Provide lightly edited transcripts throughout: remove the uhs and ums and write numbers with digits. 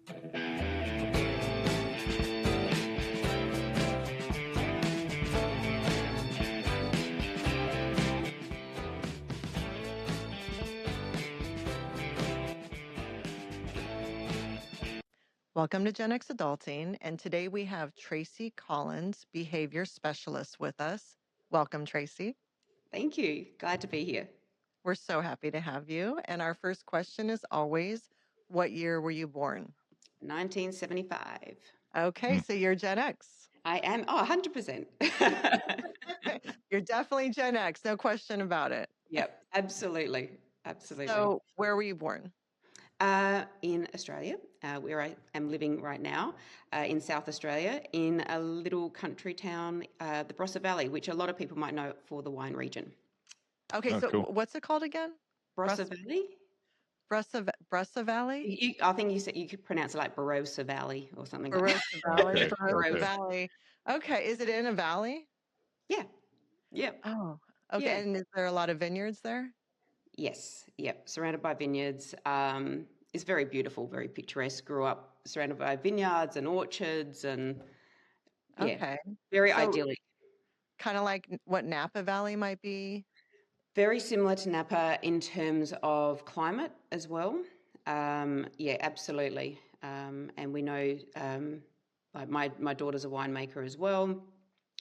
Welcome to GenX Adulting, and today we have Tracy Collins, Behavior Specialist, with us. Welcome, Tracy. Thank you. Glad to be here. We're so happy to have you. And our first question is always, what year were you born? 1975. Okay, so you're Gen X. I am. Oh, 100%. You're definitely Gen X, no question about it. Yep, absolutely. Absolutely. So where were you born? In Australia, where I am living right now, in South Australia, in a little country town, the Barossa Valley, which a lot of people might know for the wine region. Okay, so cool. what's it called again? Barossa Valley? Barossa Valley? I think you could pronounce it like Barossa Valley or something like Barossa that. Valley. Okay, Barossa okay. Valley. Okay, is it in a valley? Yeah. Yep. Oh, okay. Yeah. And is there a lot of vineyards there? Yes. Yep. Surrounded by vineyards. It's very beautiful, very picturesque. Grew up surrounded by vineyards and orchards and Okay. very So- idyllic. Kind of like what Napa Valley might be? Very similar to Napa in terms of climate as well. Yeah, absolutely. And we know, like my daughter's a winemaker as well.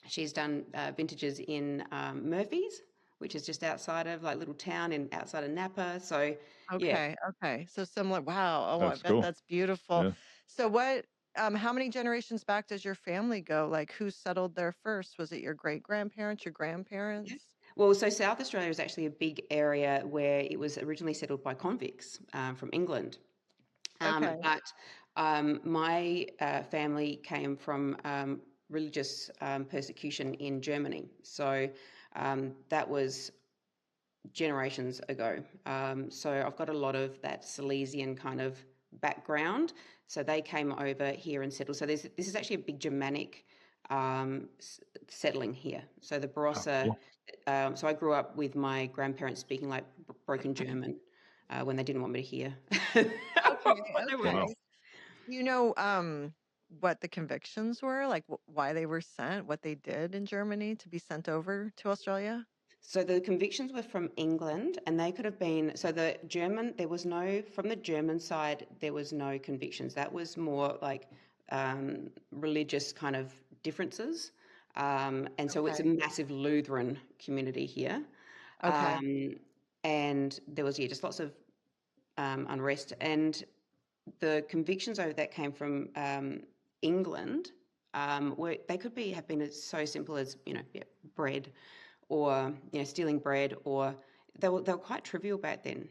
She's done vintages in Murphy's, which is just outside of like little town outside of Napa. So Okay. Okay. So similar. Wow. Oh, That's I bet cool. that's beautiful. Yeah. So how many generations back does your family go? Like who settled there first? Was it your great grandparents, your grandparents? Well, so South Australia is actually a big area where it was originally settled by convicts from England. Okay. But my family came from religious persecution in Germany. So that was generations ago. So I've got a lot of that Silesian kind of background. So they came over here and settled. So this is actually a big Germanic settling here. So the Barossa. So I grew up with my grandparents speaking like broken German when they didn't want me to hear. Okay. You know what the convictions were, like why they were sent, what they did in Germany to be sent over to Australia? So the convictions were from England, and they could have been, so from the German side, there was no convictions. That was more like religious kind of differences. And so it's a massive Lutheran community here. Okay. And there was, just lots of unrest. And the convictions over that came from England, where they could have been so simple as, bread, or stealing bread, or they were quite trivial back then.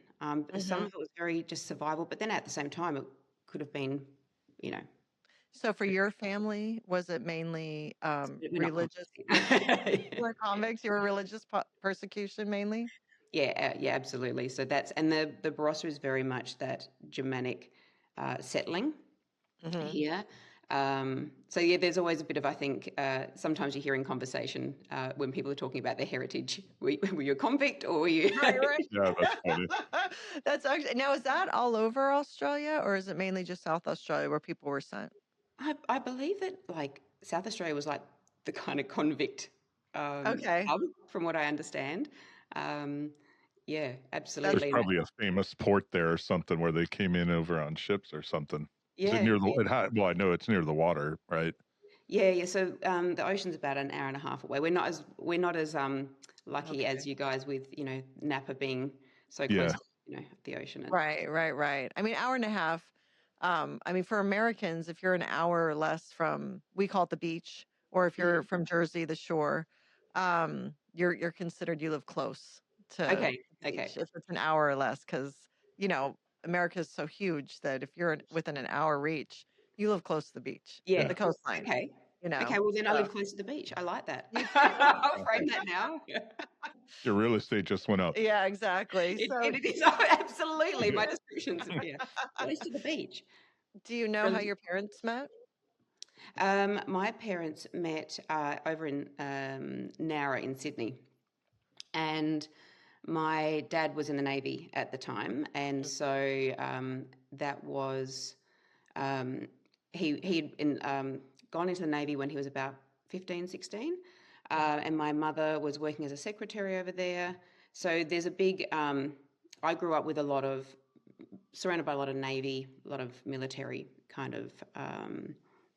Some of it was very just survival, but then at the same time, it could have been, So for your family, was it mainly we're not religious? convicts. You were convicts. You were religious persecution mainly. Yeah, absolutely. So and the Barossa is very much that Germanic settling here. So there's always a bit of, I think, sometimes you hear in conversation when people are talking about their heritage, were you a convict or were you? Right. Yeah, that's funny. That's actually, now, is that all over Australia or is it mainly just South Australia where people were sent? I believe that like South Australia was like the kind of convict hub, from what I understand. Yeah, absolutely. There's probably a famous port there or something where they came in over on ships or something. Is it near well, I know it's near the water, right? Yeah. So the ocean's about an hour and a half away. We're not as lucky as you guys with Napa being so close to the ocean. Right. I mean, hour and a half. I mean, for Americans, if you're an hour or less from, we call it the beach, or if you're from Jersey, the shore, you're considered, you live close to the beach if it's an hour or less, because America is so huge that if you're within an hour reach, you live close to the beach, the coastline. Okay. Okay, well then I live close to the beach. I like that. I'll frame that now. Your real estate just went up. Yeah, exactly. It is absolutely my descriptions. Close to the beach. Do you know how your parents met? My parents met over in Nowra in Sydney, and my dad was in the Navy at the time, and so that was he'd gone into the Navy when he was about 15, 16. And my mother was working as a secretary over there. So there's a big, I grew up with surrounded by a lot of Navy, a lot of military kind of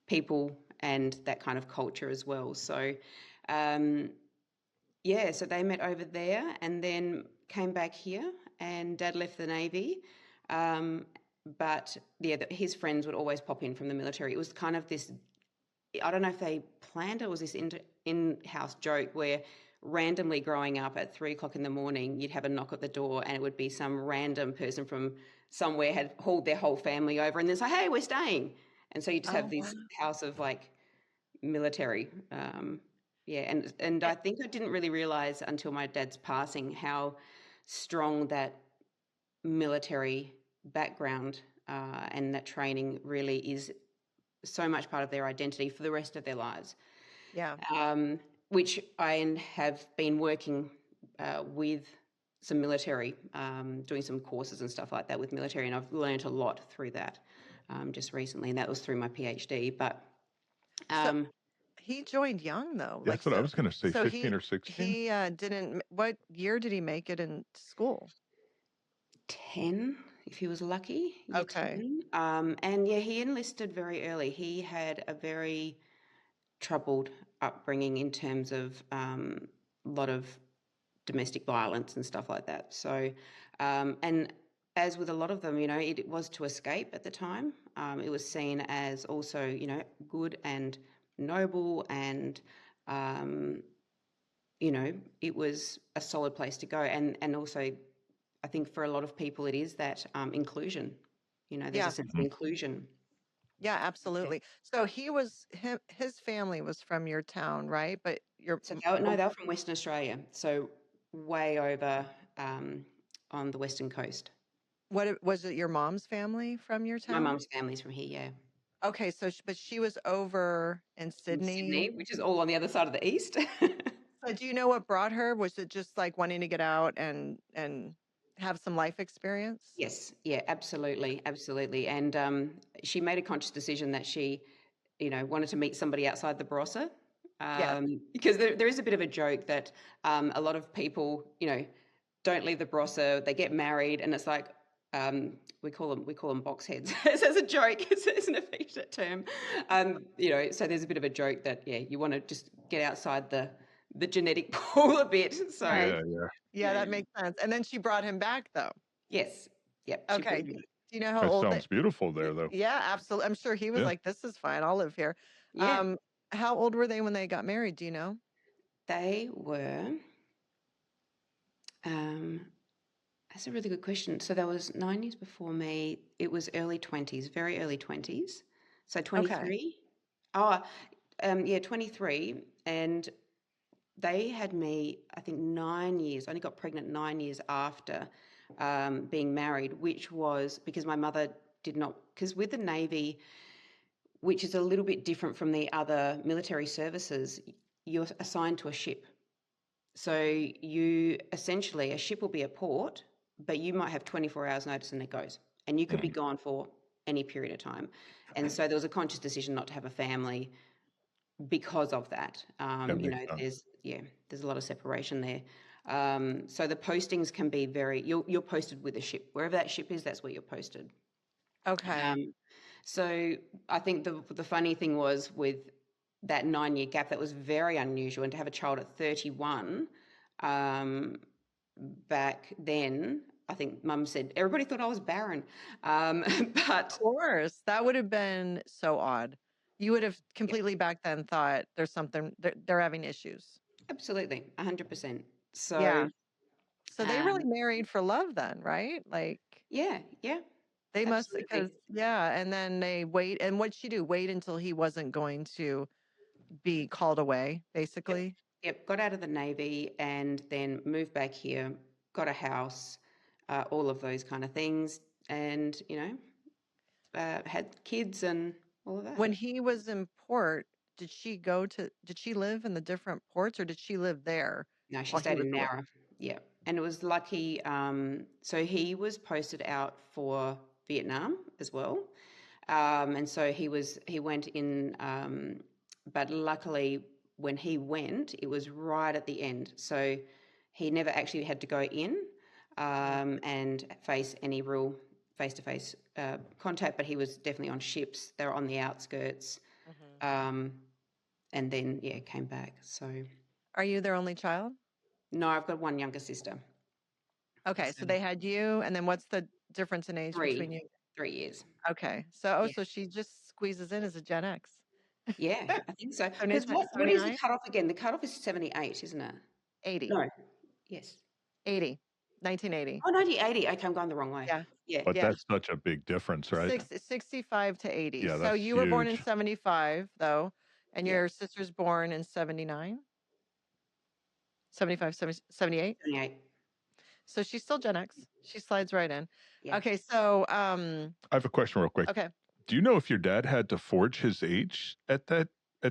people and that kind of culture as well. So, so they met over there and then came back here, and Dad left the Navy. But yeah, his friends would always pop in from the military. It was kind of this, I don't know if they planned it, was this in-house joke where randomly growing up at 3 o'clock in the morning, you'd have a knock at the door and it would be some random person from somewhere had hauled their whole family over and they're like, hey, we're staying. And so you just have this house of like military. And I think I didn't really realize until my dad's passing how strong that military background and that training really is so much part of their identity for the rest of their lives. Yeah. Which I have been working with some military, doing some courses and stuff like that with military, and I've learned a lot through that just recently, and that was through my PhD. But so he joined young, though. That's what I was going to say, 15 or 16? He didn't, what year did he make it in school? 10, if he was lucky. Okay. 10. And yeah, he enlisted very early. He had a very troubled upbringing in terms of a lot of domestic violence and stuff like that. So, and as with a lot of them, it was to escape at the time. It was seen as also, good and noble, and, it was a solid place to go. And also, I think for a lot of people, it is that inclusion. There's a sense of inclusion. Yeah, absolutely. So his family was from your town, right? But they were from Western Australia, so way over on the western coast. What was it? Your mom's family from your town? My mom's family's from here, yeah. Okay, so but she was over in Sydney, which is all on the other side of the east. So do you know what brought her? Was it just like wanting to get out and have some life experience? Yes, yeah, absolutely. And she made a conscious decision that she, wanted to meet somebody outside the Barossa. Because there is a bit of a joke that a lot of people, don't leave the Barossa, they get married, and it's like we call them box heads. As a joke, it's an affectionate term. So there's a bit of a joke that you want to just get outside the genetic pool a bit. So yeah, that makes sense. And then she brought him back, though. Yes. Yep. Okay. Do you know how that old? Sounds beautiful there, though. Yeah, absolutely. I'm sure he was like, "This is fine. I'll live here." Yeah. How old were they when they got married? Do you know? They were. That's a really good question. So that was 9 years before me. It was early 20s, very early 20s. So 23. Okay. 23. And they had me, I think, 9 years. I only got pregnant 9 years after being married, which was because my mother did not, because with the Navy, which is a little bit different from the other military services, you're assigned to a ship. So you essentially, a ship will be at port, but you might have 24 hours notice and it goes. And you could be gone for any period of time. And so there was a conscious decision not to have a family because of that. There's a lot of separation there. So the postings can be you're posted with a ship. Wherever that ship is, that's where you're posted. Okay. So I think the funny thing was with that 9 year gap, that was very unusual. And to have a child at 31, back then, I think Mum said, everybody thought I was barren. But of course, that would have been so odd. You would have completely back then thought there's something, they're having issues. Absolutely, 100%. So they really married for love then, right? Like, yeah. They must, because, and then they wait. And what'd she do? Wait until he wasn't going to be called away, basically? Yep. Got out of the Navy and then moved back here, got a house, all of those kind of things. And, had kids and all of that. When he was in port, did she live in the different ports or did she live there? No, she stayed in Nowra. Yeah. And it was lucky. So he was posted out for Vietnam as well. And so he went in, but luckily when he went, it was right at the end. So he never actually had to go in and face any real face-to-face contact, but he was definitely on ships. They were on the outskirts. And then, came back. So, Are you their only child? no, I've got one younger sister. Okay, so they had you, and then what's the difference in age between you? 3 years. Okay, so so she just squeezes in as a Gen X. Yeah, I think so. So Because what is the 79? cutoff again? The cutoff is 78, isn't it? 80. No. Yes. 80. 1980. Oh, 1980. Okay, I'm going the wrong way. Yeah. Yeah. But Yeah. that's such a big difference, right? 65 to 80. Yeah, So that's you were born in huge. 75, though, and Yeah. your sister's born in 79? 75, 78? 78. So she's still Gen X. She slides right in. Yeah. Okay, so I have a question real quick. okay. Do you know if your dad had to forge his age at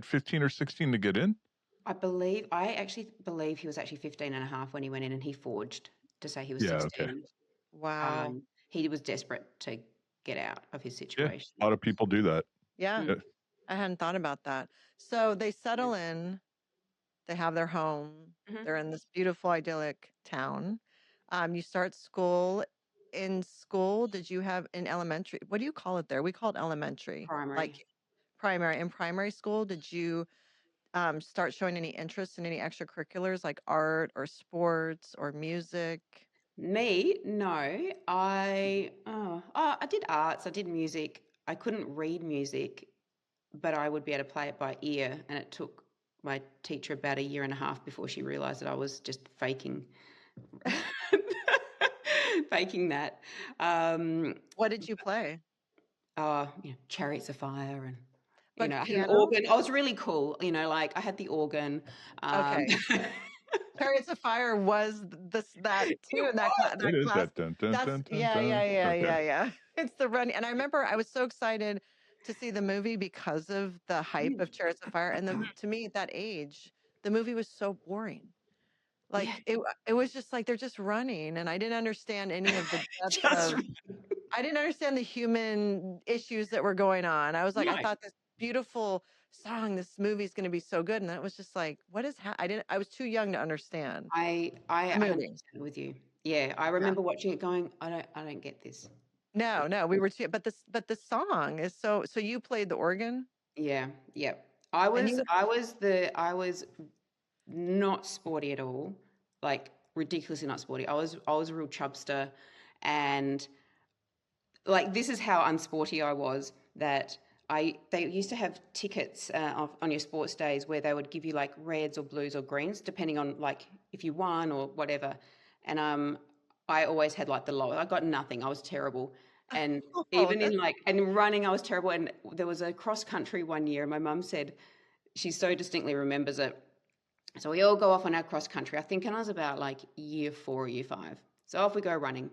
15 or 16 to get in? I actually believe he was actually 15 and a half when he went in, and he forged to say he was 16. Okay. Wow. He was desperate to get out of his Yeah, situation. a lot of people do that. Yeah. I hadn't thought about that. So they settle in, they have their home, they're in this beautiful, idyllic town. You start school. In school, did you have in elementary? What do you call it there? We call it elementary. Primary. Like primary. In primary school, did you start showing any interest in any extracurriculars like art or sports or music? Me? No. I did arts, I did music. I couldn't read music, but I would be able to play it by ear, and it took my teacher about a year and a half before she realized that I was just faking that. What did you play? Chariots of Fire, and But I had an piano? organ. I was really cool, like I had the organ. Okay. Chariots of Fire was that too in that class. It is that dun, dun, That's dun, dun, yeah. Okay. It's the running, and I remember I was so excited to see the movie because of the hype of Chariots of Fire, and to me at that age, the movie was so boring. Like it was just like they're just running, and I didn't understand any of the depth of. I didn't understand the human issues that were going on. I was like, I No. thought this beautiful song, this movie's going to be so good, and it was just like, what is? I was too young to understand. I The 100% movie. with you. Yeah, I remember watching it going, I don't get this. No, we were too. But the song is so. So you played the organ. Yeah. I was not sporty at all, like ridiculously not sporty. I was a real chubster, and like this is how unsporty I was, that they used to have tickets on your sports days where they would give you like reds or blues or greens depending on like if you won or whatever, and I always had like the low. I got nothing. I was terrible. And even in running, I was terrible. And there was a cross country one year, and my mum said, she so distinctly remembers it. So we all go off on our cross country. I think I was about like year 4 or year 5. So off we go running.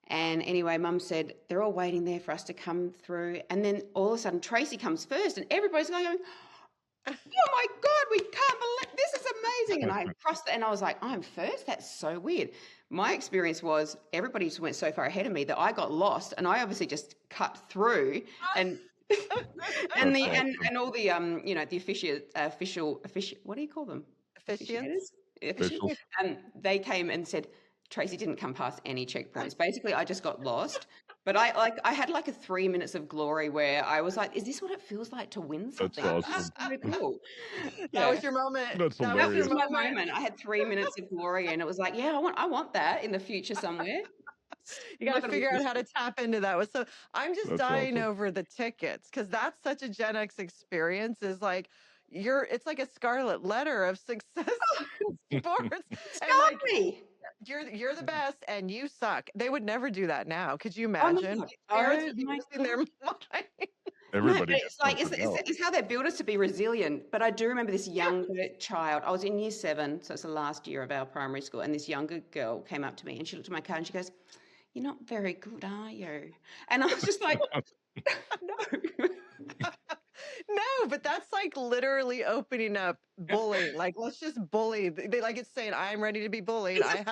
And anyway, Mum said, they're all waiting there for us to come through. And then all of a sudden, Tracy comes first, and everybody's going, oh my God, we can't believe this is amazing. And I crossed it, and I was like, I'm first? That's so weird. My experience was everybody just went so far ahead of me that I got lost, and I obviously just cut through, and and all the the official what do you call them? Officiants? Officials. They came and said, Tracy didn't come past any checkpoints. Basically, I just got lost. But I had like a 3 minutes of glory where I was like, is this what it feels like to win something? That's awesome. That's so cool. That was your moment. That's That hilarious. That was my moment. I had 3 minutes of glory, and it was like, yeah, I want that in the future somewhere. You got to figure out how to tap into that. So I'm just dying awesome. over the tickets, because that's such a Gen X experience. Is like it's like a scarlet letter of success in sports. Exactly. You're the best, and you suck. They would never do that now. Could you imagine? Parents would be losing their mind. Everybody. It's how they build us to be resilient. But I do remember this younger child. I was in year 7, so it's the last year of our primary school, and this younger girl came up to me, and she looked at my card and she goes, "You're not very good, are you?" And I was just like, no. No, but that's like literally opening up bullying. Like, let's just bully. They like it's saying, I'm ready to be bullied. I have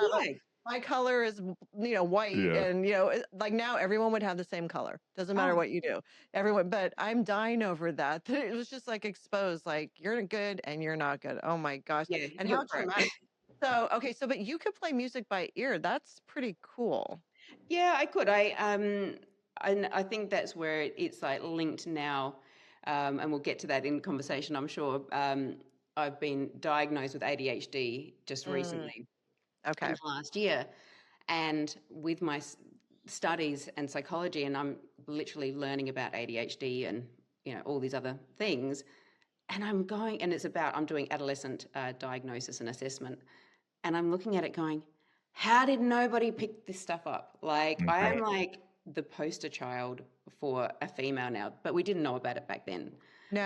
my color is, white, Yeah. and like now everyone would have the same color. Doesn't matter Oh, what you do, everyone. But I'm dying over that. It was just like exposed, like you're good and you're not good. Oh my gosh! yeah, And you're how correct. traumatic. So okay, so but you could play music by ear. That's pretty cool. Yeah, I could. I think that's where it's like linked now, and we'll get to that in conversation, I'm sure. I've been diagnosed with ADHD just Mm, recently in okay. the last year, and with my studies and psychology, and I'm literally learning about ADHD and all these other things, and I'm doing adolescent diagnosis and assessment, and I'm looking at it going, how did nobody pick this stuff up? Like, I am Right. like the poster child for a female now, but we didn't know about it back then.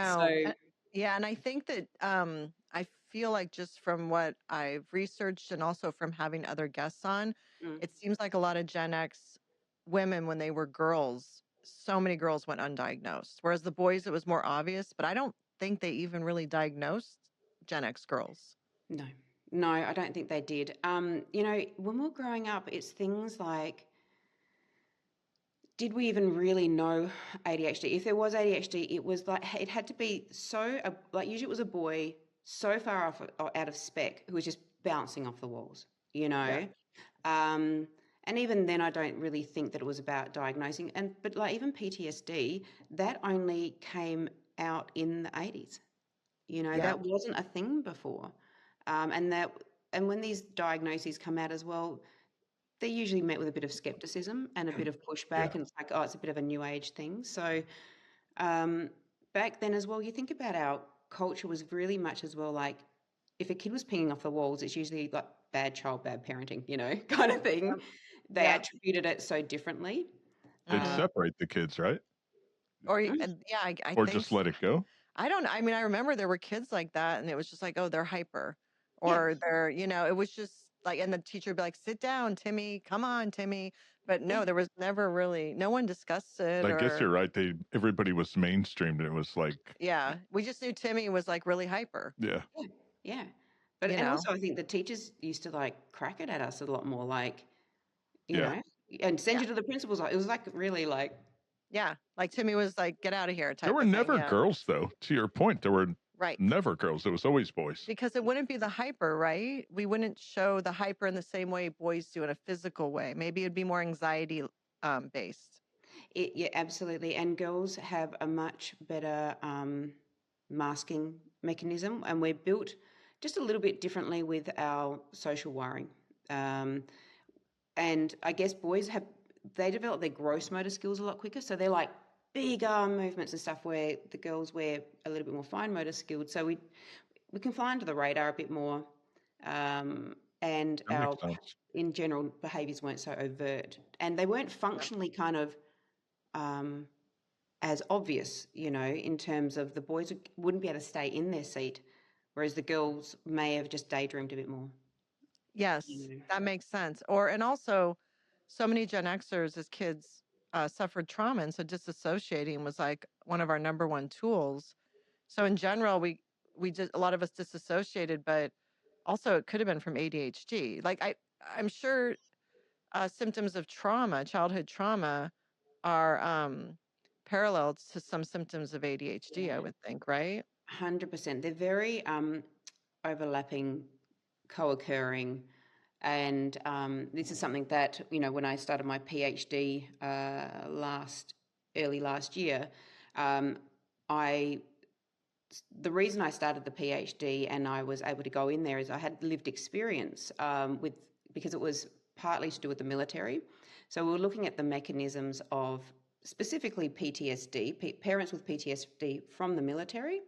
So, No. Yeah, and I think that I feel like just from what I've researched and also from having other guests on, mm, it seems like a lot of Gen X women when they were girls, so many girls went undiagnosed. Whereas the boys, it was more obvious, but I don't think they even really diagnosed Gen X girls. no, no, I don't think they did. When we we're growing up, it's things like, did we even really know ADHD? If there was ADHD, it was like it had to be so like usually it was a boy so far off out of spec who was just bouncing off the walls, you Yeah. know. Um, and even then, I don't really think that it was about diagnosing. But like even PTSD, that only came out in the 80s. Yeah. That wasn't a thing before. Um, and that and when these diagnoses come out as well, they're usually met with a bit of skepticism and a bit of Yeah. pushback, and it's like, oh, it's a bit of a new age thing. So um, back then as well, you think about our culture was really much as well like if a kid was pinging off the walls, it's usually like bad child, bad parenting, kind of thing. They Yeah. attributed it so differently. They'd Hmm. separate the kids, right? Mm, Yeah, I Or think just let it go? I don't know. I mean, I remember there were kids like that, and it was just like, oh, they're hyper, yeah, or it was just like, and the teacher would be like, sit down, Timmy, come on, Timmy. But yeah, no, there was never really, no one discussed it, I guess or you're right. Everybody was mainstreamed, and it was like, yeah, we just knew Timmy was like really hyper, yeah, yeah, yeah. you And know? also, I think the teachers used to like crack it at us a lot more, like you yeah. know, and send Yeah. you to the principal's. It was like really like, Yeah. Like Timmy was like, get out of here There type were of thing. never Yeah. girls, though. To your point, there were Right. never girls. It was always boys. Because it wouldn't be the hyper, right? We wouldn't show the hyper in the same way boys do in a physical way. Maybe it'd be more anxiety based. yeah, absolutely. And girls have a much better masking mechanism, and we're built just a little bit differently with our social wiring. Um, and I guess they develop their gross motor skills a lot quicker. So they're like big arm movements and stuff where the girls were a little bit more fine motor skilled. So we can fly under the radar a bit more. And That makes sense. in general, behaviors weren't so overt, and they weren't Yeah. functionally kind of um, as obvious, in terms of the boys wouldn't be able to stay in their seat, whereas the girls may have just daydreamed a bit more. Yes, that makes sense. And also, so many Gen Xers as kids suffered trauma. And so disassociating was like one of our number one tools. So in general, we just, a lot of us disassociated, but also it could have been from ADHD. Like I'm sure symptoms of trauma, childhood trauma, are parallel to some symptoms of ADHD, I Yeah, would think, right? 100%. They're very overlapping, co-occurring, and this is something that when I started my PhD early last year, um, I the reason I started the PhD and I was able to go in there is I had lived experience because it was partly to do with the military. So we were looking at the mechanisms of specifically PTSD, parents with PTSD from the military.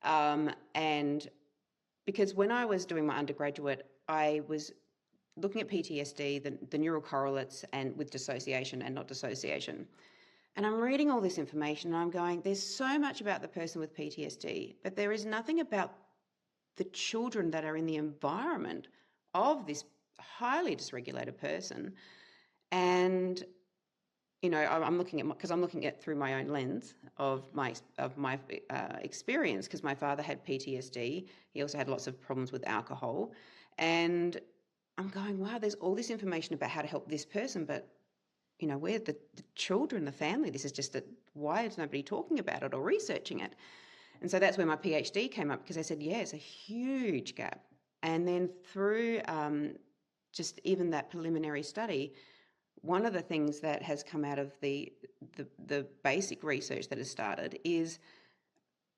And because when I was doing my undergraduate, I was looking at PTSD, the neural correlates, and with dissociation and not dissociation. And I'm reading all this information and I'm going, there's so much about the person with PTSD, but there is nothing about the children that are in the environment of this highly dysregulated person. And I'm looking at because I'm looking at through my own lens of my experience, because my father had PTSD. He also had lots of problems with alcohol, and I'm going, wow, there's all this information about how to help this person, but we're the children, the family. This is just why is nobody talking about it or researching it? And so that's where my PhD came up, because I said, yeah, it's a huge gap. And then through just even that preliminary study, one of the things that has come out of the basic research that has started is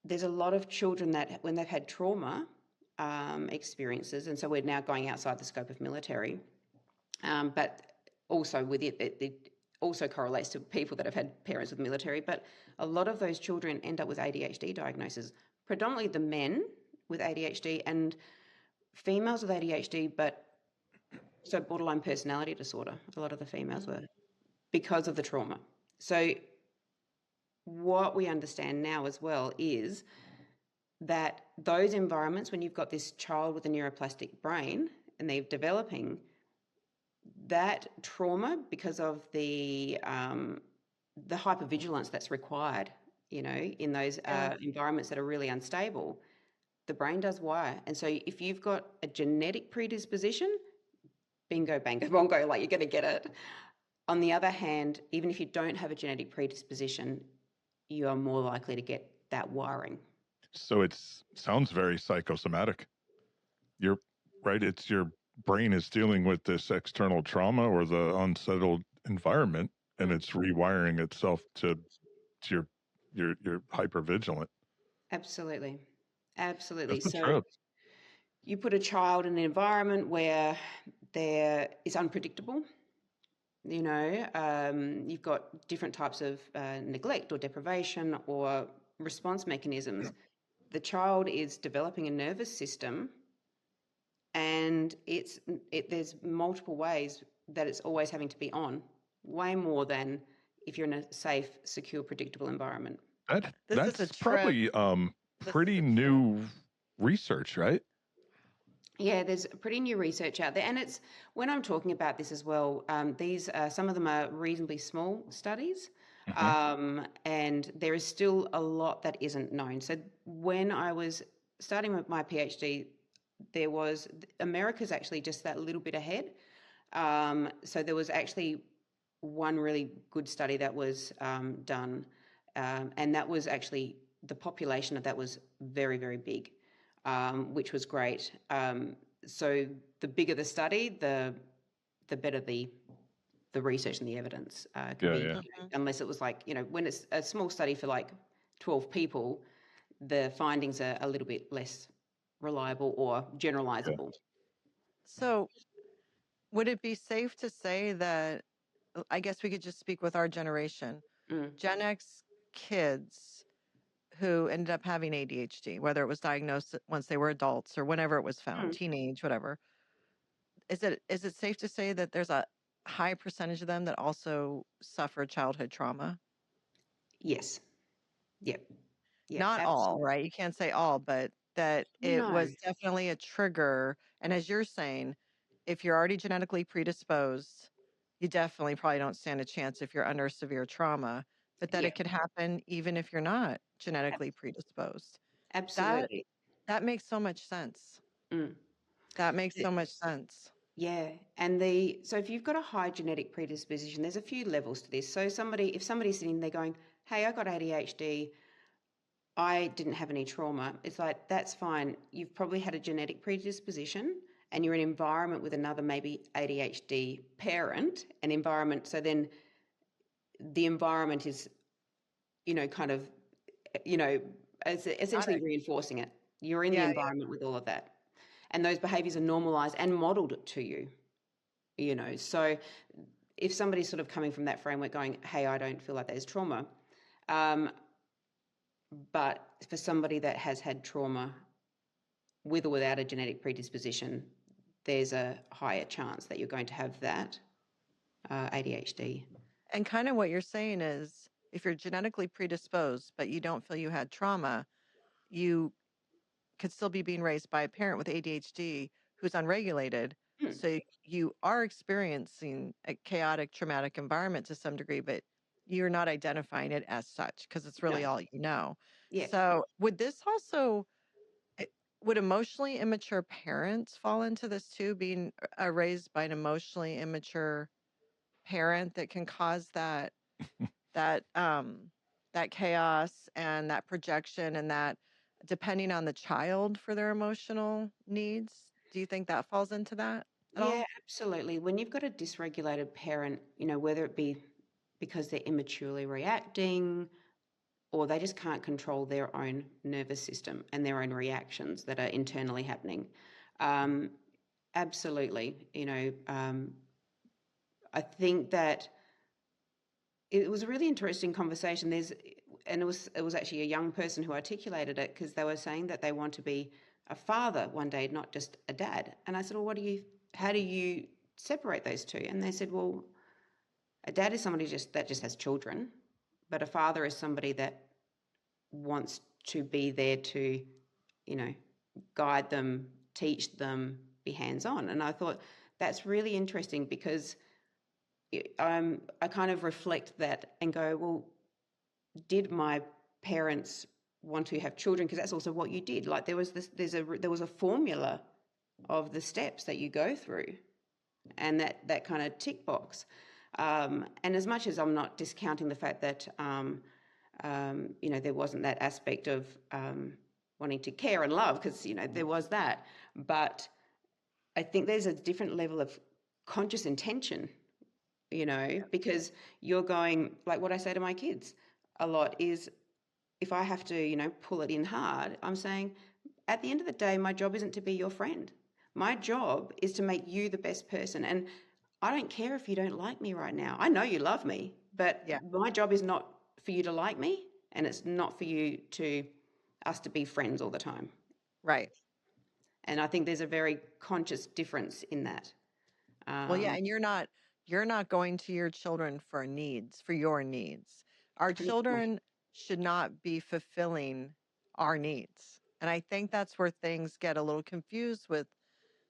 there's a lot of children that when they've had trauma experiences, and so we're now going outside the scope of military, but also with it also correlates to people that have had parents with military, but a lot of those children end up with ADHD diagnoses, predominantly the men with ADHD and females with ADHD, but so borderline personality disorder, a lot of the females were, because of the trauma. So what we understand now as well is that those environments, when you've got this child with a neuroplastic brain and they're developing, that trauma, because of the hypervigilance that's required, in those environments that are really unstable, the brain does wire. And so if you've got a genetic predisposition, bingo, bango, bongo, like you're going to get it. On the other hand, even if you don't have a genetic predisposition, you are more likely to get that wiring. So it sounds very psychosomatic. You're right. It's your brain is dealing with this external trauma or the unsettled environment, and it's rewiring itself to your hypervigilant. Absolutely. That's the So truth. you put a child in an environment where there is unpredictable. You've got different types of neglect or deprivation or response mechanisms. The child is developing a nervous system, and there's multiple ways that it's always having to be on, way more than if you're in a safe, secure, predictable environment. That's probably pretty new research, right? Yeah, there's pretty new research out there, and it's when I'm talking about this as well. These some of them are reasonably small studies, and there is still a lot that isn't known. So when I was starting with my PhD, America's actually just that little bit ahead. So there was actually one really good study that was done, and that was actually the population of that was very, very big. Which was great. So the bigger the study, the better the research and the evidence can be. Unless it was like, when it's a small study for like 12 people, the findings are a little bit less reliable or generalizable. So would it be safe to say that, I guess we could just speak with our generation, Gen X kids who ended up having ADHD, whether it was diagnosed once they were adults or whenever it was found, teenage, whatever. Is it safe to say that there's a high percentage of them that also suffer childhood trauma? Yes. Yep. Not all, right? You can't say all, but that it was definitely a trigger. And as you're saying, if you're already genetically predisposed, you definitely probably don't stand a chance if you're under severe trauma, but that it could happen even if you're not genetically predisposed. Absolutely. That makes so much sense. That makes so much sense. Yeah. And so if you've got a high genetic predisposition, there's a few levels to this. So if somebody's sitting there going, hey, I got ADHD, I didn't have any trauma, it's like, that's fine. You've probably had a genetic predisposition and you're in an environment with another maybe ADHD parent, an environment. So then the environment is, kind of, essentially reinforcing it. You're in the environment with all of that. And those behaviors are normalized and modeled to you, So if somebody's sort of coming from that framework going, hey, I don't feel like there's trauma, but for somebody that has had trauma with or without a genetic predisposition, there's a higher chance that you're going to have that ADHD. And kind of what you're saying is, if you're genetically predisposed, but you don't feel you had trauma, you could still be being raised by a parent with ADHD who's unregulated. So you are experiencing a chaotic, traumatic environment to some degree, but you're not identifying it as such because it's really all you know. Yeah. So would this also, would emotionally immature parents fall into this too, being raised by an emotionally immature parent that can cause that that chaos and that projection and that depending on the child for their emotional needs? Do you think that falls into that at Yeah, all? absolutely. When you've got a dysregulated parent, whether it be because they're immaturely reacting or they just can't control their own nervous system and their own reactions that are internally happening. Um, absolutely. I think that it was a really interesting conversation. And it was actually a young person who articulated it because they were saying that they want to be a father one day, not just a dad. And I said, well, how do you separate those two? And they said, well, a dad is somebody that just has children, but a father is somebody that wants to be there to, you know, guide them, teach them, be hands-on. And I thought that's really interesting because I kind of reflect that and go, well, did my parents want to have children? Because that's also what you did. Like there was a formula of the steps that you go through, and that kind of tick box. And as much as I'm not discounting the fact that there wasn't that aspect of wanting to care and love, because there was that, but I think there's a different level of conscious intention, because you're going, like what I say to my kids a lot is, if I have to, pull it in hard, I'm saying, at the end of the day, my job isn't to be your friend. My job is to make you the best person. And I don't care if you don't like me right now. I know you love me, but Yeah. my job is not for you to like me, and it's not for us to be friends all the time. Right. And I think there's a very conscious difference in that. Well, yeah, and you're not going to your children for your needs. Our children should not be fulfilling our needs. And I think that's where things get a little confused with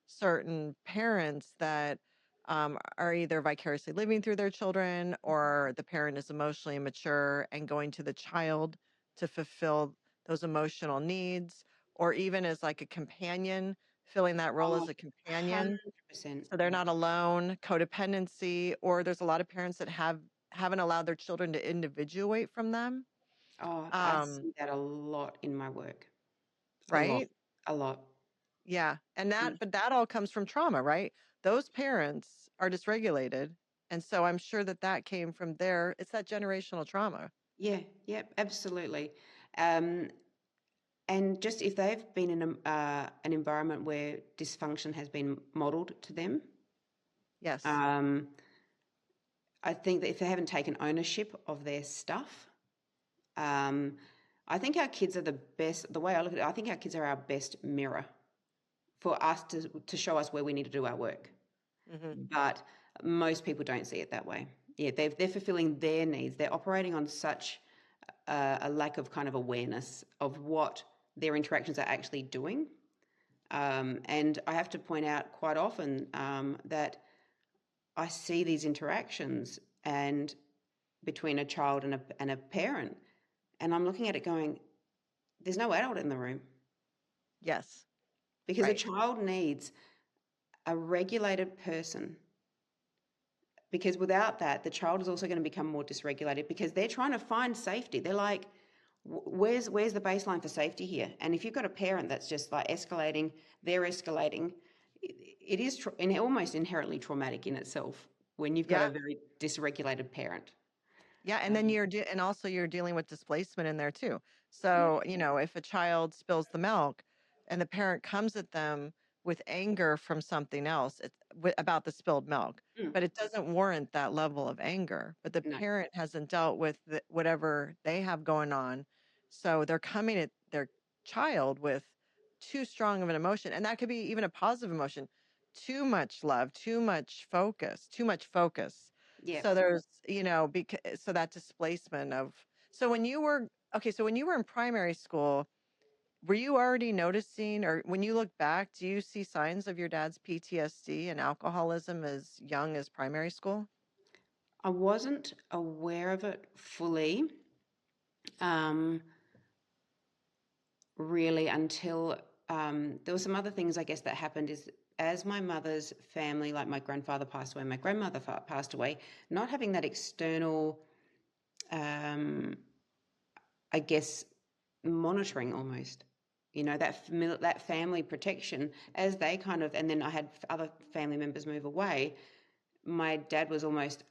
certain parents that are either vicariously living through their children, or the parent is emotionally immature and going to the child to fulfill those emotional needs, or even as like a companion, filling that role Oh, as a companion 100%. so they're not alone, codependency, or there's a lot of parents that haven't allowed their children to individuate from them. Oh, I Um, see that a lot in my work. A lot. right? A lot. Yeah. And Mm. but that all comes from trauma, right? Those parents are dysregulated. And so I'm sure that came from it's that generational trauma. Yeah, yeah, absolutely. Um, and just if they've been in an environment where dysfunction has been modeled to them, Yes. um, I think that if they haven't taken ownership of their stuff, um, I think our kids are the best. The way I look at it, I think our kids are our best mirror for us to show us where we need to do our work. Hmm. But most people don't see it that way. Yeah, they're fulfilling their needs. They're operating on such a lack of kind of awareness of what their interactions are actually doing. And I have to point out quite often that I see these interactions and between a child and a parent, and I'm looking at it going, there's no adult in the room, Yes. because a Right. child needs a regulated person, because without that, the child is also going to become more dysregulated because they're trying to find safety. They're like, where's the baseline for safety here? And if you've got a parent that's just like escalating, they're escalating, it is almost inherently traumatic in itself when you've got a Yeah. very dysregulated parent. Yeah, and then Um, and also you're dealing with displacement in there too. yeah. So, if a child spills the milk and the parent comes at them with anger from something else about the spilled milk, Mm, but it doesn't warrant that level of anger, but the no. parent hasn't dealt with whatever they have going on. So they're coming at their child with too strong of an emotion, and that could be even a positive emotion. Too much love, too much focus, Yeah. so there's, because so that displacement of so when you were okay, so when you were in primary school, were you already noticing, or when you look back, do you see signs of your dad's PTSD and alcoholism as young as primary school? I wasn't aware of it fully, um, really, until there were some other things, I guess, that happened is as my mother's family, like my grandfather passed away, my grandmother passed away, not having that external, I guess, monitoring almost, that family protection as they kind of, and then I had other family members move away. My dad was almost,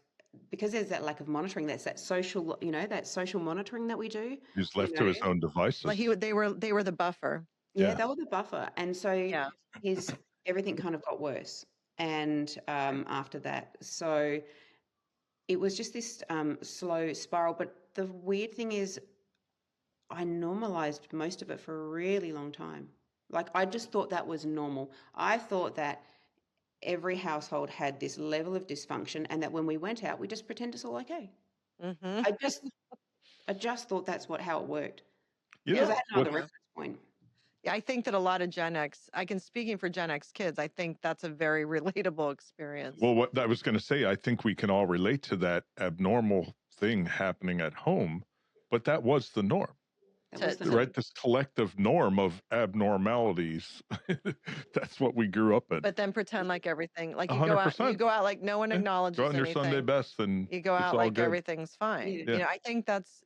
because there's that lack of monitoring, that's that social, that social monitoring that we do. He's left to his own devices. Like they were the buffer. Yeah, they were the buffer. And so his everything kind of got worse. And after that, so it was just this slow spiral. But the weird thing is I normalized most of it for a really long time. Like I just thought that was normal. I thought that every household had this level of dysfunction and that when we went out, we just pretend it's all okay. Mm-hmm. I just thought that's how it worked. Yeah. Because I had no other reference point. Yeah, I think that a lot of Gen X, speaking for Gen X kids, I think that's a very relatable experience. Well, what I was going to say, I think we can all relate to that abnormal thing happening at home, but that was the norm. Right? This collective norm of abnormalities. That's what we grew up in. But then pretend like everything, like you 100%. go out like no one acknowledges Go out on your anything. Sunday best and you go out like good. Everything's fine. Yeah. I think that's,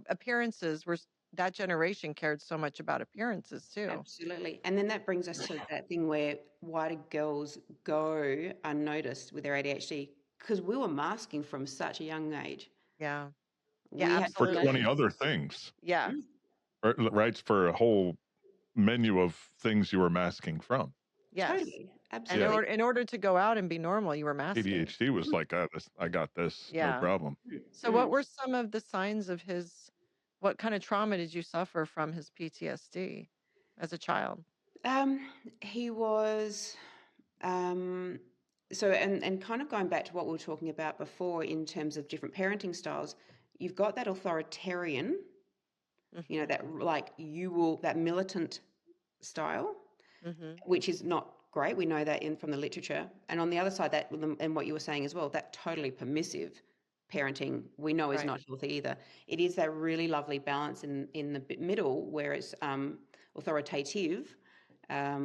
appearances were, that generation cared so much about appearances too. Absolutely. And then that brings us to that thing where why do girls go unnoticed with their ADHD? Because we were masking from such a young age. Yeah. For 20 other things. Yeah. Right, for a whole menu of things you were masking from. Yes. Totally. Absolutely. And in order to go out and be normal, you were masking. ADHD was like, I got this, no problem. So what were some of the signs of what kind of trauma did you suffer from his PTSD as a child? He was, and kind of going back to what we were talking about before in terms of different parenting styles, you've got that authoritarian, that militant style, which is not great. We know that from the literature. And on the other side, and what you were saying as well, that totally permissive parenting we know is not healthy either. It is that really lovely balance in the middle where it's authoritative,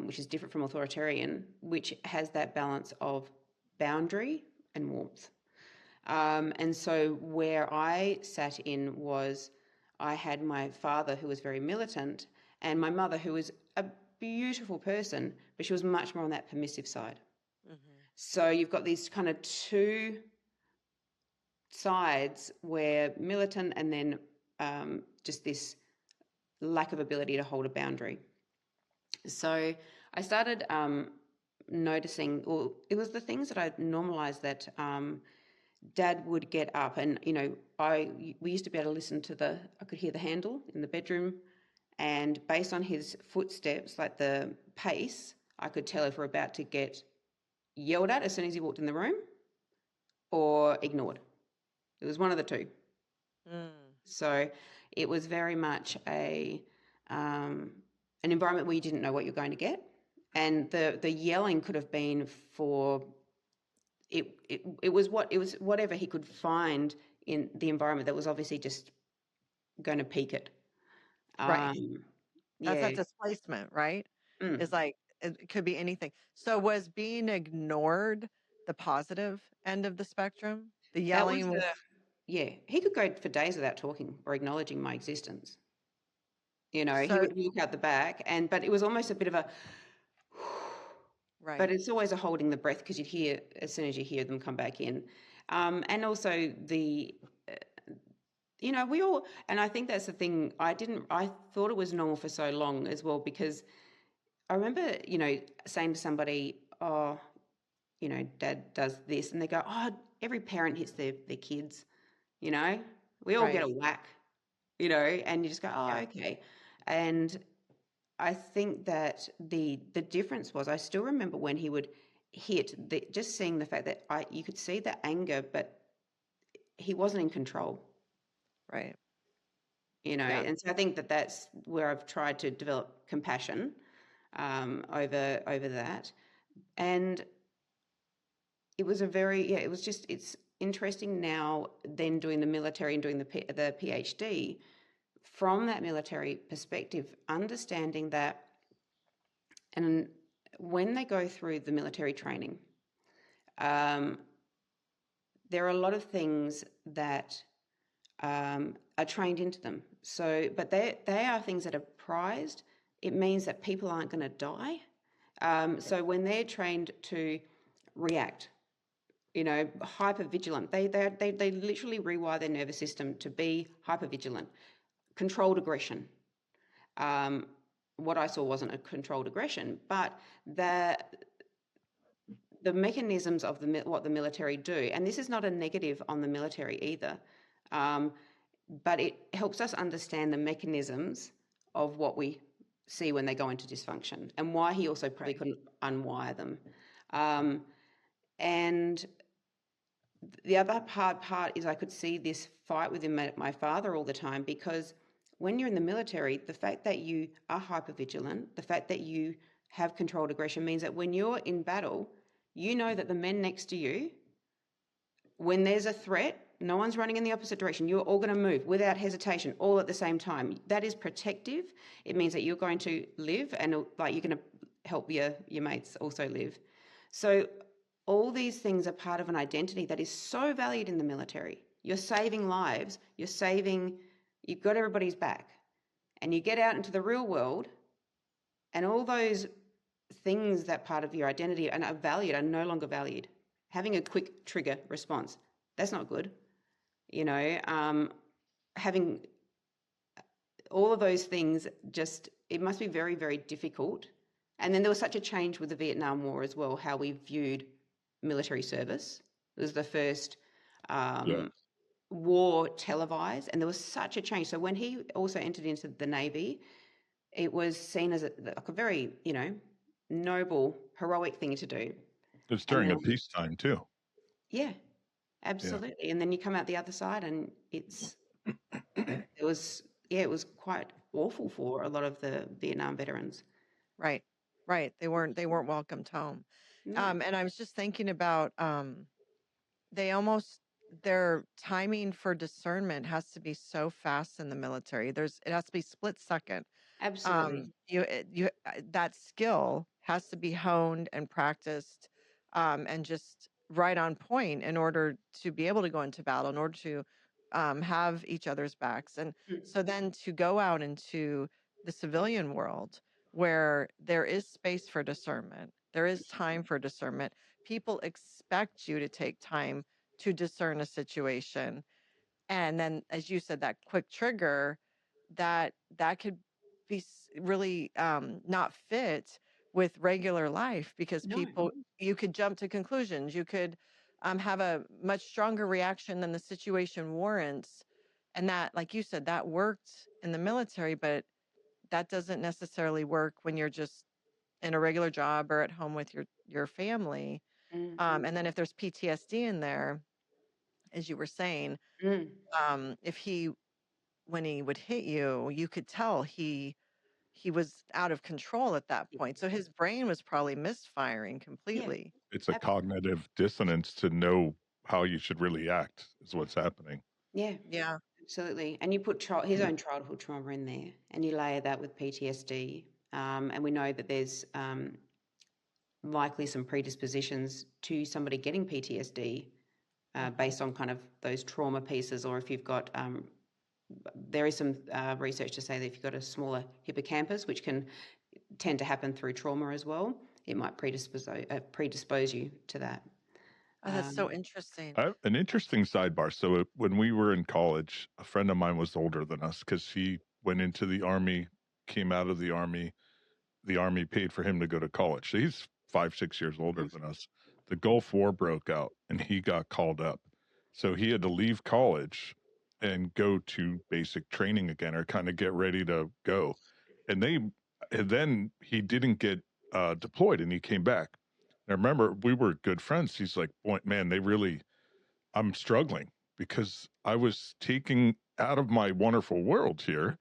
which is different from authoritarian, which has that balance of boundary and warmth. And so where I sat in was I had my father who was very militant and my mother who was a beautiful person, but she was much more on that permissive side. So you've got these kind of two sides where militant and then just this lack of ability to hold a boundary. So I started noticing, it was the things that I normalized that Dad would get up and, we used to be able to listen to I could hear the handle in the bedroom, and based on his footsteps, like the pace, I could tell if we're about to get yelled at as soon as he walked in the room or ignored. It was one of the two. So it was very much an environment where you didn't know what you're going to get. And the yelling could have been for it was whatever he could find in the environment that was obviously just going to peak it. Right. That's that displacement, right? It's like it could be anything. So was being ignored the positive end of the spectrum? The yelling he could go for days without talking or acknowledging my existence. He would look out the back, but it was almost a bit of a right. But it's always a holding the breath because you'd hear as soon as you hear them come back in, and also we all, and I think that's the thing. I thought it was normal for so long as well, because I remember saying to somebody, oh, Dad does this, and they go, oh, every parent hits their kids. We all get a whack, and you just go, oh, okay. And I think that the difference was, I still remember when he would hit, just seeing the fact that you could see the anger, but he wasn't in control. Right. And so I think that that's where I've tried to develop compassion over that. And it was it's interesting now then doing the military and doing the PhD from that military perspective, understanding that And when they go through the military training, there are a lot of things that are trained into them. So, but they are things that are prized. It means that people aren't going to die. So when they're trained to react, hyper vigilant, they literally rewire their nervous system to be hyper vigilant. Controlled aggression. What I saw wasn't a controlled aggression, but the mechanisms of what the military do, and this is not a negative on the military either, but it helps us understand the mechanisms of what we see when they go into dysfunction, and why he also probably couldn't unwire them. And the other hard part is I could see this fight within my father all the time, because when you're in the military, the fact that you are hypervigilant, the fact that you have controlled aggression means that when you're in battle, you know that the men next to you, when there's a threat, no one's running in the opposite direction. You're all going to move without hesitation, all at the same time. That is protective. It means that you're going to live, and like you're going to help your mates also live. So all these things are part of an identity that is so valued in the military. You're saving lives. You've got everybody's back. And you get out into the real world, and all those things that part of your identity and are valued are no longer valued. Having a quick trigger response, that's not good. Having all of those things, it must be very, very difficult. And then there was such a change with the Vietnam War as well, how we viewed military service. It was the first war televised, and there was such a change. So when he also entered into the Navy, it was seen as a very, noble, heroic thing to do. It was during a peacetime too. Yeah, absolutely. Yeah. And then you come out the other side, and it was quite awful for a lot of the Vietnam veterans. Right. They weren't welcomed home. No. And I was just thinking about their timing for discernment has to be so fast in the military. It has to be split second. Absolutely. That skill has to be honed and practiced, and just right on point in order to be able to go into battle, in order to have each other's backs. And so then to go out into the civilian world where there is space for discernment, there is time for discernment. People expect you to take time to discern a situation. And then, as you said, that quick trigger, that could be really not fit with regular life, because you could jump to conclusions. You could have a much stronger reaction than the situation warrants. And that, like you said, that worked in the military, but that doesn't necessarily work when you're just in a regular job or at home with your family. And then if there's PTSD in there, as you were saying, when he would hit you, you could tell he was out of control at that point. So his brain was probably misfiring completely. Yeah. It's a cognitive dissonance to know how you should really act is what's happening. Yeah, absolutely. And you put his own childhood trauma in there, and you layer that with PTSD. And we know that there's likely some predispositions to somebody getting PTSD based on kind of those trauma pieces, or if you've got, there is some research to say that if you've got a smaller hippocampus, which can tend to happen through trauma as well, it might predispose you to that. Oh, that's so interesting. An interesting sidebar. So when we were in college, a friend of mine was older than us because he went into the Army, came out of the Army paid for him to go to college. So he's 5-6 years older than us. The Gulf War broke out and he got called up. So he had to leave college and go to basic training again, or kind of get ready to go. And then he didn't get deployed, and he came back. And I remember we were good friends. He's like, boy, man, I'm struggling because I was taken out of my wonderful world here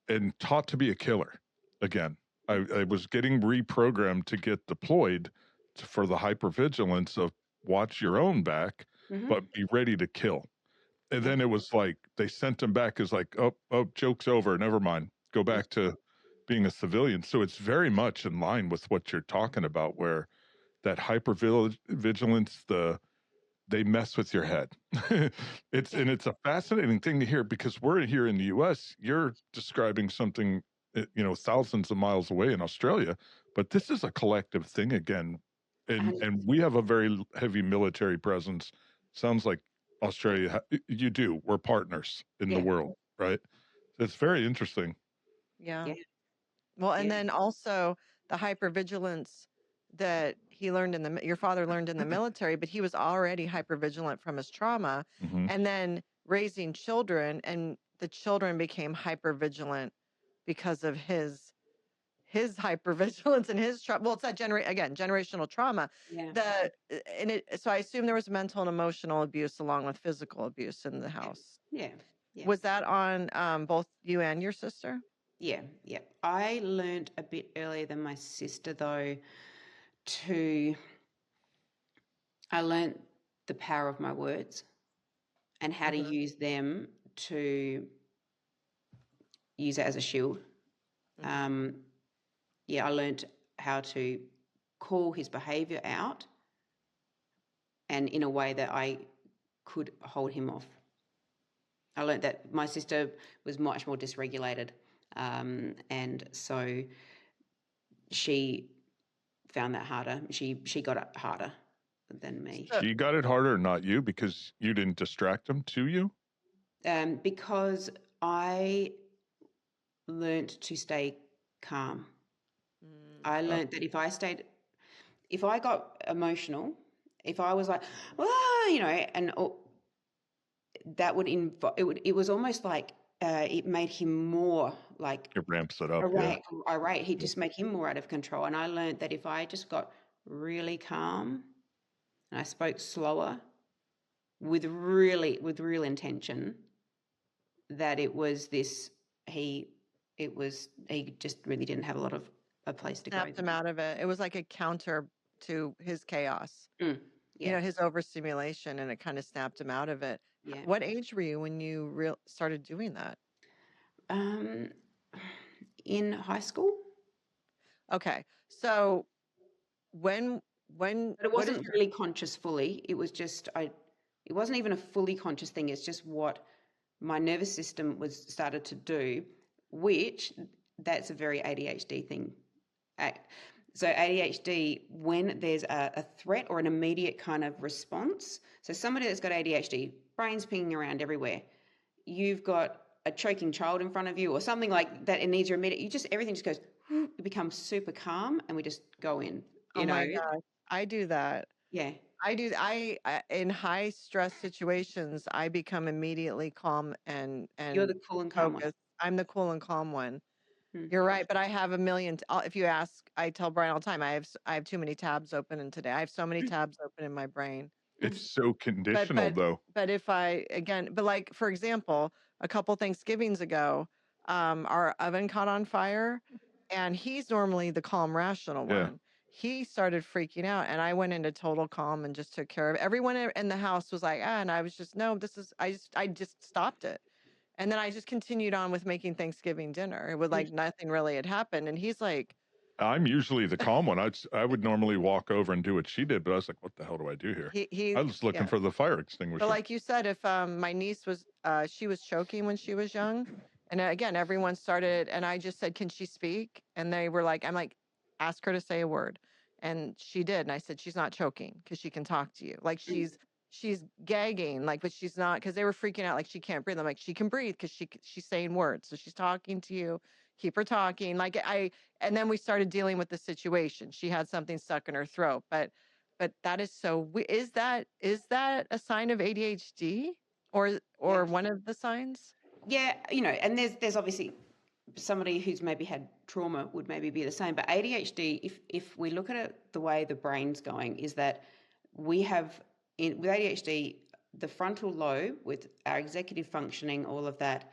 and taught to be a killer again. I was getting reprogrammed to get deployed for the hypervigilance of watch your own back, but be ready to kill. And then it was like they sent him back as like, oh, joke's over. Never mind. Go back to being a civilian. So it's very much in line with what you're talking about, where that hypervigilance, they mess with your head. And it's a fascinating thing to hear, because we're here in the US, you're describing something, thousands of miles away in Australia, but this is a collective thing again. And we have a very heavy military presence. Sounds like Australia, you do. We're partners in the world, right? It's very interesting. Yeah. Well, and then also the hypervigilance that he learned your father learned in the military, but he was already hypervigilant from his trauma. Mhm. And then raising children, and the children became hypervigilant because of his hypervigilance and his trauma. Well, it's that generational trauma. Yeah. So I assume there was mental and emotional abuse along with physical abuse in the house. Yeah. Was that on both you and your sister? Yeah. I learned a bit earlier than my sister, though, I learned the power of my words and how to use them to use it as a shield. I learned how to call his behavior out, and in a way that I could hold him off. I learned that my sister was much more dysregulated, and so she found that harder. She got it harder than me. She got it harder, not you, because you didn't distract him to you? Because I learned to stay calm. I learned that if I got emotional, if I was like, that would it was almost like it made him more like It ramps it up. Irate. He just made him more out of control. And I learned that if I just got really calm and I spoke slower with real intention, that he just really didn't have a lot of a place to Snapped go. him out of it. It was like a counter to his chaos. His overstimulation, and it kind of snapped him out of it. Yeah. What age were you when you started doing that? In high school. Okay, so when but it wasn't really conscious fully. It was just it wasn't even a fully conscious thing. It's just what my nervous system was started to do, which that's a very ADHD thing. So ADHD, when there's a threat or an immediate kind of response, so somebody that's got ADHD, brain's pinging around everywhere, you've got a choking child in front of you or something like that, it needs your immediate, everything just goes, it becomes super calm, and we just go in, Oh my God, I do that. Yeah. I do. I in high stress situations, I become immediately calm and You're the cool and calm one. focused. I'm the cool and calm one. You're right, but I have a million. If you ask, I tell Brian all the time, I have too many tabs open, and today I have so many tabs open in my brain. It's so conditional, though. But if like for example, a couple Thanksgivings ago, our oven caught on fire, and he's normally the calm, rational one. He started freaking out, and I went into total calm and just took care of it. Everyone in the house was like, and I was just, no, I just stopped it. And then I just continued on with making Thanksgiving dinner. It was like nothing really had happened. And he's like, I'm usually the calm one. I would normally walk over and do what she did, but I was like, what the hell do I do here? I was looking for the fire extinguisher. But like you said, if my niece was, she was choking when she was young. And again, everyone started, and I just said, can she speak? And they were like, I'm like, ask her to say a word. And she did. And I said, she's not choking because she can talk to you. Like she's gagging, like, but she's not, because they were freaking out, like she can't breathe. I'm like, she can breathe because she's saying words. So she's talking to you. Keep her talking. And then we started dealing with the situation. She had something stuck in her throat. But that is so, is that a sign of ADHD or one of the signs? Yeah, and there's obviously somebody who's maybe had trauma would maybe be the same. But ADHD, if we look at it, the way the brain's going is that we have, with ADHD, the frontal lobe with our executive functioning, all of that,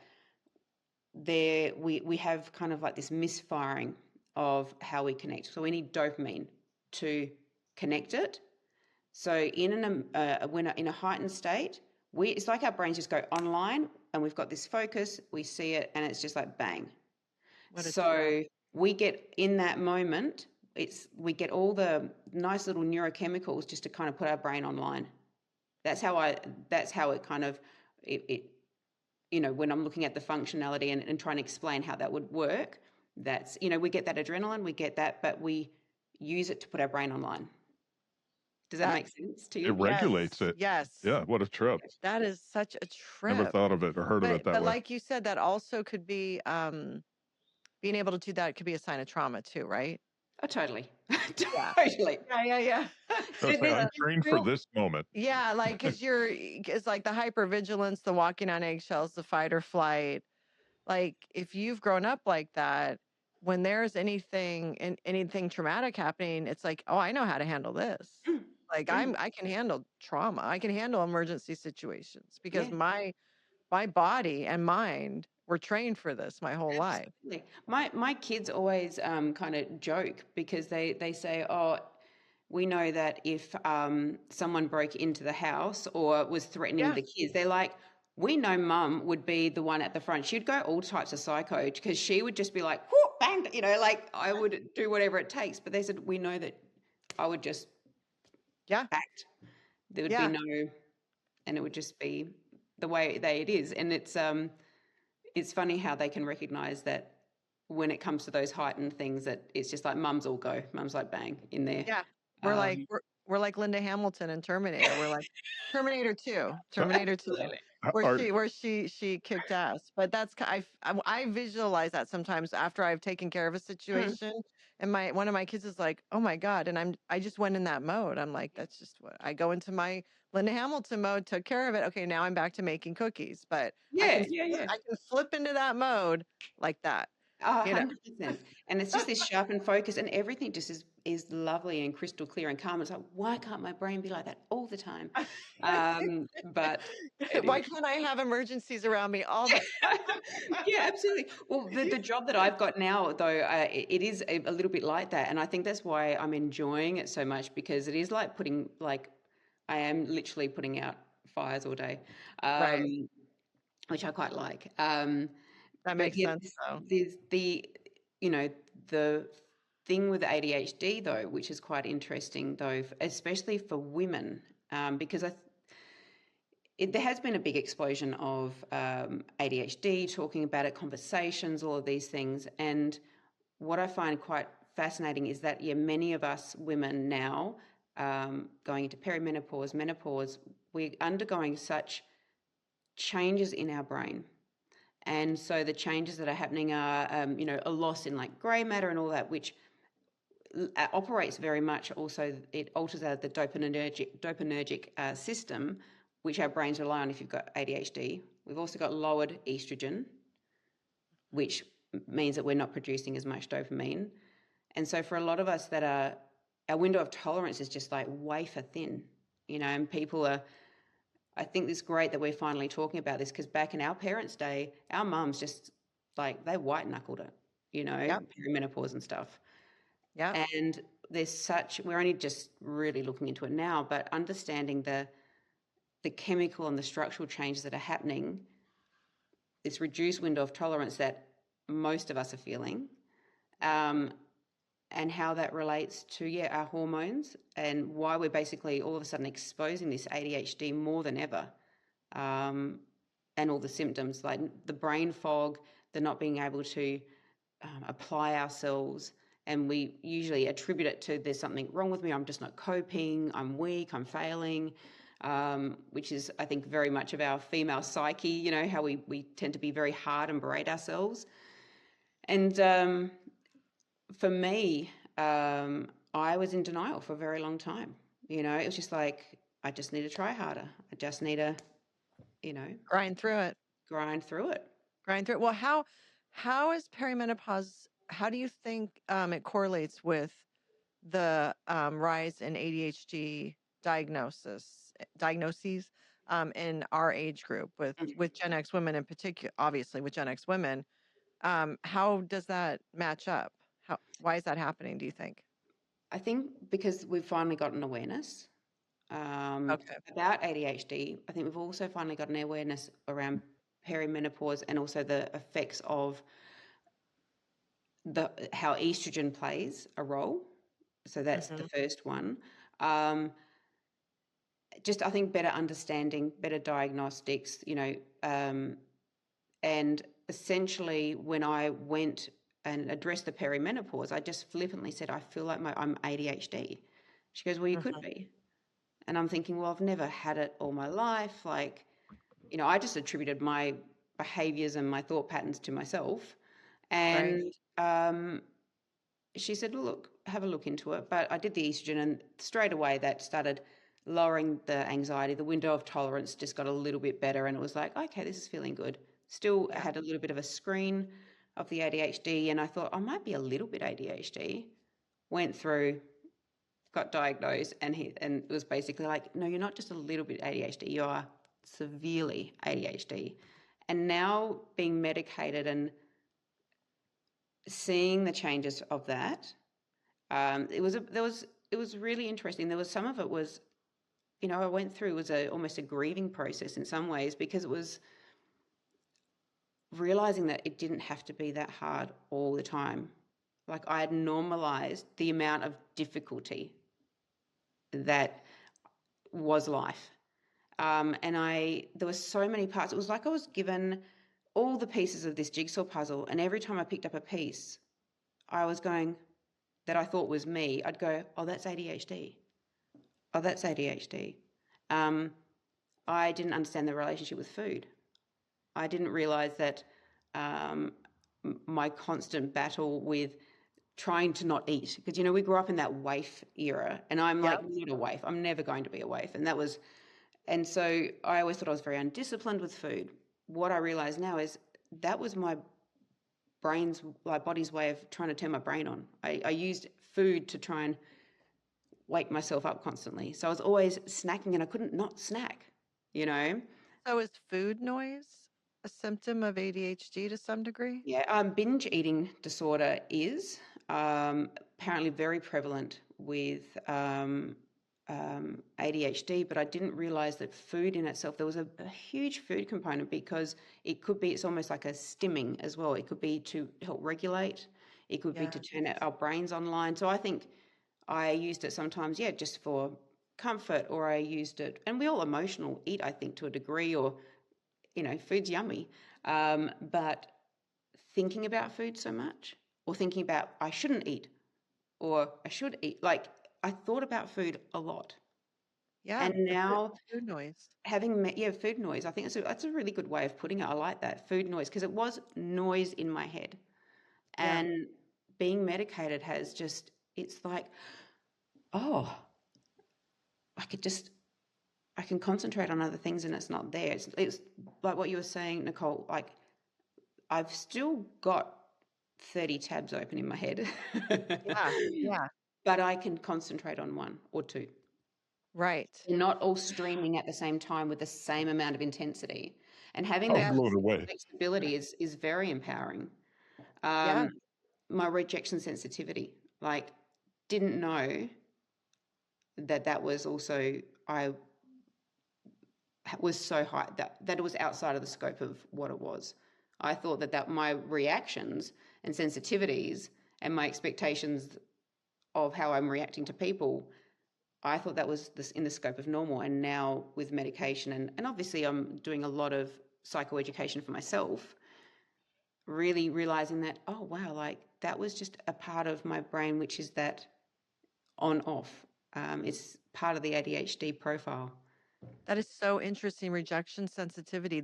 we have kind of like this misfiring of how we connect. So we need dopamine to connect it. So in a heightened state, it's like our brains just go online, and we've got this focus, we see it, and it's just like bang. So we get in that moment, we get all the nice little neurochemicals just to kind of put our brain online. That's how it kind of, when I'm looking at the functionality and trying to explain how that would work, that's, we get that adrenaline, we get that, but we use it to put our brain online. Does that make sense to you? It regulates it. Yes. Yeah, what a trip. That is such a trip. Never thought of it or heard of it that But way. like you said, that also could be being able to do that could be a sign of trauma too, right? Oh, totally. Yeah. Totally. Yeah. I'm trained for this moment. Yeah, like because it's like the hypervigilance, the walking on eggshells, the fight or flight. Like if you've grown up like that, when there's anything traumatic happening, it's like, oh, I know how to handle this. Like I can handle trauma. I can handle emergency situations because my body and mind were trained for this my whole life. My kids always kind of joke because they say, oh, we know that if someone broke into the house or was threatening the kids, they're like, we know mum would be the one at the front. She'd go all types of psycho because she would just be like, whoop, bang, like I would do whatever it takes. But they said, we know that I would just act. There would be no, and it would just be the way it is. And it's funny how they can recognize that when it comes to those heightened things that it's just like mum's all go. Mum's like bang in there. Yeah. We're like Linda Hamilton in Terminator. We're like Terminator 2. Terminator 2. Where she kicked ass. But that's I visualize that sometimes after I've taken care of a situation and one of my kids is like, "Oh my God." And I just went in that mode. I'm like, that's just what I go into my Linda Hamilton mode, took care of it. Okay, now I'm back to making cookies. But I can flip into that mode like that. 100%. And it's just this sharpened focus and everything just is lovely and crystal clear and calm. It's like, why can't my brain be like that all the time? But anyway. Why can't I have emergencies around me all the time? Yeah, absolutely. Well, the job that I've got now, though, it is a little bit like that. And I think that's why I'm enjoying it so much because it is like I am literally putting out fires all day, which I quite like. That makes sense, though. There's the thing with ADHD, though, which is quite interesting, though, especially for women, because there has been a big explosion of ADHD, talking about it, conversations, all of these things. And what I find quite fascinating is that, many of us women now going into perimenopause, menopause, we're undergoing such changes in our brain. And so the changes that are happening are, a loss in like grey matter and all that, which operates very much also, it alters the dopaminergic system, which our brains rely on if you've got ADHD. We've also got lowered estrogen, which means that we're not producing as much dopamine. And so for a lot of us our window of tolerance is just like wafer thin, and people are, I think it's great that we're finally talking about this because back in our parents' day, our mums just like they white knuckled it, perimenopause and stuff. Yeah. And we're only just really looking into it now, but understanding the chemical and the structural changes that are happening, this reduced window of tolerance that most of us are feeling, and how that relates to our hormones and why we're basically all of a sudden exposing this ADHD more than ever, and all the symptoms like the brain fog, the not being able to apply ourselves, and we usually attribute it to there's something wrong with me, I'm just not coping, I'm weak, I'm failing, which is I think very much of our female psyche, how we tend to be very hard and berate ourselves. And for me, I was in denial for a very long time. It was just like, I just need to try harder. I just need to, grind through it. Well, how is perimenopause? How do you think it correlates with the rise in ADHD diagnoses in our age group with Gen X women in particular? Obviously, with Gen X women. How does that match up? Why is that happening, do you think? I think because we've finally got an awareness about ADHD. I think we've also finally got an awareness around perimenopause and also the effects of how estrogen plays a role. So that's the first one. Just, I think, better understanding, better diagnostics, and essentially when I went and addressed the perimenopause, I just flippantly said, I feel like I'm ADHD. She goes, well, you could be. And I'm thinking, well, I've never had it all my life. Like, I just attributed my behaviors and my thought patterns to myself. And she said, well, look, have a look into it. But I did the estrogen, and straight away that started lowering the anxiety. The window of tolerance just got a little bit better, and it was like, okay, this is feeling good. Still had a little bit of a screen of the ADHD, and I thought I might be a little bit ADHD. Went through, got diagnosed, and it was basically like, no, you're not just a little bit ADHD, you are severely ADHD. And now being medicated and seeing the changes of that, it was really interesting. There was some of it was, I went through was almost a grieving process in some ways, because it was realizing that it didn't have to be that hard all the time. Like, I had normalized the amount of difficulty that was life. And there were so many parts. It was like I was given all the pieces of this jigsaw puzzle, and every time I picked up a piece, I was going, that I thought was me, I'd go, oh, that's ADHD. Oh, that's ADHD. I didn't understand the relationship with food. I didn't realize that my constant battle with trying to not eat, because, we grew up in that waif era, and I'm like, not a waif. I'm never going to be a waif. And so I always thought I was very undisciplined with food. What I realize now is that was my body's way of trying to turn my brain on. I used food to try and wake myself up constantly. So I was always snacking, and I couldn't not snack, So is food noise a symptom of ADHD to some degree? Yeah, binge eating disorder is apparently very prevalent with ADHD, but I didn't realize that food in itself, there was a huge food component, because it's almost like a stimming as well. It could be to help regulate. It could be to turn our brains online. So I think I used it sometimes, just for comfort, or I used it, and we all emotional eat, I think, to a degree, or, food's yummy. But thinking about food so much, or thinking about I shouldn't eat, or I should eat, like, I thought about food a lot. Yeah. And now food noise. having food noise, I think that's a really good way of putting it. I like that, food noise, because it was noise in my head. And being medicated has just, it's like, oh, I can concentrate on other things, and it's not there. It's like what you were saying, Nicole, like, I've still got 30 tabs open in my head. Yeah. But I can concentrate on one or two. Right. They're not all streaming at the same time with the same amount of intensity. And having that flexibility is very empowering. My rejection sensitivity, like, didn't know that was also, I was so high that it was outside of the scope of what it was. I thought that my reactions and sensitivities and my expectations of how I'm reacting to people, I thought that was in the scope of normal. And now with medication, and obviously I'm doing a lot of psychoeducation for myself, really realizing that, oh wow, like, that was just a part of my brain, which is that on off. It's part of the ADHD profile. That is so interesting. Rejection sensitivity.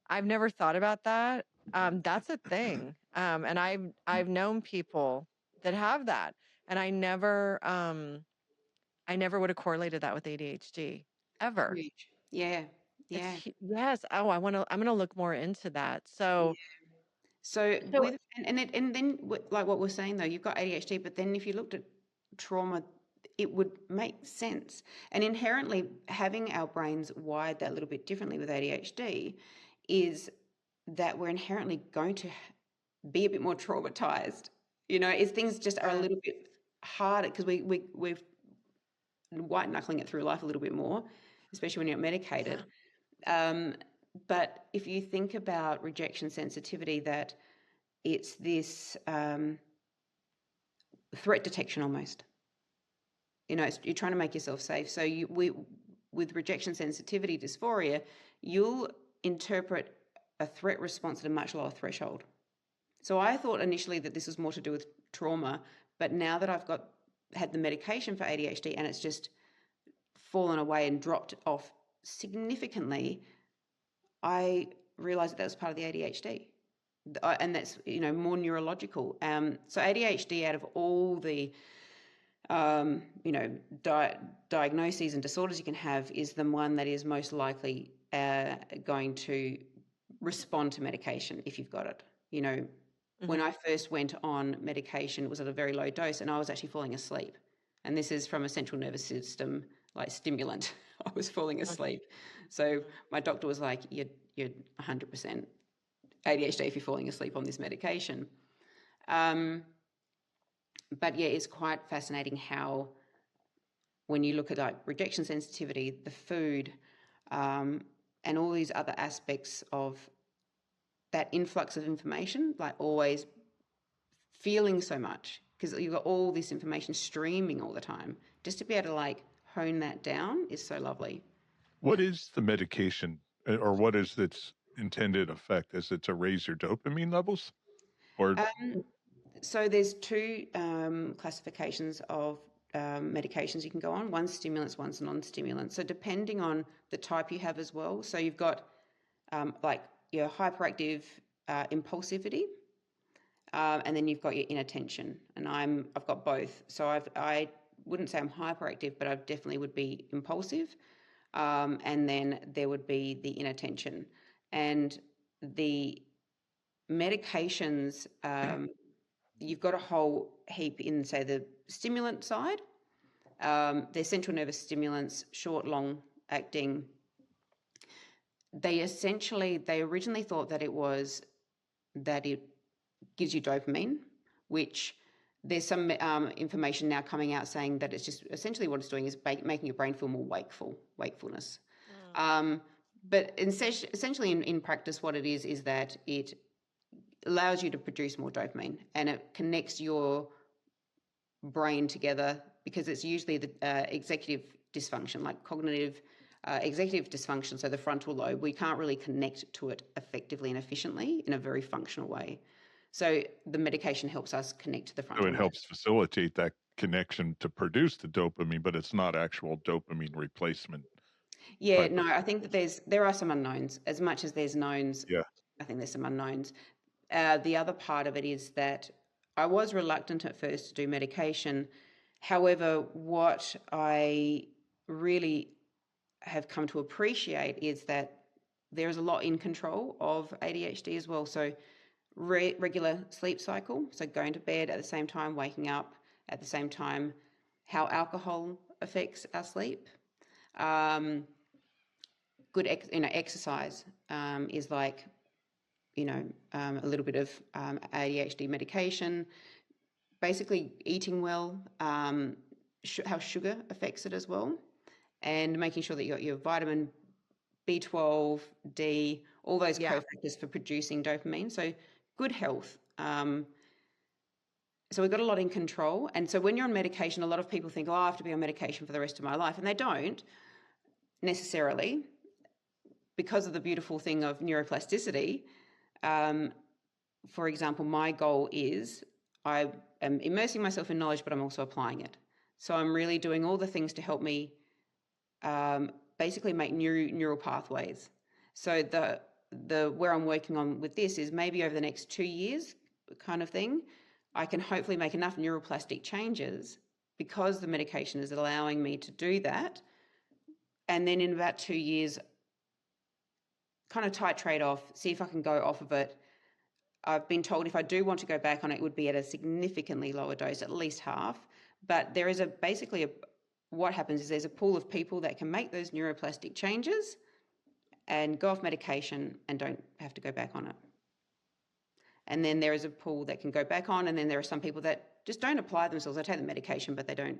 I've never thought about that. That's a thing. And I've known people that have that, and I never would have correlated that with ADHD ever. Huge. Yeah. Yes. Oh, I'm going to look more into that. So, and then like what we're saying though, you've got ADHD, but then if you looked at trauma, it would make sense. And inherently having our brains wired that little bit differently with ADHD is that we're inherently going to be a bit more traumatized. If things just are a little bit harder, because we're white knuckling it through life a little bit more, especially when you're medicated. But if you think about rejection sensitivity, that it's this threat detection almost. You're trying to make yourself safe. So with rejection sensitivity dysphoria, you'll interpret a threat response at a much lower threshold. So I thought initially that this was more to do with trauma, but now that I've had the medication for ADHD and it's just fallen away and dropped off significantly, I realized that was part of the ADHD. And that's, more neurological. So ADHD, out of all the, diagnoses and disorders you can have, is the one that is most likely going to respond to medication if you've got it. When I first went on medication, it was at a very low dose and I was actually falling asleep. And this is from a central nervous system, like stimulant. I was falling asleep. So my doctor was like, you're 100% ADHD if you're falling asleep on this medication. But yeah, it's quite fascinating how when you look at like rejection sensitivity, the food, and all these other aspects of that influx of information, like always feeling so much, because you've got all this information streaming all the time, just to be able to like hone that down is so lovely. What is the medication, or what is its intended effect? Is it to raise your dopamine levels? Or so there's two classifications of medications you can go on. One's stimulants, one's non-stimulants. So depending on the type you have as well. So you've got like your hyperactive impulsivity, and then you've got your inattention. And I've got both. So I wouldn't say I'm hyperactive, but I definitely would be impulsive. And then there would be the inattention. And the medications, you've got a whole heap in, say, the stimulant side. They're central nervous stimulants, short, long acting. They originally thought that it gives you dopamine, which there's some information now coming out saying that it's just essentially what it's doing is making your brain feel more wakefulness. But essentially in practice, what it is that it allows you to produce more dopamine and it connects your brain together, because it's usually the executive dysfunction, like cognitive executive dysfunction, so the frontal lobe, we can't really connect to it effectively and efficiently in a very functional way. So the medication helps us connect to the frontal lobe. So it helps facilitate that connection to produce the dopamine, but it's not actual dopamine replacement. Yeah, no, I think that there are some unknowns. As much as there's knowns, yeah, I think there's some unknowns. The other part of it is that I was reluctant at first to do medication. However, what I really have come to appreciate is that there's a lot in control of ADHD as well. So regular sleep cycle, so going to bed at the same time, waking up at the same time, how alcohol affects our sleep. Good exercise is like, a little bit of ADHD medication, basically eating well, how sugar affects it as well, and making sure that you got your vitamin B12, D, all those cofactors for producing dopamine. So good health. So we've got a lot in control. And so when you're on medication, a lot of people think, I have to be on medication for the rest of my life. And they don't necessarily, because of the beautiful thing of neuroplasticity. For example, my goal is I am immersing myself in knowledge, but I'm also applying it. So I'm really doing all the things to help me basically make neural pathways. So the where I'm working on with this is maybe over the next 2 years kind of thing, I can hopefully make enough neuroplastic changes because the medication is allowing me to do that. And then in about 2 years, kind of titrate off, see if I can go off of it. I've been told if I do want to go back on it, it would be at a significantly lower dose, at least half. But there is what happens is there's a pool of people that can make those neuroplastic changes and go off medication and don't have to go back on it. And then there is a pool that can go back on, and then there are some people that just don't apply themselves. They take the medication, but they don't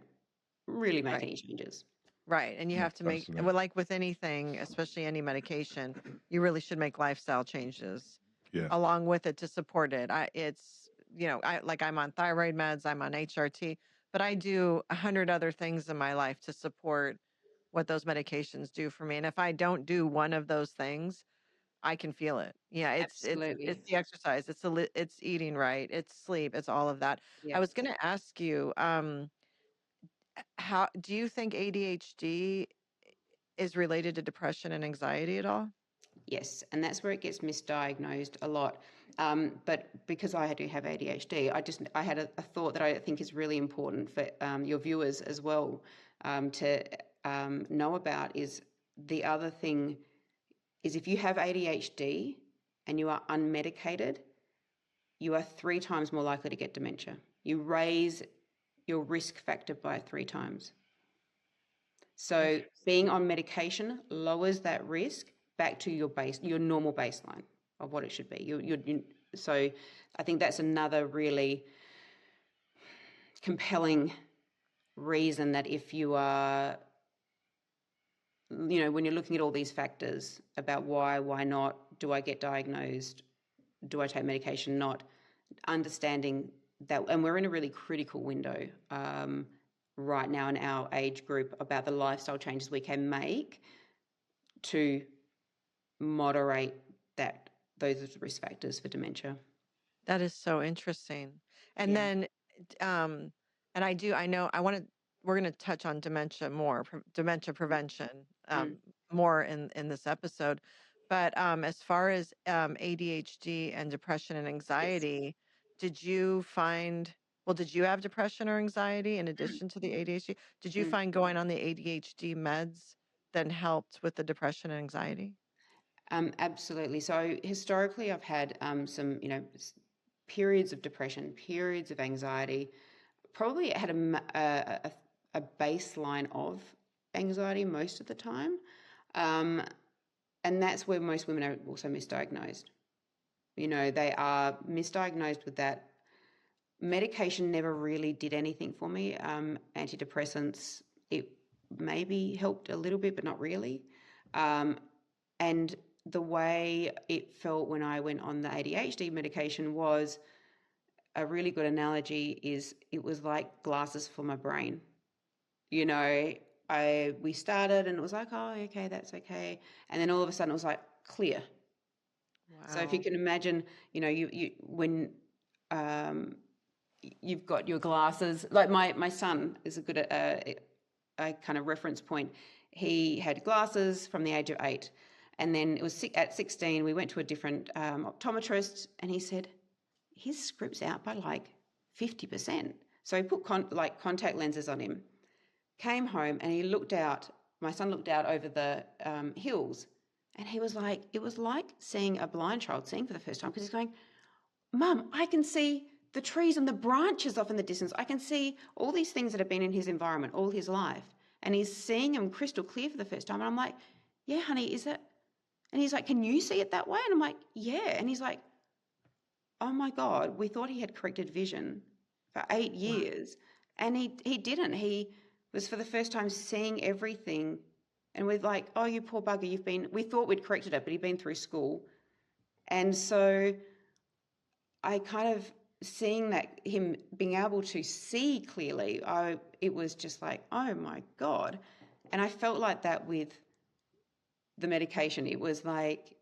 really make any changes. Right. And you have to like with anything, especially any medication, you really should make lifestyle changes. Yeah. along with it to support it. I'm on thyroid meds, I'm on HRT, but I do 100 other things in my life to support what those medications do for me. And if I don't do one of those things, I can feel it. Yeah, it's Absolutely. the exercise, it's eating right, it's sleep, it's all of that. I Yep. was going to ask you, how do you think ADHD is related to depression and anxiety at all? Yes, and that's where it gets misdiagnosed a lot. But because I do have ADHD, I had a thought that I think is really important for your viewers as well to know about. Is the other thing is if you have ADHD and you are unmedicated, you are 3 times more likely to get dementia. You raise your risk factor by 3 times. So being on medication lowers that risk back to your normal baseline of what it should be. So I think that's another really compelling reason that if you are, when you're looking at all these factors about why not, do I get diagnosed, do I take medication, not understanding that, and we're in a really critical window right now in our age group about the lifestyle changes we can make to moderate those risk factors for dementia. That is so interesting. And Yeah. then, um, and I know we're going to touch on dementia more, dementia prevention, Mm. more in this episode. But as far as ADHD and depression and Yes. anxiety, did you have depression or anxiety in addition to the ADHD? Did you Mm. find going on the ADHD meds then helped with the depression and anxiety? Absolutely. So historically, I've had some, periods of depression, periods of anxiety. Probably had a baseline of anxiety most of the time, and that's where most women are also misdiagnosed. They are misdiagnosed with that. Medication never really did anything for me. Antidepressants, it maybe helped a little bit, but not really. And the way it felt when I went on the ADHD medication was a really good analogy is it was like glasses for my brain. We started and it was like, oh, okay, that's okay. And then all of a sudden it was like clear. So if you Wow. can imagine, you when you've got your glasses, like my son is a good a kind of reference point. He had glasses from the age of 8, and then it was at 16 we went to a different optometrist, and he said his script's out by like 50%. So he put contact lenses on him, came home, and my son looked out over the hills, and he was like, it was like seeing a blind child seeing for the first time, because he's going, Mum, I can see the trees and the branches off in the distance. I can see all these things that have been in his environment all his life. And he's seeing them crystal clear for the first time. And I'm like, yeah, honey, is that? And he's like, can you see it that way? And I'm like, yeah. And he's like, oh my God, we thought he had corrected vision for 8 years. And he didn't. He was for the first time seeing everything. And we're like, oh, you poor bugger, we thought we'd corrected it, but he'd been through school. And so I kind of seeing that him being able to see clearly, it was just like, oh my God. And I felt like that with the medication. It was like,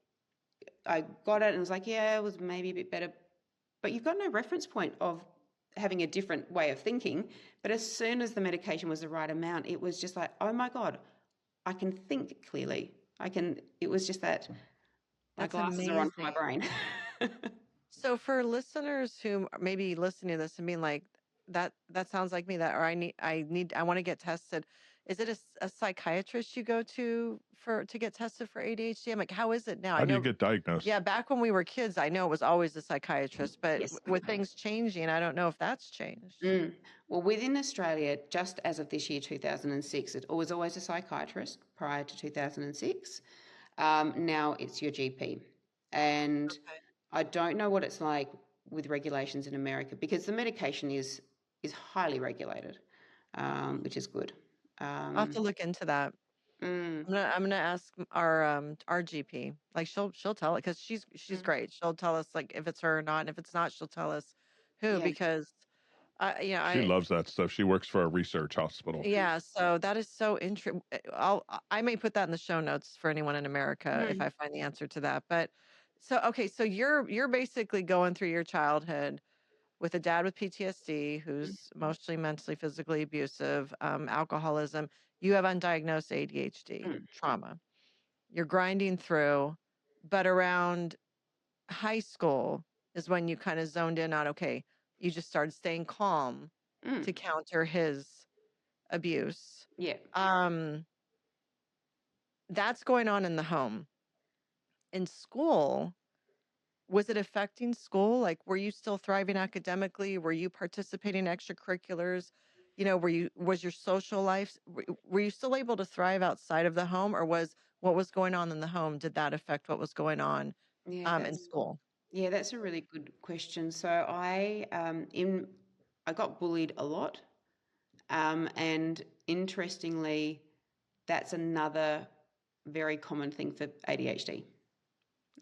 I got it and it was like, yeah, it was maybe a bit better, but you've got no reference point of having a different way of thinking. But as soon as the medication was the right amount, it was just like, oh my God, I can think clearly. It was just that my That's glasses are on for my amazing. brain. So for listeners who may be listening to this and being like, that sounds like me, that or I want to get tested. Is it a psychiatrist you go to get tested for ADHD? I'm like, how is it now? I How do you know, get diagnosed? yeah, back when we were kids, I know it was always a psychiatrist, but Yes. with things changing, I don't know if that's changed. Well, within Australia, just as of this year, 2006, it was always a psychiatrist prior to 2006. Now it's your GP. And Okay. I don't know what it's like with regulations in America, because the medication is highly regulated, which is good. I'll have to look into that. Mm. I'm gonna ask our GP. Like she'll tell it because she's great. She'll tell us like if it's her or not, and if it's not, she'll tell us who Yeah. because She I loves that stuff. She works for a research hospital. yeah. So that is so interesting. I may put that in the show notes for anyone in America if Mm. I find the answer to that. But so okay, so you're basically going through your childhood with a dad with PTSD who's emotionally, mentally, physically abusive, alcoholism. You have undiagnosed ADHD, Mm. trauma. You're grinding through, but around high school is when you kind of zoned in on, okay, you just started staying calm Mm. to counter his abuse. Yeah. Um, that's going on in the home. In school, was it affecting school? Like, were you still thriving academically? Were you participating in extracurriculars? Was your social life, were you still able to thrive outside of the home, or was what was going on in the home, did that affect what was going on Yeah, in school? that's a really good question. So I got bullied a lot, and interestingly, that's another very common thing for ADHD.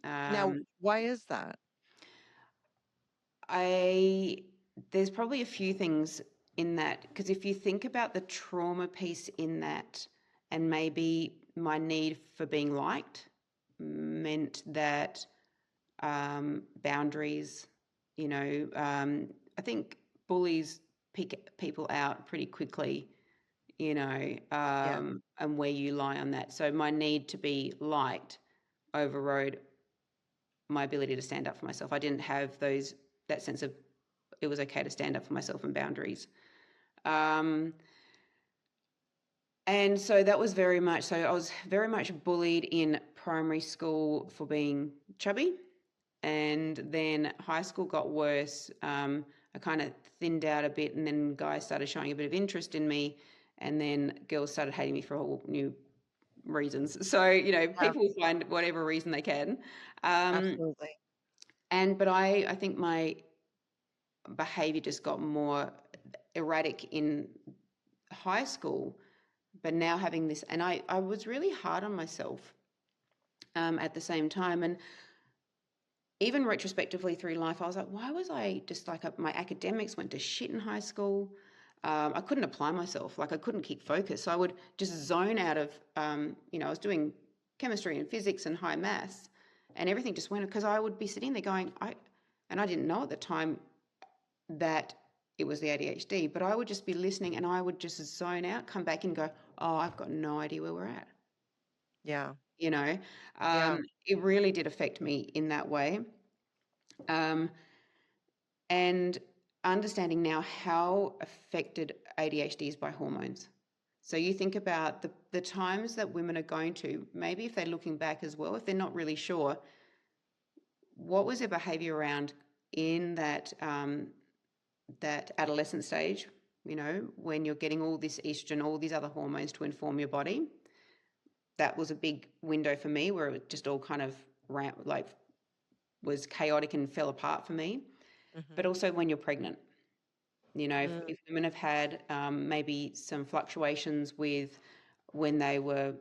Now, Um, why is that? there's probably a few things in that, because if you think about the trauma piece in that, and maybe my need for being liked meant that boundaries, I think bullies pick people out pretty quickly, Yeah. and where you lie on that. So my need to be liked overrode my ability to stand up for myself. I didn't have that sense of it was okay to stand up for myself and boundaries. And so that was very much so. I was very much bullied in primary school for being chubby. And then high school got worse. I kind of thinned out a bit, and then guys started showing a bit of interest in me. And then girls started hating me for whole new reasons. So, Yeah, people find whatever reason they can. absolutely. But I think my behavior just got more erratic in high school. But now having this, and I was really hard on myself at the same time. And even retrospectively through life, I was like, why was I just like my academics went to shit in high school? I couldn't apply myself. Like I couldn't keep focus. So I would just zone out of, I was doing chemistry and physics and high maths, and everything just went because I would be sitting there going, and I didn't know at the time that it was the ADHD, but I would just be listening and I would just zone out, come back and go, oh, I've got no idea where we're at. Yeah. You know, Yeah. it really did affect me in that way. And understanding now how affected ADHD is by hormones. So you think about the times that women are going to, maybe if they're looking back as well, if they're not really sure, what was their behavior around in that adolescent stage, when you're getting all this estrogen, all these other hormones to inform your body. That was a big window for me where it just all kind of was chaotic and fell apart for me. But Mhm. also when you're pregnant, Mm, if women have had maybe some fluctuations with when they were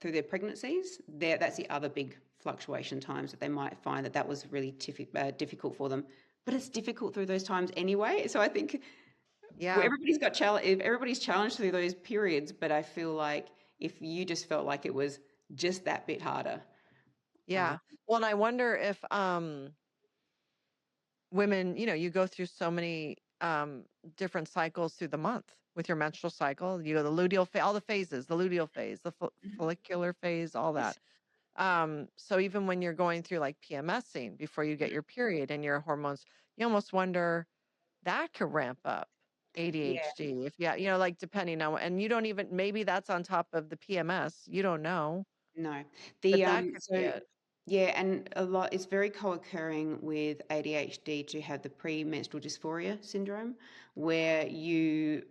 through their pregnancies, that's the other big fluctuation times that they might find that was really difficult for them. But it's difficult through those times anyway. So I think yeah. everybody's challenged through those periods, but I feel like if you just felt like it was just that bit harder. Yeah. Well, and I wonder if women, you go through so many different cycles through the month with your menstrual cycle. You go the luteal phase, all the phases, the luteal phase, the follicular phase, all Yes. that. So even when you're going through like PMSing before you get your period and your hormones, you almost wonder that could ramp up Yeah, ADHD if like depending on and you don't even maybe that's on top of the PMS. You don't know, no. but The that could be so it. yeah, and it's very co-occurring with ADHD to have the premenstrual dysphoria syndrome, where and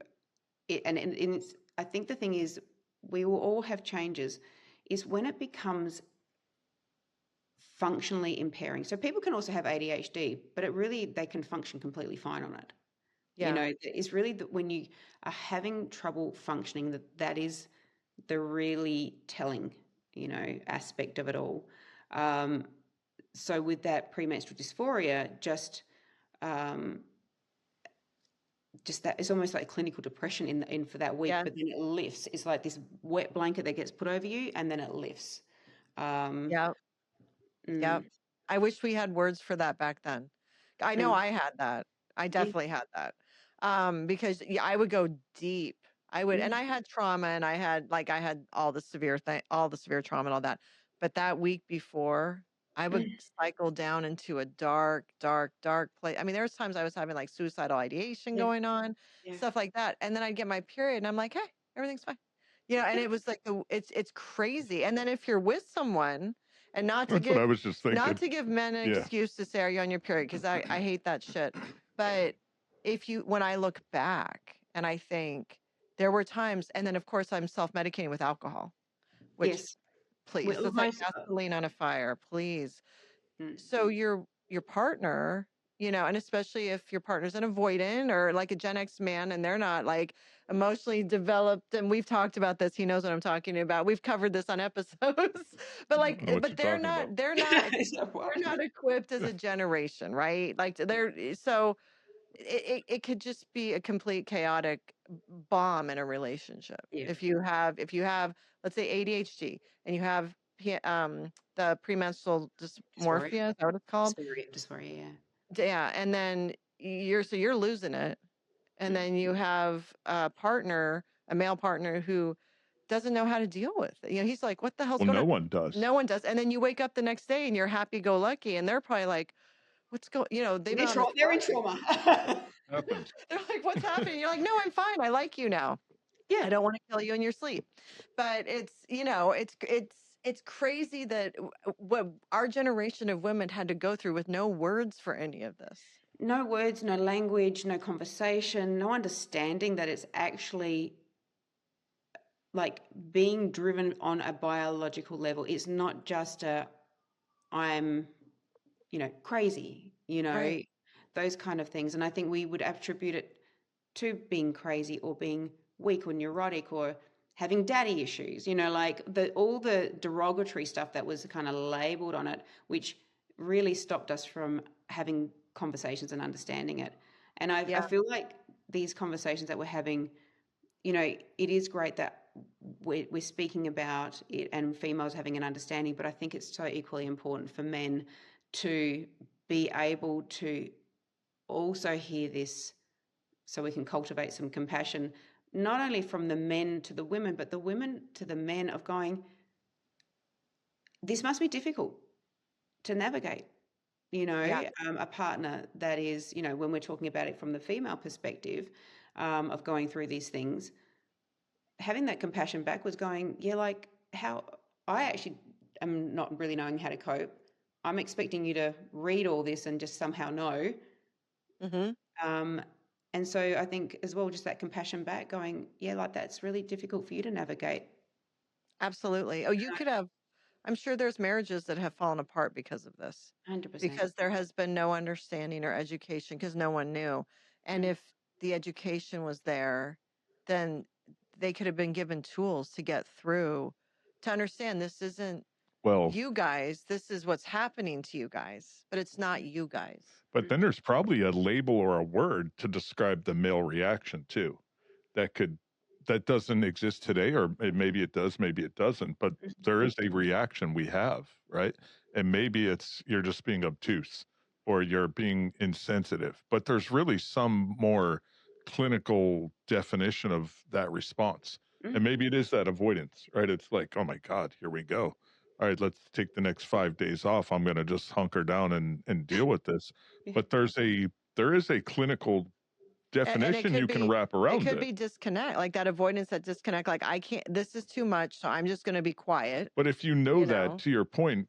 it's, I think the thing is we will all have changes, is when it becomes functionally impairing. So people can also have ADHD, but they can function completely fine on it. Yeah. It's really that when you are having trouble functioning, that is the really telling, aspect of it all. So with that premenstrual dysphoria, just that it's almost like clinical depression in for that week, Yeah. but then it lifts. It's like this wet blanket that gets put over you, and then it lifts. Yep. Yep. Mm, I wish we had words for that back then. I know mm, I had that. I yeah, definitely had that. Because I would go deep. And mm, I had trauma, and I had all the severe trauma and all that. But that week before, I would mm, cycle down into a dark, dark, dark place. I mean, there was times I was having like suicidal ideation yeah, going on, yeah, stuff like that. And then I'd get my period, and I'm like, hey, everything's fine. And yeah, it was like it's crazy. And then if you're with someone, and That's what I was just not thinking. to give men an Yeah. excuse to say, are you on your period? Because I hate that shit. But when I look back and I think there were times, and then of course I'm self-medicating with alcohol, which yes. please, Well, it's like gasoline on a fire, please. mm, So your partner, and especially if your partner's an avoidant or like a Gen X man and they're not like emotionally developed, and we've talked about this, he knows what I'm talking about. We've covered this on episodes. But I don't know what but you're talking about. is that they're right? not equipped as a generation, right? Like so it could just be a complete chaotic bomb in a relationship. Yeah, If you have, let's say, ADHD, and you have the premenstrual dysphoria, dysmorphia, is that what it's called? dysphoria, yeah. Yeah, and then you're losing it, and Mm. then you have a male partner who doesn't know how to deal with it. He's like, what the hell's Well, going no on? one does. No one does. And then you wake up the next day and you're happy go lucky, and they're probably like, what's going, they've been on this They're in road. trauma. Happens. They're like, what's happening? You're like, no, I'm fine. I like you now. Yeah. I don't want to kill you in your sleep. But it's crazy that what our generation of women had to go through with no words for any of this. No words, no language, no conversation, no understanding that it's actually like being driven on a biological level. It's not just I'm, crazy, Right. those kind of things. And I think we would attribute it to being crazy or being weak or neurotic or having daddy issues, like all the derogatory stuff that was kind of labeled on it, which really stopped us from having conversations and understanding it. And I Yeah. feel like these conversations that we're having, it is great that we're speaking about it and females having an understanding, but I think it's so equally important for men to be able to also hear this so we can cultivate some compassion, not only from the men to the women, but the women to the men, of going, this must be difficult to navigate, Yeah. a partner that is, when we're talking about it from the female perspective, of going through these things, having that compassion back was going, yeah, like how I actually am not really knowing how to cope. I'm expecting you to read all this and just somehow know. Hmm. And so I think as well, just that compassion back going, yeah, like that's really difficult for you to navigate. Absolutely. Oh, you could have, I'm sure there's marriages that have fallen apart because of this, 100%. because there has been no understanding or education because no one knew. And Mm, if the education was there, then they could have been given tools to get through, to understand this isn't Well, you guys, this is what's happening to you guys, but it's not you guys. but then there's probably a label or a word to describe the male reaction too. That doesn't exist today, or maybe it does, maybe it doesn't, but there is a reaction we have, right? And maybe it's you're just being obtuse or you're being insensitive, but there's really some more clinical definition of that response. And mm, maybe it is that avoidance, right? It's like, oh my God, here we go. All right, let's take the next 5 days off. I'm going to just hunker down and deal with this. yeah. But there is a clinical And definition you can wrap it around could it. be disconnect, like that avoidance, that disconnect, like I can't, this is too much, so I'm just going to be quiet, But if you know you that, know. to your point,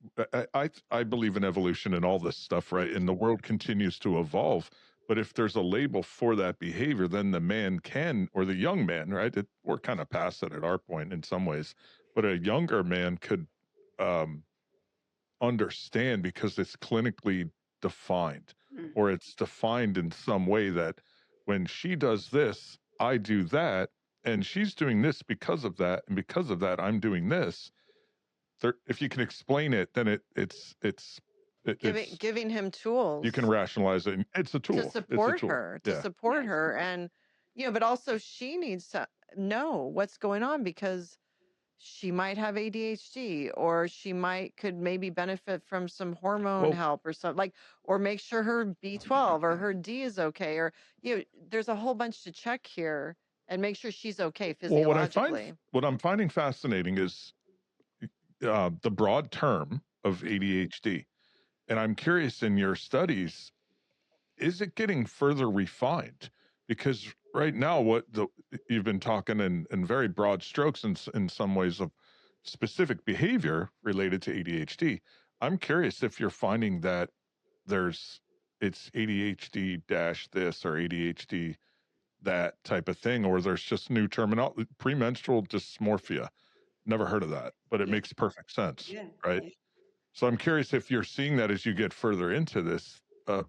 I believe in evolution and all this stuff, right? And the world continues to evolve. But if there's a label for that behavior, then the man can, or the young man, right? We're kind of past it at our point in some ways, but a younger man could um, understand because it's clinically defined, Mm, or it's defined in some way that when she does this, I do that. and she's doing this because of that, and because of that, I'm doing this. If you can explain it, then it's Giving him you tools can rationalize it. It's a to tool. It's a support tool. her, Yeah. and but also she needs to know what's going on, because she might have ADHD, or she could maybe benefit from some hormone Well, help or something, like, or make sure her B12 or her D is okay, or there's a whole bunch to check here and make sure she's okay well, physiologically. what I'm finding fascinating is the broad term of ADHD, and I'm curious, in your studies, is it getting further refined? Because right now, you've been talking in very broad strokes in some ways of specific behavior related to ADHD. I'm curious if you're finding that it's ADHD dash this or ADHD that type of thing, or there's just new terminology, premenstrual dysmorphia. Never heard of that, but it Yeah. makes perfect sense, Yeah. right? Yeah. So I'm curious if you're seeing that as you get further into this, a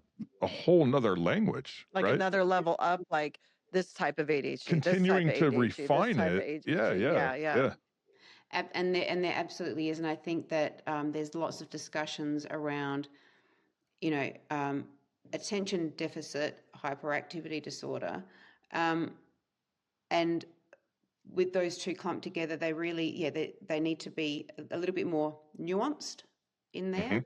whole nother language, Like right? another level up, like this type of ADHD, this type Continuing of to ADHD, this refine type of it. Yeah, ADHD. yeah, Yeah. yeah. And there absolutely is. And I think that there's lots of discussions around, attention deficit hyperactivity disorder. And with those two clumped together, they really, they need to be a little bit more nuanced in there,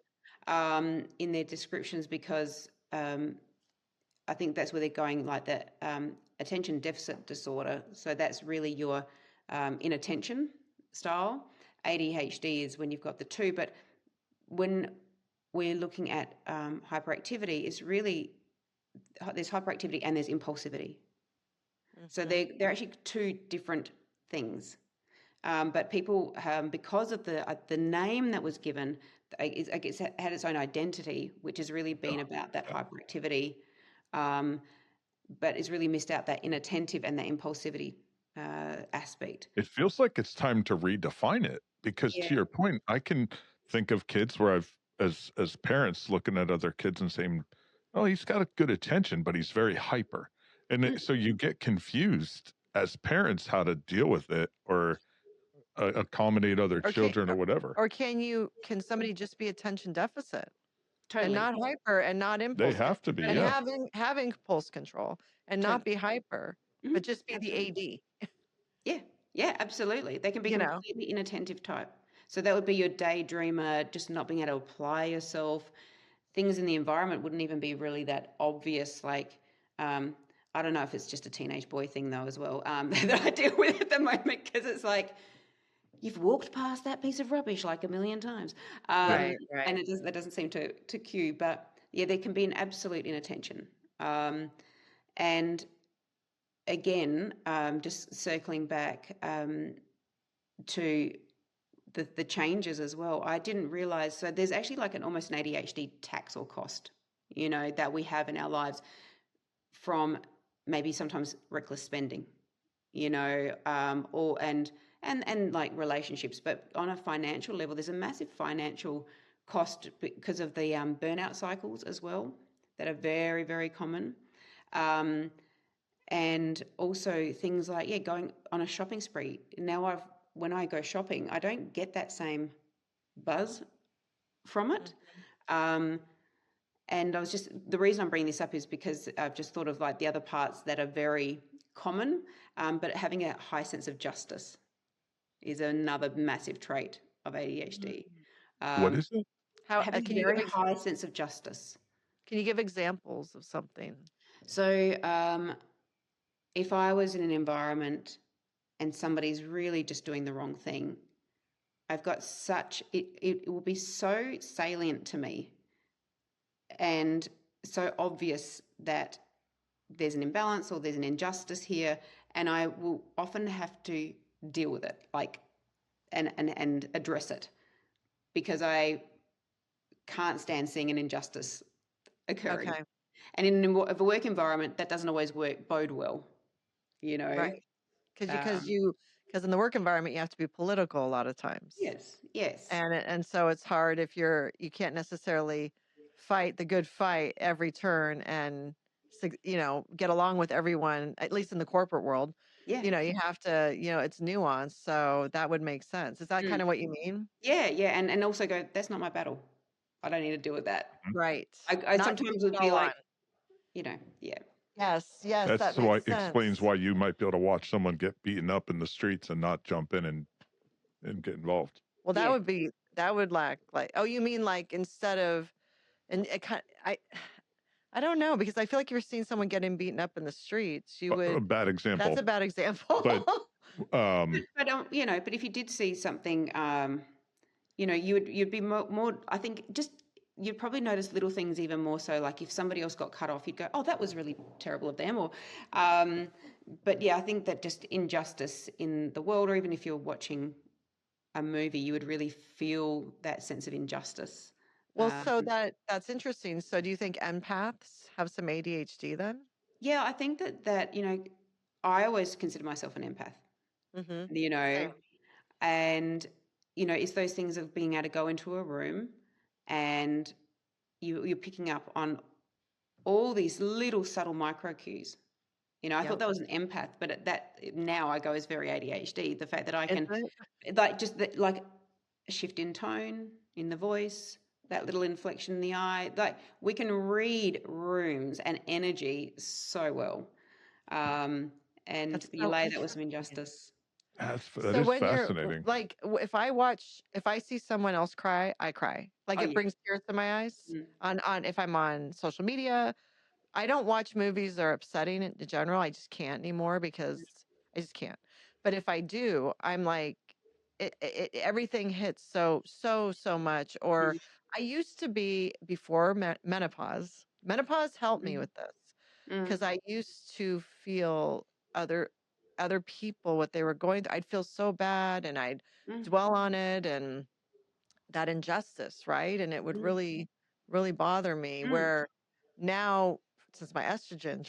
in their descriptions, because I think that's where they're going, like that attention deficit disorder. So that's really your inattention style. ADHD is when you've got the two, but when we're looking at hyperactivity, it's really, there's hyperactivity and there's impulsivity. So they're actually two different things. But people, because of the name that was given, it's had its own identity, which has really been about that hyperactivity, but it's really missed out that inattentive and that impulsivity aspect. It feels like it's time to redefine it, because Yeah. to your point, I can think of kids where as parents, looking at other kids and saying, "Oh, he's got a good attention, but he's very hyper," and so you get confused as parents how to deal with it, or accommodate other children or whatever. Or can somebody just be attention deficit and Totally. not hyper and not They impulse have to be, and yeah. having impulse control and not be hyper, but just be the AD. Yeah, absolutely. They can be completely inattentive type. So that would be your daydreamer, just not being able to apply yourself. Things in the environment wouldn't even be really that obvious. Like, I don't know if it's just a teenage boy thing though as well, that I deal with at the moment, because it's like, you've walked past that piece of rubbish like a million times. Right. And that doesn't seem to cue, but yeah, there can be an absolute inattention. And again, just circling back to the changes as well, I didn't realize, so there's actually like almost an ADHD tax or cost, that we have in our lives from maybe sometimes reckless spending, or and like relationships, but on a financial level, there's a massive financial cost because of the burnout cycles as well that are very, very common. And also things like, going on a shopping spree. Now when I go shopping, I don't get that same buzz from it. And the reason I'm bringing this up is because I've just thought of like the other parts that are very common, but having a high sense of justice is another massive trait of ADHD. What is it? Having Can you a very high sense of justice. Can you give examples of something? So if I was in an environment and somebody's really just doing the wrong thing, I've got it will be so salient to me and so obvious that there's an imbalance or there's an injustice here, and I will often have to deal with it, like, and address it, because I can't stand seeing an injustice occurring. Okay. And in a work environment, that doesn't always bode well, Right. Because in the work environment, you have to be political a lot of times. Yes. And so it's hard if you can't necessarily fight the good fight every turn and get along with everyone, at least in the corporate world. Yeah. you have to, it's nuanced. So that would make sense. Is that kind Mm. of what you mean? Yeah, yeah, and also go, that's not my battle. I don't need to deal with that. Right. I Not to sometimes take would it be all on. like, yeah. Yes, yes, That's that why makes explains sense. why you might be able to watch someone get beaten up in the streets and not jump in and get involved. Well, Yeah. that would lack like, oh, you mean like instead of, and it kind I don't know, because I feel like you're seeing someone getting beaten up in the streets, you A would, bad that's example, a bad example. but But but if you did see something, you'd be more. I think just you'd probably notice little things even more so. Like if somebody else got cut off, you'd go, "Oh, that was really terrible of them." Or, but yeah, I think that just injustice in the world, or even if you're watching a movie, you would really feel that sense of injustice. Well, so that's interesting. So do you think empaths have some ADHD then? Yeah, I think that I always consider myself an empath. Mm-hmm. You know, Same. and it's those things of being able to go into a room and you're picking up on all these little subtle micro cues. I thought Yep. that was an empath, but that now I go as very ADHD. The fact that I Is can it? like a shift in tone in the voice, that little inflection in the eye, like we can read rooms and energy so well. And That's you so lay that with some interesting. injustice. that So is when you're fascinating. like, if I see someone else cry, I cry. Like Oh it yeah. brings tears to my eyes. Mm, On if I'm on social media, I don't watch movies that are upsetting in general. I just can't anymore because I just can't. But if I do, I'm like, everything hits so much. Or mm, I used to be before menopause. Menopause helped me mm, with this mm, because I used to feel other other people what they were going through. I'd feel so bad and I'd mm, dwell on it and that injustice, right? And it would mm, really bother me. mm. Where now, since my estrogen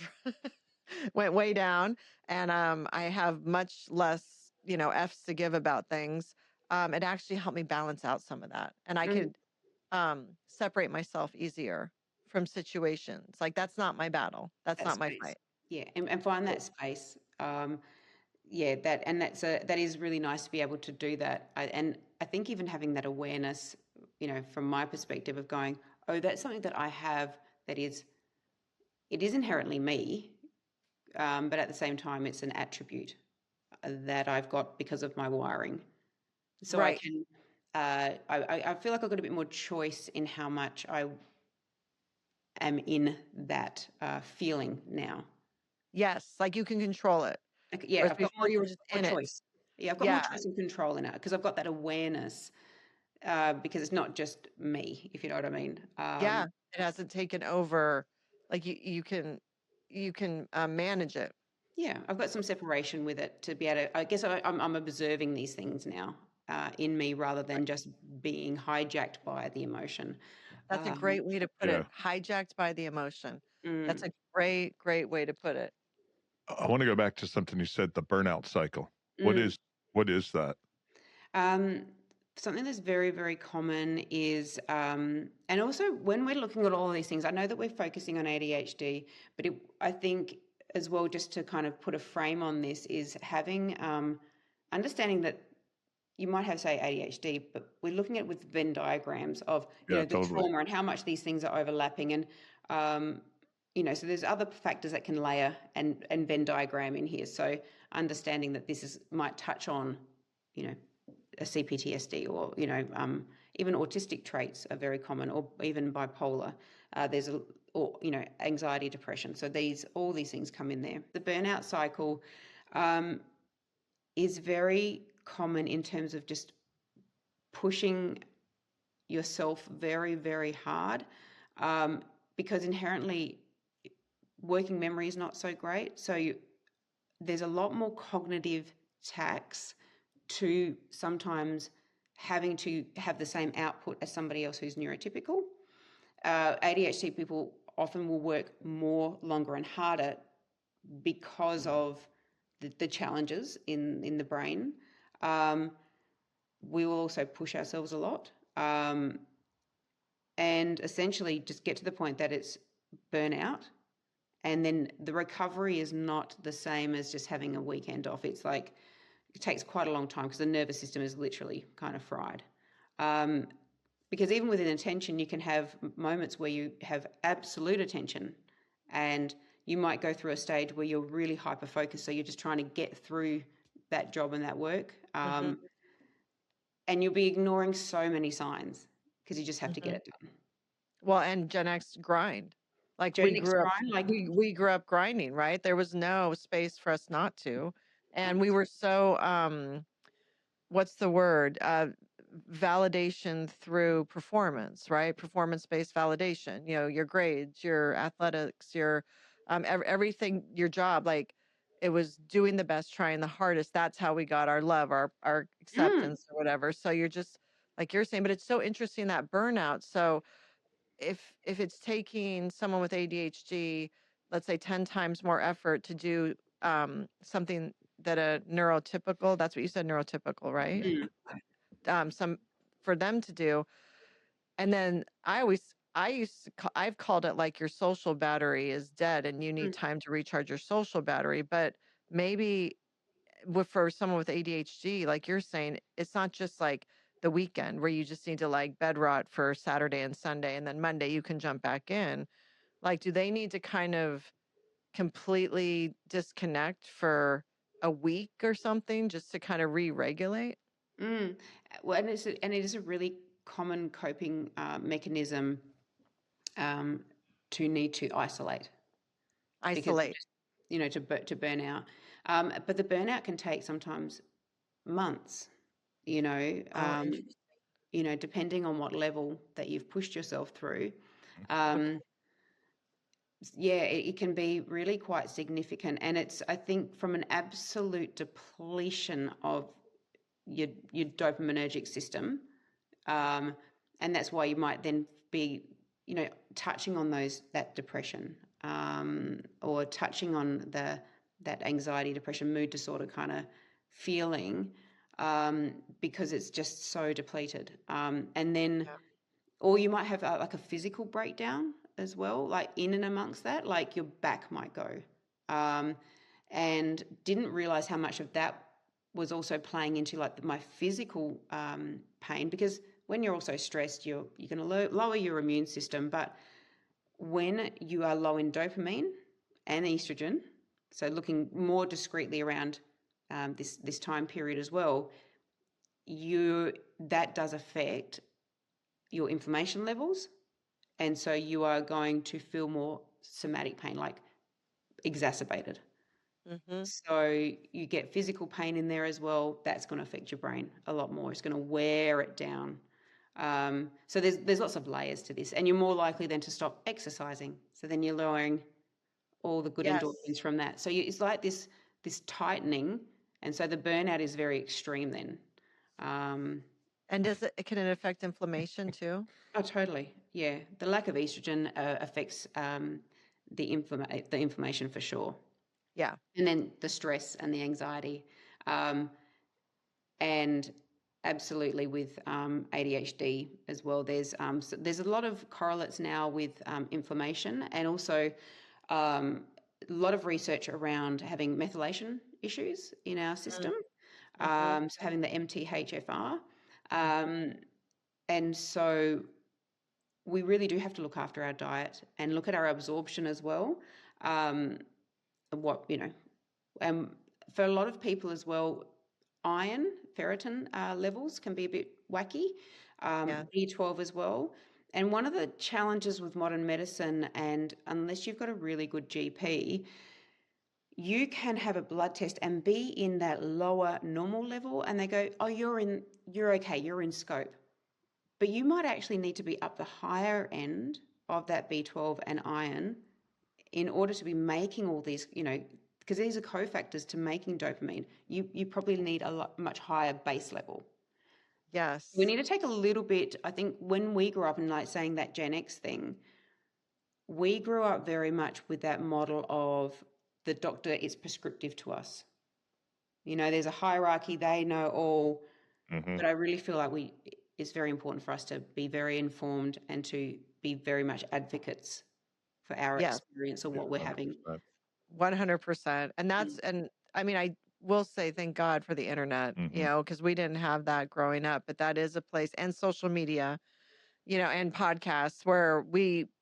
went way down and I have much less, F's to give about things, it actually helped me balance out some of that. And I Mm, could separate myself easier from situations. Like that's not my battle. That's that not my space. fight. Yeah, and find that space. Yeah, that is really nice to be able to do that. And I think even having that awareness, from my perspective of going, oh, that's something that I have that it is inherently me, but at the same time, it's an attribute that I've got because of my wiring. So I Right. can, I feel like I've got a bit more choice in how much I am in that feeling now. Yes. Like you can control it. Like, yeah, Whereas I've got before you were just more in it. choice. Yeah, I've got more Yeah. choice and control in it because I've got that awareness because it's not just me, if you know what I mean. Yeah. It hasn't taken over. Like you can manage it. Yeah, I've got some separation with it to be able to. I guess I'm observing these things now in me rather than just being hijacked by the emotion. That's a Um, great way to put Yeah, it. Hijacked by the emotion. That's mm, a great way to put it. I want to go back to something you said, the burnout cycle. What mm. is what is that? Um, Something that's very, very common is, and also when we're looking at all of these things, I know that we're focusing on ADHD, but I think as well, just to kind of put a frame on this, is having understanding that you might have, say, ADHD, but we're looking at it with Venn diagrams of, Yeah, the totally. trauma and how much these things are overlapping. And, so there's other factors that can layer and Venn diagram in here. So understanding that might touch on, you know, a CPTSD or even autistic traits are very common, or even bipolar. Or anxiety, depression. So all these things come in there. The burnout cycle is very common in terms of just pushing yourself very, very hard, because inherently working memory is not so great. So there's a lot more cognitive tax to sometimes having to have the same output as somebody else who's neurotypical. ADHD people often will work more, longer, and harder because of the challenges in the brain. We will also push ourselves a lot, and essentially just get to the point that it's burnout And then the recovery is not the same as just having a weekend off. It's like it takes quite a long time because the nervous system is literally kind of fried. Because even within attention, you can have moments where you have absolute attention, and you might go through a stage where you're really hyper focused. So you're just trying to get through that job and that work. And you'll be ignoring so many signs because you just have to get it done. Well, and GenX grind. Like GenX grind, like we grew up grinding, right? There was no space for us not to. And we were so what's the word? Validation through performance, right? Performance-based validation. You know, your grades, your athletics, your everything, your job. Like it was doing the best, trying the hardest. That's how we got our love, our acceptance, or whatever. So you're just like you're saying, but it's so interesting that burnout. So if it's taking someone with ADHD, let's say 10 times more effort to do something that a neurotypical, that's what you said, neurotypical, right? Some for them to do. And then I've called it like your social battery is dead and you need time to recharge your social battery. But maybe for someone with ADHD, like you're saying, it's not just like the weekend where you just need to like bed rot for Saturday and Sunday and then Monday you can jump back in. Like, do they need to kind of completely disconnect for a week or something just to kind of re-regulate? Well, and it is a really common coping mechanism to need to isolate. Isolate. Because, to burn out. But the burnout can take sometimes months, depending on what level that you've pushed yourself through. It can be really quite significant. And it's, I think, from an absolute depletion of your dopaminergic system. And that's why you might then be, touching on that depression, or touching on that anxiety, depression, mood disorder kind of feeling, because it's just so depleted. And then, or you might have like a physical breakdown as well, like in and amongst that, like your back might go, and didn't realize how much of that was also playing into like my physical pain, because when you're also stressed, you're going to lower your immune system. But when you are low in dopamine and estrogen, so looking more discreetly around this time period as well, that does affect your inflammation levels, and so you are going to feel more somatic pain, like exacerbated. So you get physical pain in there as well. That's going to affect your brain a lot more. It's going to wear it down. So there's lots of layers to this, and you're more likely then to stop exercising. So then you're lowering all the good endorphins from that. So it's like this tightening, and so the burnout is very extreme then. And can it affect inflammation too? Oh, totally. Yeah, the lack of estrogen affects the inflammation for sure. Yeah. And then the stress and the anxiety, and absolutely with ADHD as well. There's a lot of correlates now with inflammation, and also a lot of research around having methylation issues in our system. So having the MTHFR, and so we really do have to look after our diet and look at our absorption as well. For a lot of people as well, iron, ferritin levels can be a bit wacky, B12 as well. And one of the challenges with modern medicine, and unless you've got a really good GP, you can have a blood test and be in that lower normal level, and they go, oh, you're okay, you're in scope. But you might actually need to be up the higher end of that B12 and iron in order to be making all these, because these are cofactors to making dopamine. You probably need a much higher base level. Yes. We need to take a little bit, I think when we grew up, and like saying that GenX thing, we grew up very much with that model of the doctor is prescriptive to us. There's a hierarchy, they know all, but I really feel like it's very important for us to be very informed and to be very much advocates for our Yes. experience or Yeah, what we're having. 100%. 100%. And Mm, and I mean, I will say thank God for the internet, Hmm. because we didn't have that growing up, but that is a place, and social media, and podcasts where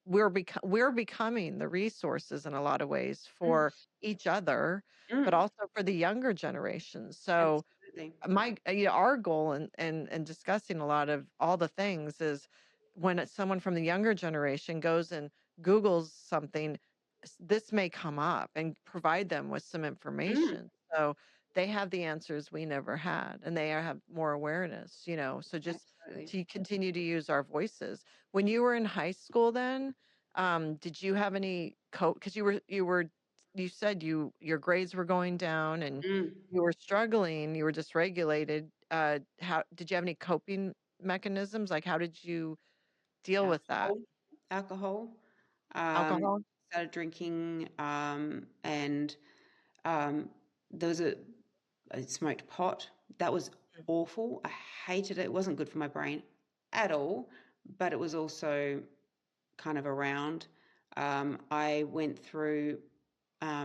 we're becoming the resources in a lot of ways mm, for each other, but mm, also for the younger generations. So absolutely. our goal in discussing a lot of all the things is when someone from the younger generation goes and Googles something, this may come up, and provide them with some Mm, information. So they have the answers we never had, and they have more awareness, so just absolutely. to continue to use our voices. When you were in high school then, did you have any because you said your grades were going down and Mm. you were struggling, you were dysregulated. How did you have any coping mechanisms? Like, how did you deal with that? Alcohol, alcohol. Um, Alcohol? Started drinking, and um, there was I smoked pot. That was Mm. awful. I hated it. It wasn't good for my brain at all, but it was also kind of around. I went through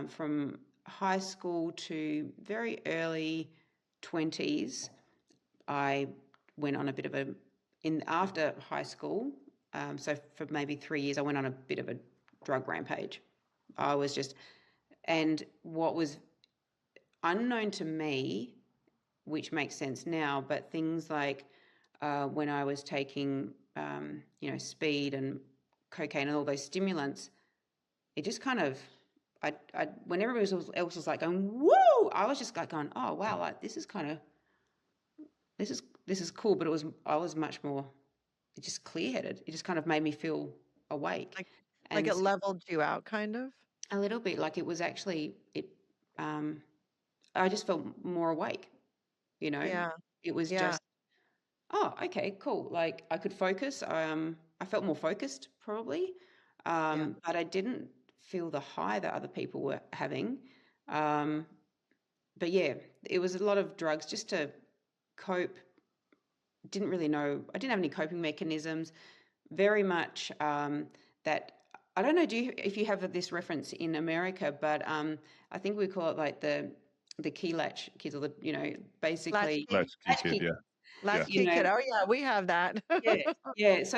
from high school to very early 20s. I went on a bit of after high school. So for maybe 3 years, I went on a bit of a drug rampage. I was just, and what was unknown to me, which makes sense now, but things like when I was taking, speed and cocaine and all those stimulants, it just kind of, when everybody else was like going, whoa, I was just like going, oh wow, like this is kind of, this is cool, but I was much more just clear headed. It just kind of made me feel awake, Like like and it so leveled you out, kind of? a little bit like it was actually it. Um, I just felt more awake. You know, Yeah. it was Yeah. just, oh, okay, cool. Like I could focus. I felt more focused probably, Yeah. but I didn't feel the high that other people were having. Um, but yeah, it was a lot of drugs just to cope. Didn't really know. I didn't have any coping mechanisms. Very much that I don't know. If you have this reference in America, but I think we call it like the key latch kids, or basically Latchkey? Latchkey latch kid. kids. Yeah. Yeah. You Latchkey know, kid. Oh yeah, we have that. yeah, yeah. So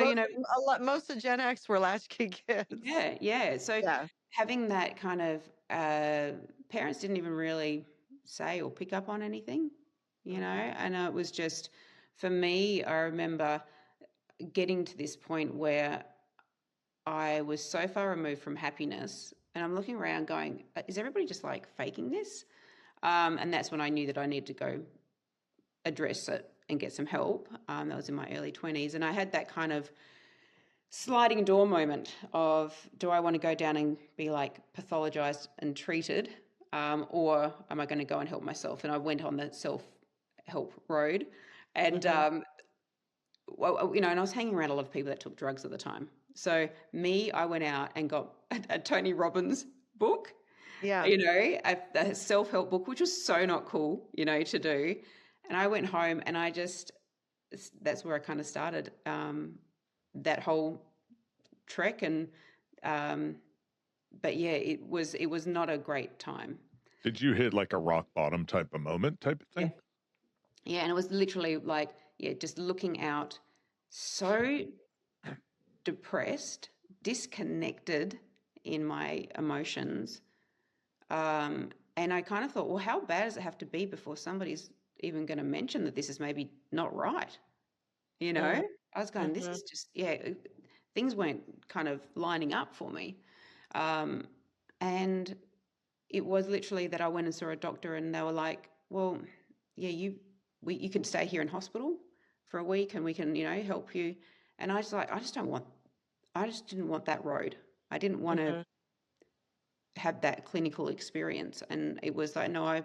Most of Gen X were latchkey kids. yeah, yeah. So Yeah. having that kind of parents didn't even really say or pick up on anything, Mhm. and it was just for me. I remember getting to this point where I was so far removed from happiness, and I'm looking around going, is everybody just like faking this? And that's when I knew that I needed to go address it and get some help. That was in my early 20s. And I had that kind of sliding door moment of, do I want to go down and be like pathologized and treated? Or am I going to go and help myself? And I went on the self help road. And Mhm. well, and I was hanging around a lot of people that took drugs at the time. So I went out and got a Tony Robbins book, Yeah. a self-help book, which was so not cool, to do. And I went home and that's where I kind of started that whole trek. And but yeah, it was not a great time. Did you hit like a rock bottom type of moment type of Yeah. thing? Yeah, and it was literally like, yeah, just looking out, so depressed, disconnected in my emotions. And I kind of thought, well, how bad does it have to be before somebody's even going to mention that this is maybe not right? You know, Mm. I was going, this Mhm. is just, yeah, things weren't kind of lining up for me. Um, and it was literally that I went and saw a doctor and they were like, well, yeah, you can stay here in hospital for a week and we can, help you. And I just didn't want that road. I didn't want to Mhm. have that clinical experience. And it was like, no,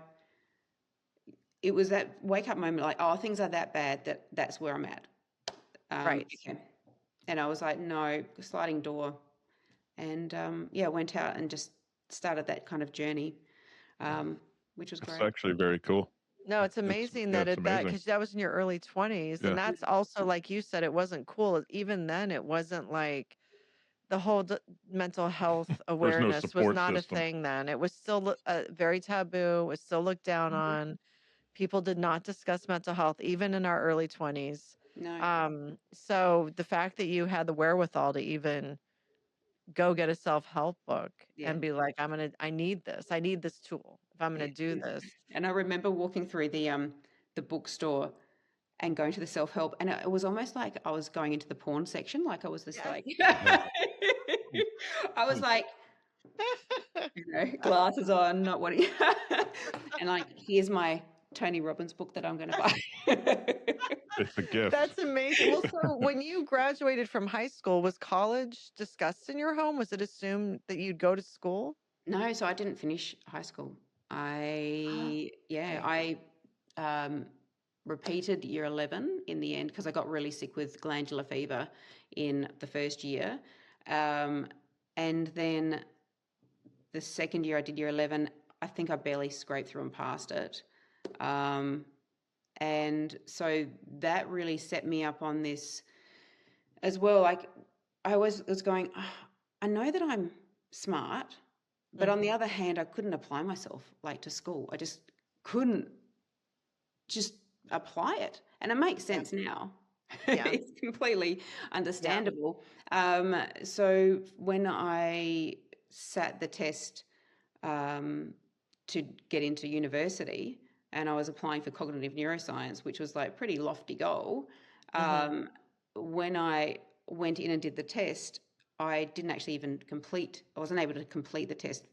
it was that wake up moment, like, oh, things are that bad that's where I'm at. Right. Okay. And I was like, no, sliding door. And yeah, went out and just started that kind of journey, which was That's great. actually very cool. No, it's amazing Yeah, that it's amazing. because that was in your early 20s, and Yeah. that's also, like you said, it wasn't cool. Even then, it wasn't like the whole mental health There's no awareness was support not a system. thing then. It was still very taboo, was still looked down on. People did not discuss mental health, even in our early 20s. No. So the fact that you had the wherewithal to even go get a self-help book Yeah. and be like, I need this tool if I'm gonna do this. And I remember walking through the bookstore and going to the self-help, and it was almost like I was going into the porn section. Like I was just Yes. like, I was like, glasses on, not what, and like, here's my Tony Robbins book that I'm going to buy. It's a gift. That's amazing. Well, so when you graduated from high school, was college discussed in your home? Was it assumed that you'd go to school? No, so I didn't finish high school. I repeated year 11 in the end because I got really sick with glandular fever in the first year. And then the second year I did year 11, I think I barely scraped through and passed it. And so that really set me up on this as well. Like I was going, I know that I'm smart, but on the other hand, I couldn't apply myself like to school. I just couldn't just apply it. And it makes sense now. Yeah. It's completely understandable. So when I sat the test to get into university, and I was applying for cognitive neuroscience, which was like pretty lofty goal. When I went in and did the test, I didn't actually even I wasn't able to complete the test,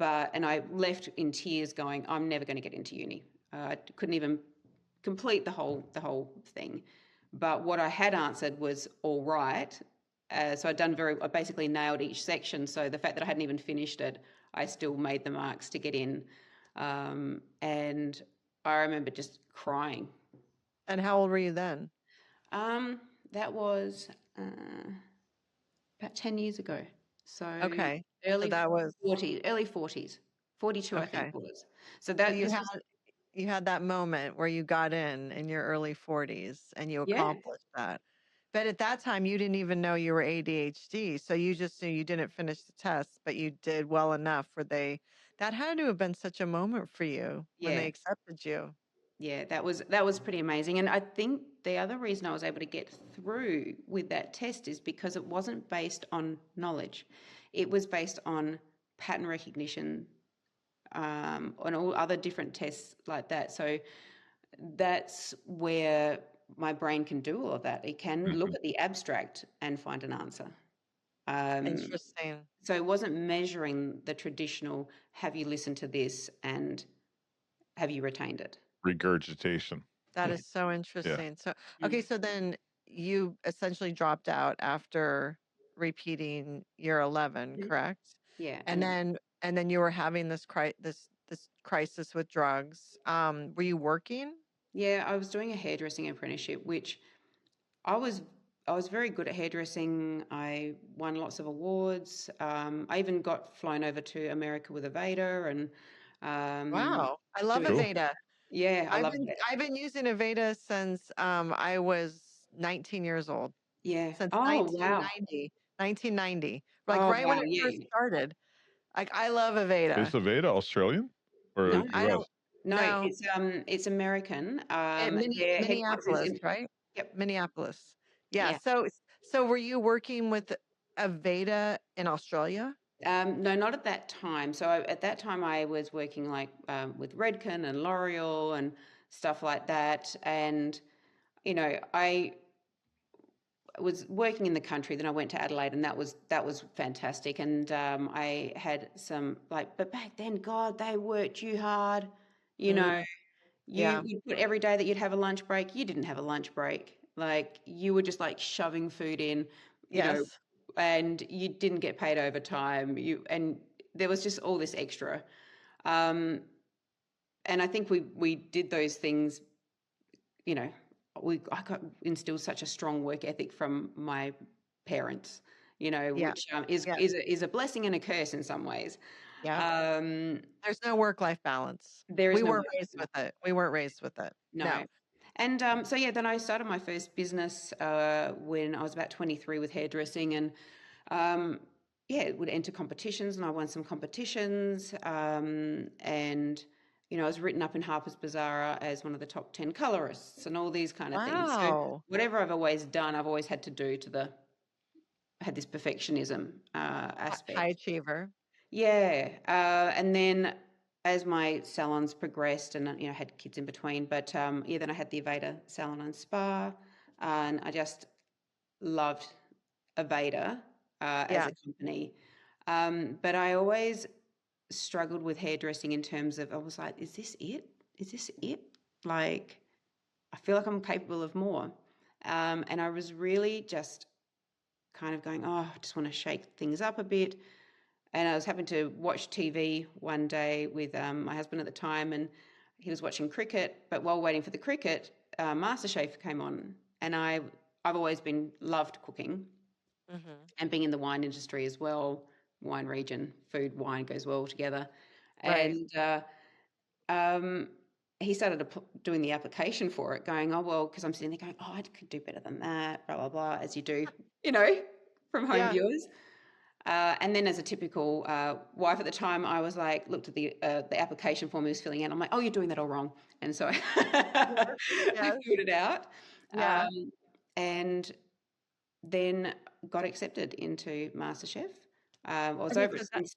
and I left in tears going, I'm never going to get into uni. I couldn't even complete the whole thing. But what I had answered was all right. So I basically nailed each section. So the fact that I hadn't even finished it, I still made the marks to get in. And I remember just crying. And how old were you then? That was about 10 years ago. So Okay. early So that was 40s, early 40s, 42, I think okay. it was. So that You had that moment where you got in your early 40s and you accomplished that. But at that time, you didn't even know you were ADHD. So you just knew you didn't finish the test, but you did well enough that had to have been such a moment for you when they accepted you. Yeah, that was pretty amazing. And I think the other reason I was able to get through with that test is because it wasn't based on knowledge. It was based on pattern recognition, and all other different tests like that. So that's where my brain can do all of that. It can look at the abstract and find an answer. Interesting. So it wasn't measuring the traditional, have you listened to this and have you retained it? Regurgitation. That is so interesting. So, okay, so then you essentially dropped out after repeating year 11, correct? Yeah. And then you were having this crisis with drugs. Were you working? Yeah, I was doing a hairdressing apprenticeship, which I was very good at hairdressing. I won lots of awards. I even got flown over to America with Aveda and Wow, I love Cool. Aveda. yeah, I love it. I've been using Aveda since I was 19 years old. Yeah. Since Oh, wow. 1990. Like Oh, right when wow. it first Yeah. started. Like I love Is Aveda. Aveda Australian or No, I US? don't no, know. it's American. Their headquarters is Minneapolis, in, right? yep. Minneapolis. Yeah. Yeah. So were you working with Aveda in Australia? No, not at that time. So at that time, I was working like with Redken and L'Oreal and stuff like that. And I was working in the country. Then I went to Adelaide, and that was fantastic. And I had some but back then, God, they worked you hard. You know, Yeah. you put every day that you'd have a lunch break. You didn't have a lunch break. Like you were just like shoving food in. Yes. And you didn't get paid overtime. And there was just all this extra. And I think we did those things. I got instilled such a strong work ethic from my parents. Which is a blessing and a curse in some ways. Yeah. There's no work-life balance. There is We no weren't raised with it. We weren't raised with it. No. And then I started my first business when I was about 23 with hairdressing, and yeah, would enter competitions, and I won some competitions. And I was written up in Harper's Bazaar as one of the top 10 colorists and all these kind of things. So Wow. whatever I've always done, I've always had to do had this perfectionism High aspect. achiever. Yeah. And then as my salons progressed and, had kids in between, but then I had the Aveda Salon and Spa, and I just loved Aveda as Yeah. a company. But I always struggled with hairdressing in terms of, I was like, is this it? Is this it? Like, I feel like I'm capable of more. And I was really just kind of going, oh, I just want to shake things up a bit. And I was having to watch TV one day with my husband at the time, and he was watching cricket. But while waiting for the cricket, MasterChef came on, and I've always loved cooking and being in the wine industry as well. Wine region, food, wine goes well together. Right. And he started doing the application for it, going, oh, well, because I'm sitting there going, oh, I could do better than that, blah, blah, blah, as you do, from home Yeah. viewers. And then as a typical wife at the time, I was like, looked at the application form he was filling out. I'm like, oh, you're doing that all wrong. And so I Yes. filled it out. Yeah. And then got accepted into MasterChef. I was Okay, over it so since.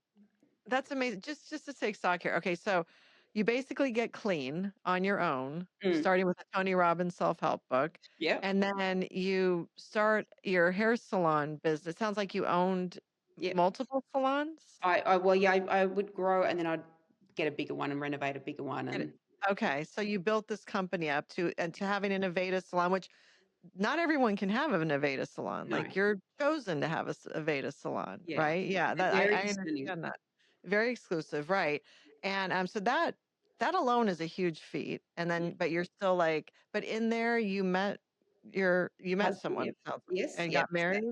that's amazing. Just to take stock here. Okay, so you basically get clean on your own, starting with the Tony Robbins self-help book. Yeah. And then you start your hair salon business. Sounds like you owned Yeah. multiple salons. I would grow, and then I'd get a bigger one and renovate a bigger one. And Okay, so you built this company up to having an Aveda salon, which not everyone can have an Aveda salon. no, Like you're chosen to have a Aveda salon, yeah, right? Yeah, they're that very I discerning. understand that. Very exclusive, right? And so that alone is a huge feat. And then, but you're still like, but in there you met Husband, someone yeah. it sounds like, Yes, and yep. got married.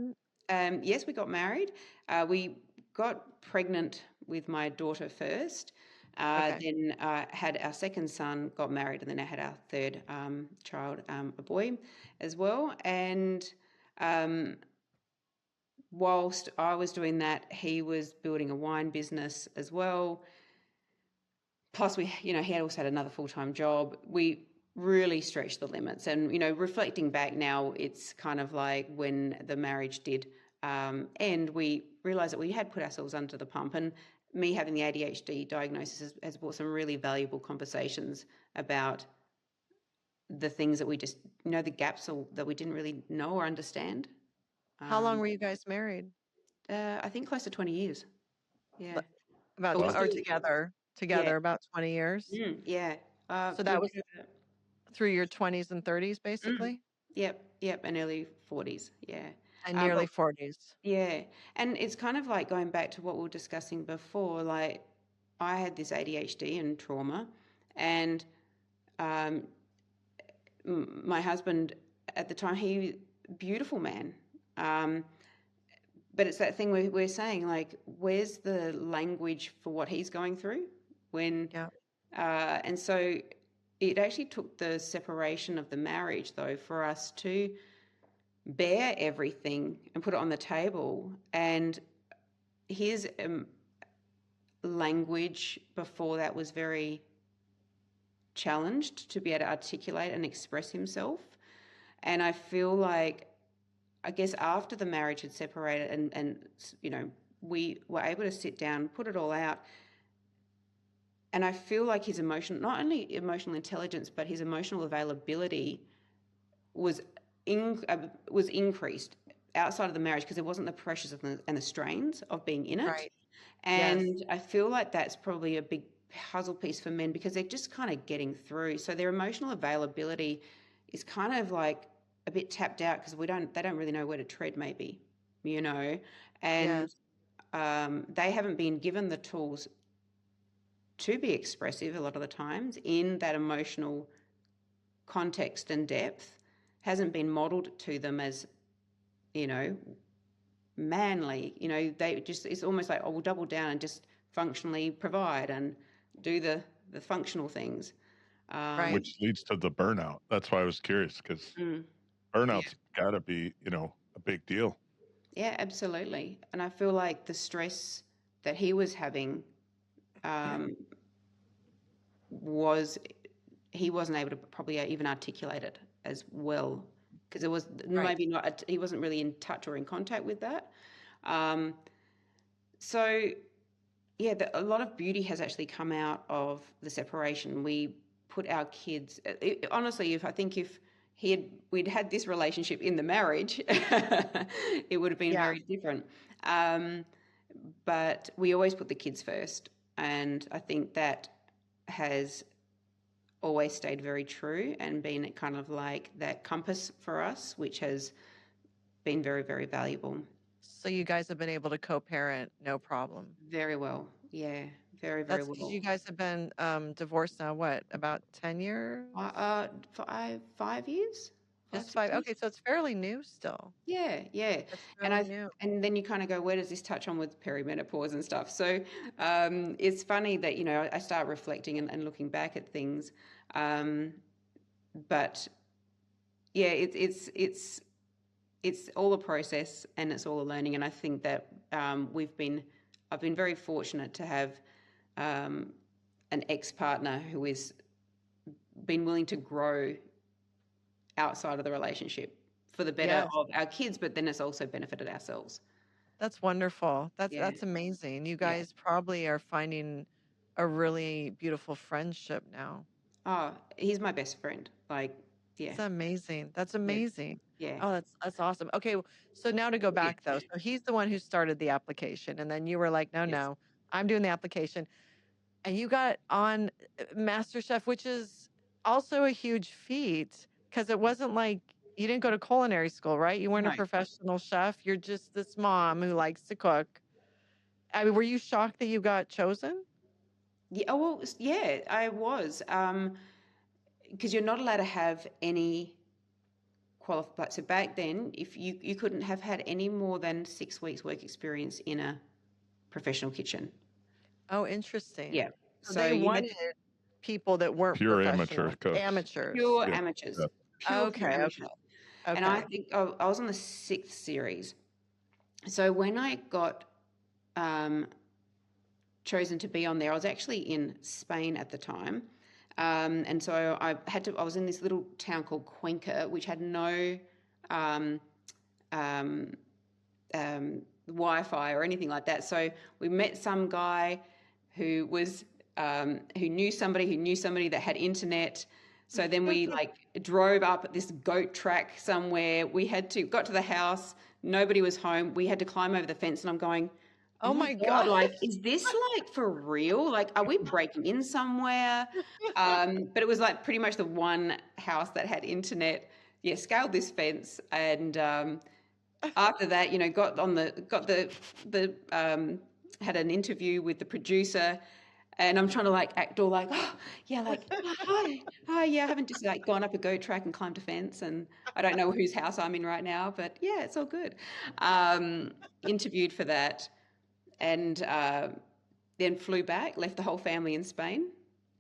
Yes, we got married. We got pregnant with my daughter first. Okay, Then had our second son, got married, and then I had our third child, a boy, as well. And um, whilst I was doing that, he was building a wine business as well. Plus, he had also had another full-time job. We really stretched the limits, and reflecting back now, it's kind of like when the marriage did end, we realized that we had put ourselves under the pump, and me having the ADHD diagnosis has brought some really valuable conversations about the things that we just the gaps that we didn't really know or understand. how long Um, were you guys married? I think close to 20 years. Yeah, L- About but we're or still, yeah, together about 20 years. yeah. So We're that was through your 20s and 30s, Mm. basically, Yep, and early 40s, yeah. and But nearly 40s. yeah, and it's kind of like going back to what we were discussing before. Like, I had this ADHD and trauma, and um, my husband at the time, beautiful man, um, but it's that thing we're saying, like, where's the language for what he's going through when, Yeah. and so it actually took the separation of the marriage, though, for us to bear everything and put it on the table. And his language before that was very challenged to be able to articulate and express himself. And I feel like, I guess after the marriage had separated, and we were able to sit down, put it all out. And I feel like his not only emotional intelligence, but his emotional availability was increased outside of the marriage, because there wasn't the pressures and the strains of being in it. Right. Yes. And I feel like that's probably a big puzzle piece for men, because they're just kind of getting through. So their emotional availability is kind of like a bit tapped out, because they don't really know where to tread, maybe, and Yes. they haven't been given the tools to be expressive a lot of the times in that emotional context and depth. Hasn't been modeled to them as, manly. It's almost like, oh, we'll double down and just functionally provide and do the functional things. Right. Which leads to the burnout. That's why I was curious, because Yeah, burnout's got to be, a big deal. Yeah, absolutely. And I feel like the stress that he was having um, was he wasn't able to probably even articulate it as well because it was Right. maybe not he wasn't really in touch or in contact with that. Um, so yeah, a lot of beauty has actually come out of the separation. We put our kids honestly, if we'd had this relationship in the marriage, it would have been Yeah. very different. Um, but we always put the kids first, and I think that has always stayed very true and been kind of like that compass for us, which has been very, very valuable. So you guys have been able to co-parent, no problem. Very well. Yeah, very, very That's because well. you guys have been divorced now, what, about 10 years? For 5 years? Just 6 5. years? Okay, so it's fairly new still. Yeah, yeah. It's And fairly new. and then you kind of go, where does this touch on with perimenopause and stuff? So it's funny that, I start reflecting and looking back at things. But yeah, it's all a process and it's all a learning. And I think that I've been very fortunate to have an ex-partner who has been willing to grow outside of the relationship for the better Yes, of our kids, but then it's also benefited ourselves. that's wonderful. That's Yeah, that's amazing. You yeah. guys probably are finding a really beautiful friendship now. Oh, he's my best friend. Like, yeah, That's amazing. That's yeah, amazing. yeah, Oh, that's awesome. Okay, so now to go yeah. back though. So he's the one who started the application, and then you were like, no, Yes. no, I'm doing the application. And you got on MasterChef, which is also a huge feat because it wasn't like you didn't go to culinary school, right? You weren't a No. professional chef. You're just this mom who likes to cook. I mean, were you shocked that you got chosen? Yeah. Oh, well, yeah, I was. Because you're not allowed to have any qualified. So back then, if you couldn't have had any more than 6 weeks work experience in a professional kitchen. Oh, interesting. Yeah. So So they you had wanted people that weren't Pure amateur professional, cooks. amateurs. pure Yeah. amateurs, Yeah. pure Okay, okay, amateurs. And I okay. think I was on the 6th series. So when I got chosen to be on there, I was actually in Spain at the time. And so I was in this little town called Cuenca, which had no um, um, Wi-Fi or anything like that. So we met some guy who was who knew somebody that had internet. So then we like drove up this goat track somewhere. We got to the house. Nobody was home. We had to climb over the fence, and I'm going, oh Oh my my God, God. like, is this like for real? Like, are we breaking in somewhere? But it was like pretty much the one house that had internet. Yeah, scaled this fence, and after that, had an interview with the producer, and I'm trying to like act all like, oh yeah, like, oh, hi, yeah, I haven't just like gone up a goat track and climbed a fence, and I don't know whose house I'm in right now, but yeah, it's all good. Interviewed for that, and then flew back, left the whole family in Spain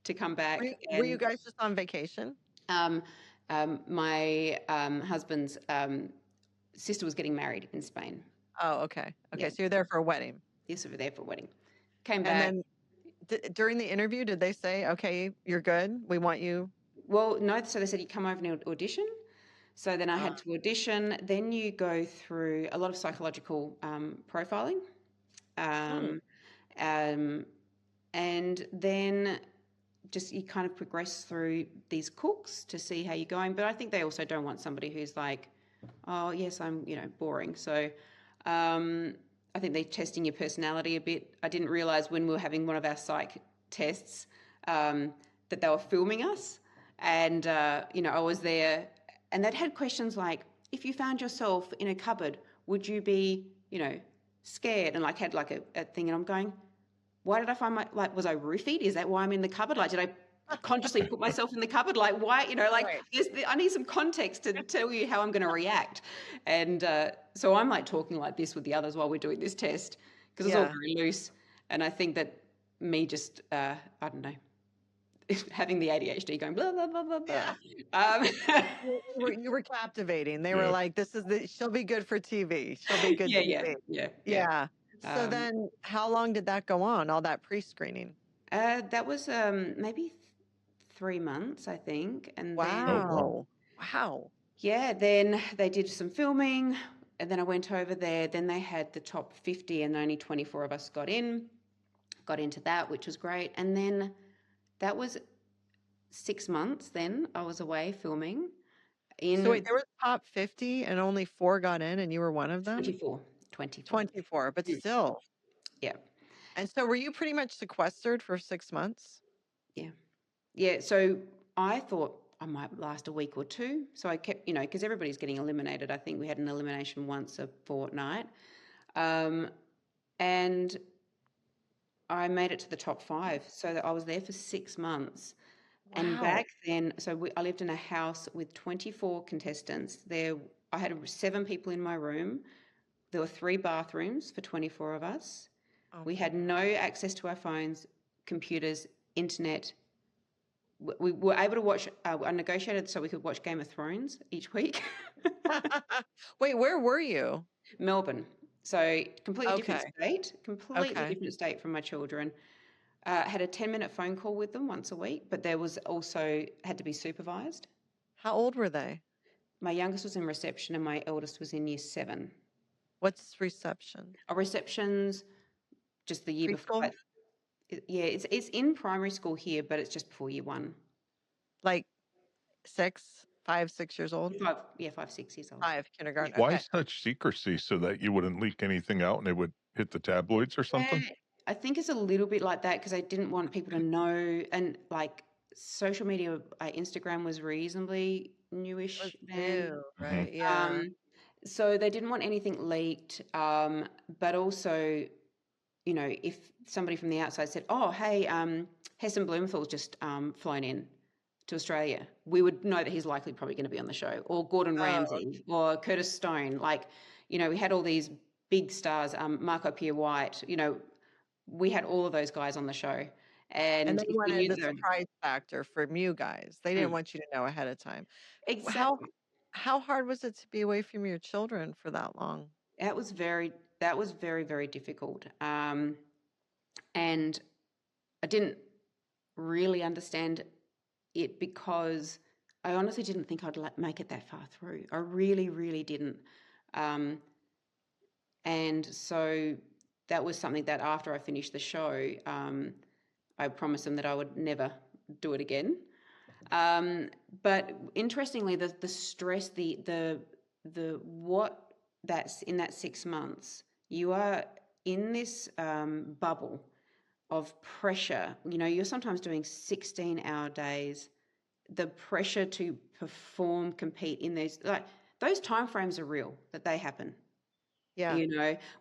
to come back, Were you and guys just on vacation? um, my husband's sister was getting married in Spain. Oh, okay. Yeah, Okay, so you're there for a wedding. yes, we were there for a wedding. Came And back. then during the interview, did they say, "Okay, you're good. We want you"? Well, no, so they said you come over and audition. So then I Uh, had to audition. Then you go through a lot of psychological profiling. hmm. Um, um, and then just you kind of progress through these cooks to see how you're going. But I think they also don't want somebody who's like, oh, yes, I'm, boring. So I think they're testing your personality a bit. I didn't realise when we were having one of our psych tests that they were filming us. And, I was there and they'd had questions like, if you found yourself in a cupboard, would you be, scared? And like had like a thing, and I'm going, why did I find was I roofied? Is that why I'm in the cupboard? Like, did I consciously put myself in the cupboard? Like, why, Right. I need some context to tell you how I'm going to react. And so I'm like talking like this with the others while we're doing this test because it's all Yeah. very loose. And I think that me just, I don't know, having the ADHD going blah, blah, blah, blah, blah. Yeah. You were captivating. They were Yeah. like, she'll be good for TV. She'll be good TV. Yeah. So then how long did that go on, all that pre-screening? That was maybe 3 months, I think. And then, wow. Wow. yeah, then they did some filming, and then I went over there. Then they had the top 50 and only 24 of us got into that, which was great. And then that was 6 months. Then I was away filming. So wait, there was top 50 and only 4 got in and you were one of them? 24. 24, but still. Yeah. And so were you pretty much sequestered for 6 months? Yeah. Yeah. So I thought I might last a week or two. So I kept, because everybody's getting eliminated. I think we had an elimination once a fortnight. And I made it to the top 5. So that I was there for 6 months. Wow. And back then, I lived in a house with 24 contestants. I had 7 people in my room. There were 3 bathrooms for 24 of us. We had no access to our phones, computers, internet. We were able to watch, I negotiated so we could watch Game of Thrones each week. Wait, where were you? Melbourne. So completely different state from my children. Had a 10-minute phone call with them once a week, but there was also had to be supervised. How old were they? My youngest was in reception and my eldest was in year 7. What's reception? Reception's just the year before. Yeah, it's in primary school here, but it's just before year 1. Like 5, 6 years old? 5, 6 years old. 5, kindergarten. Why such secrecy so that you wouldn't leak anything out and it would hit the tabloids or something? Yeah, I think it's a little bit like that because I didn't want people to know. And like social media, Instagram was reasonably newish then. New, right? Yeah. So they didn't want anything leaked. But also, if somebody from the outside said, "Oh, hey, Heston Blumenthal's just flown in to Australia," we would know that he's likely probably going to be on the show, or Gordon Ramsay, or Curtis Stone. Like, we had all these big stars, Marco Pierre White. We had all of those guys on the show, and they wanted the surprise factor from you guys. They didn't want you to know ahead of time. Exactly. How hard was it to be away from your children for that long? That was very, very difficult. And I didn't really understand it because I honestly didn't think I'd make it that far through. I really, really didn't. And so that was something that after I finished the show, I promised them that I would never do it again. But interestingly, the stress, what that's in that 6 months, you are in this bubble of pressure. You're sometimes doing 16-hour days. The pressure to perform, compete in those timeframes are real, that they happen. Yeah.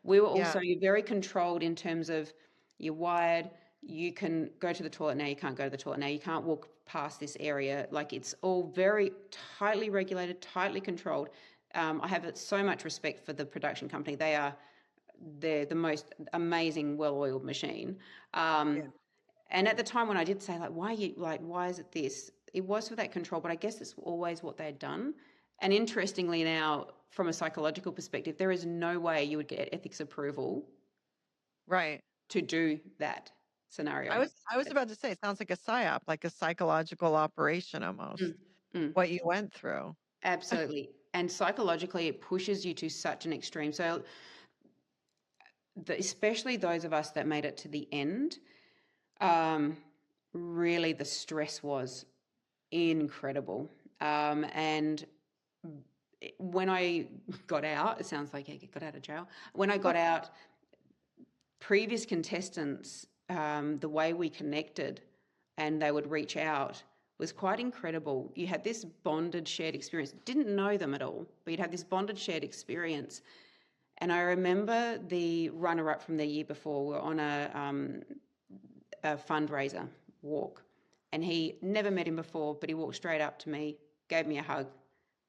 We were also very controlled in terms of you're wired, you can go to the toilet now, you can't go to the toilet now, you can't walk past this area. Like, it's all very tightly regulated, tightly controlled. I have so much respect for the production company. They're the most amazing, well-oiled machine. And at the time when I did say, why is it this? It was for that control, but I guess it's always what they'd done. And interestingly now, from a psychological perspective, there is no way you would get ethics approval to do that scenario. I was about to say, it sounds like a psyop, like a psychological operation almost, what you went through. Absolutely. And psychologically, it pushes you to such an extreme. So especially those of us that made it to the end, really the stress was incredible. And when I got out, it sounds like I got out of jail. When I got out, previous contestants, the way we connected and they would reach out was quite incredible. You had this bonded, shared experience. Didn't know them at all, but you'd have this bonded, shared experience. And I remember the runner-up from the year before were on a fundraiser walk, and he never met him before, but he walked straight up to me, gave me a hug,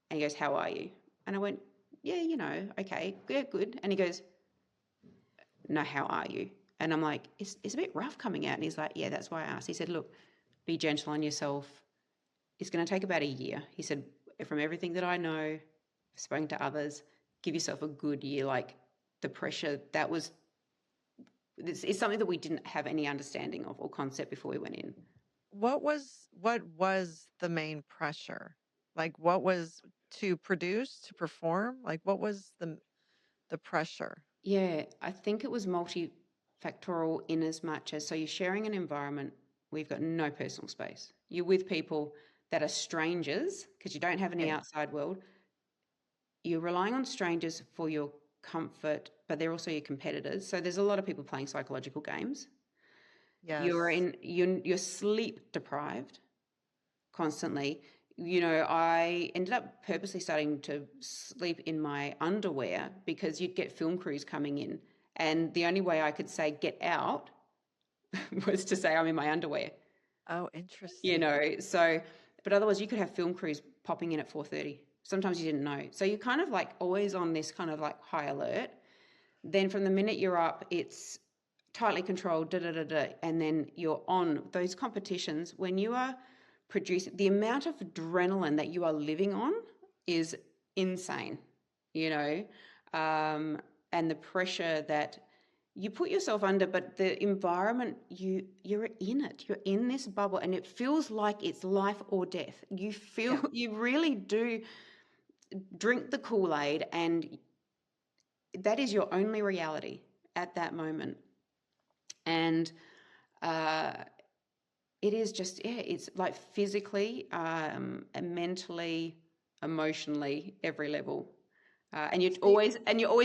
and he goes, "How are you?" And I went, "Yeah, okay, yeah, good." And he goes, "No, how are you?" And I'm like, it's a bit rough coming out. And he's like, "Yeah, that's why I asked." He said, "Look, be gentle on yourself. It's going to take about a year. He said, from everything that I know, spoken to others, give yourself a good year. Like the pressure it's something that we didn't have any understanding of or concept before we went in. What was the main pressure? Like what was to produce, to perform? Like what was the pressure? Yeah, I think it was multifactorial in as much as, so you're sharing an environment where you've got no personal space. You're with people that are strangers because you don't have any Right. outside world. You're relying on strangers for your comfort, but they're also your competitors. So there's a lot of people playing psychological games. Yes. You're sleep deprived constantly. I ended up purposely starting to sleep in my underwear because you'd get film crews coming in, and the only way I could say get out was to say I'm in my underwear. Oh, interesting. So but otherwise you could have film crews popping in at 4:30. Sometimes you didn't know. So you're kind of like always on this kind of like high alert. Then from the minute you're up, it's tightly controlled, and then you're on those competitions. When you are producing, the amount of adrenaline that you are living on is insane, and the pressure that you put yourself under, but the environment, you're in it. You're in this bubble, and it feels like it's life or death. You feel you really do drink the Kool-Aid, and that is your only reality at that moment. And it is just, it's like physically, and mentally, emotionally, every level. And you're always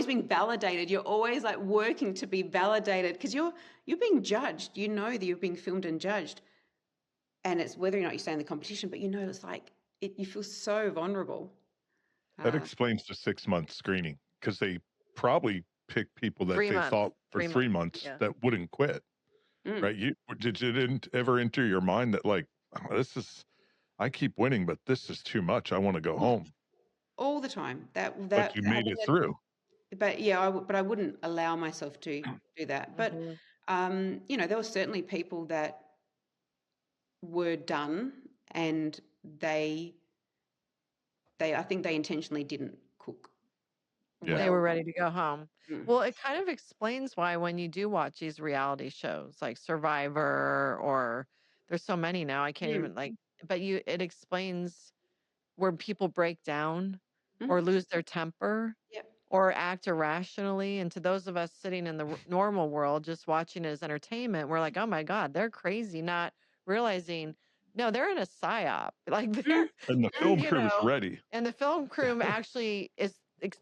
being validated. You're always like working to be validated because you're being judged. You know that you're being filmed and judged, and it's whether or not you stay in the competition. But it's like you feel so vulnerable. That explains the 6-month screening because they probably pick people that 3 they months. thought for 3 3 months. months Yeah. that wouldn't quit, right? Did it ever enter your mind that like, oh, I keep winning, but this is too much. I want to go home. All the time. But you made it through. But yeah, but I wouldn't allow myself to do that. But there were certainly people that were done, and I think they intentionally didn't cook. Yeah. They were ready to go home. Mm. Well, it kind of explains why when you do watch these reality shows like Survivor, or there's so many now, I can't even but it explains where people break down or lose their temper Yep. or act irrationally. And to those of us sitting in the normal world, just watching it as entertainment, we're like, oh my God, they're crazy, not realizing, no, they're in a psyop. Like And the film crew is ready. and the film crew actually is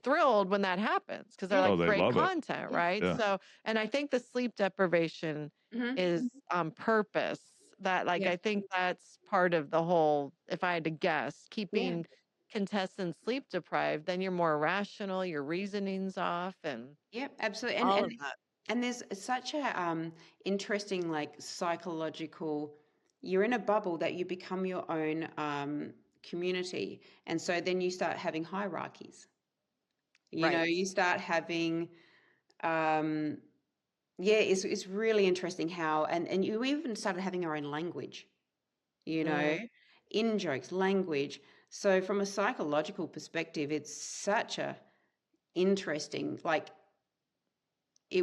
thrilled when that happens because they're like, they great love content, it. right? Yeah. So, and I think the sleep deprivation is on purpose. That I think that's part of the whole, if I had to guess, keeping contestants sleep deprived, then you're more irrational, your reasoning's off, and absolutely. all of that. And there's such a interesting like psychological, you're in a bubble that you become your own community, and so then you start having hierarchies. You start having it's really interesting how, and you even started having our own language, in jokes, language. So from a psychological perspective, it's such a interesting, like, I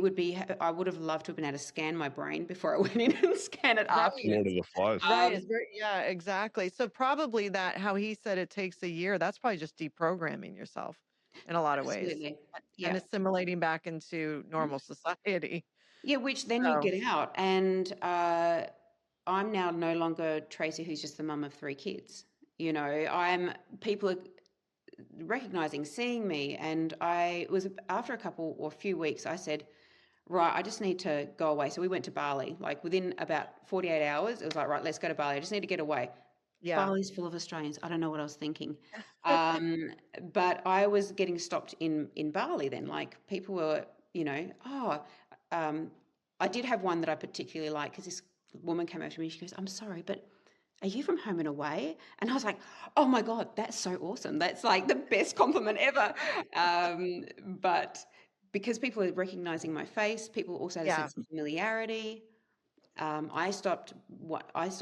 would have loved to have been able to scan my brain before I went in and scan it after. Lord of the Flies. Right. Exactly. So probably that, how he said it takes a year, that's probably just deprogramming yourself in a lot of ways Absolutely. and assimilating back into normal society. Yeah, which then you get out. And I'm now no longer Tracy, who's just the mum of 3 kids. People are recognizing, seeing me. And I was, after a few weeks, I said, right, I just need to go away. So we went to Bali. Like within about 48 hours, it was like, right, let's go to Bali. I just need to get away. Yeah. Bali's full of Australians. I don't know what I was thinking. But I was getting stopped in Bali then. Like people were, I did have one that I particularly liked because this woman came over to me. She goes, I'm sorry, but are you from Home and Away? And I was like, oh my God, that's so awesome. That's like the best compliment ever. But because people are recognizing my face, people also had a sense of familiarity. I stopped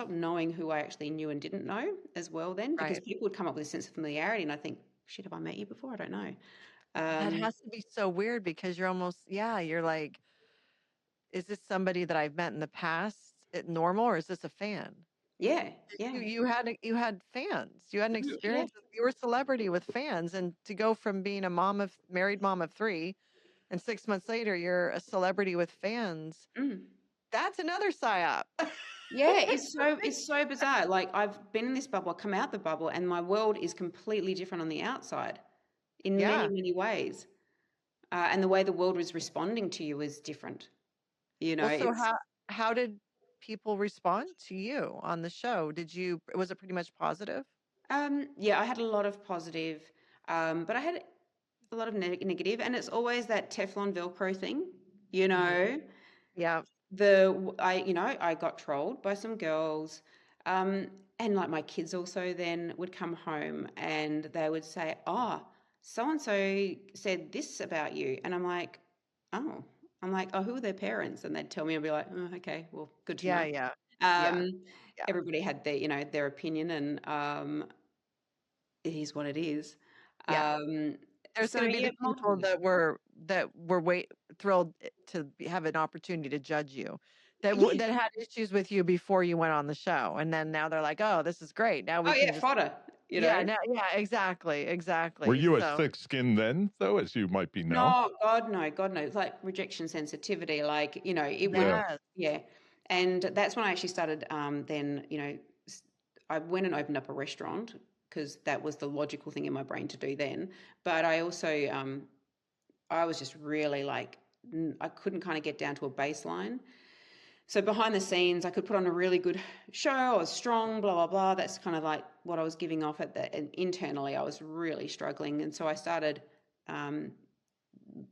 knowing who I actually knew and didn't know as well then, because Right. people would come up with a sense of familiarity, and I think, shit, have I met you before? I don't know. That has to be so weird because you're almost, yeah, you're like, is this somebody that I've met in the past, normal, or is this a fan? Yeah, You had fans. You had an yeah. experience. You were a celebrity with fans, and to go from being a married mom of 3, and 6 months later you're a celebrity with fans. Mm. That's another psyop. Yeah, it's so bizarre. Like, I've been in this bubble, I come out the bubble, and my world is completely different on the outside in many, Yeah. many ways. And the way the world was responding to you is different. You know, Well, so it's how did people respond to you on the show? Was it pretty much positive? yeah, I had a lot of positive, but I had a lot of negative, and it's always that Teflon Velcro thing, you Mhm. know. Yeah. I got trolled by some girls, and like my kids also then would come home and they would say, "Oh, so and so said this about you," and "Oh," "Oh, who are their parents?" And they'd tell me, I'd be like, "Oh, okay, well, good to Yeah, know." yeah. Yeah. Um, Yeah. Everybody had their opinion, and it is what it is. Yeah. Um, There's so gonna be yeah, the people multiple. that were thrilled to have an opportunity to judge you, Yeah. that had issues with you before you went on the show, and then now they're like, "Oh, this is great. Now Oh we can yeah, just." fodder. Yeah, yeah, exactly, Were exactly. you as So, thick-skinned then, though, as you might be now? No, God, no, God, no. It's like rejection sensitivity. Like, it would, Yeah. yes. yeah. And that's when I actually started, then, I went and opened up a restaurant because that was the logical thing in my brain to do then. But I also, I was just really like, I couldn't kind of get down to a baseline. So behind the scenes, I could put on a really good show. I was strong, blah, blah, blah. That's kind of like what I was giving off and internally I was really struggling. And so I started, um,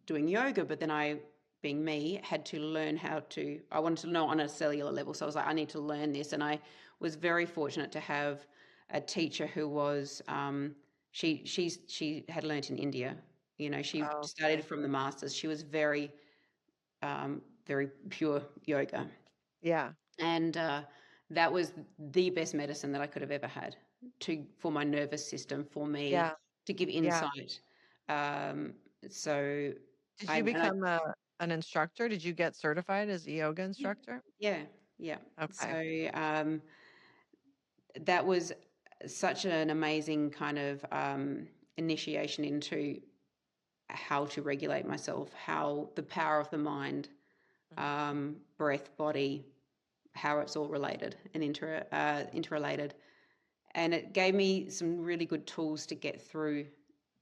doing yoga, but then being me, had to learn I wanted to know on a cellular level. So I was like, I need to learn this. And I was very fortunate to have a teacher who was, she had learnt in India. She Oh, studied okay. from the masters. She was very, very pure yoga. Yeah. And that was the best medicine that I could have ever had for my nervous system, for me Yeah. to give Yeah. insight. Um, so Did I you and I become an instructor? Did you get certified as a yoga Yeah, instructor? yeah, yeah. Okay. So that was such an amazing kind of initiation into how to regulate myself, how the power of the mind, Mhm. breath, body, how it's all related and interrelated. And it gave me some really good tools to get through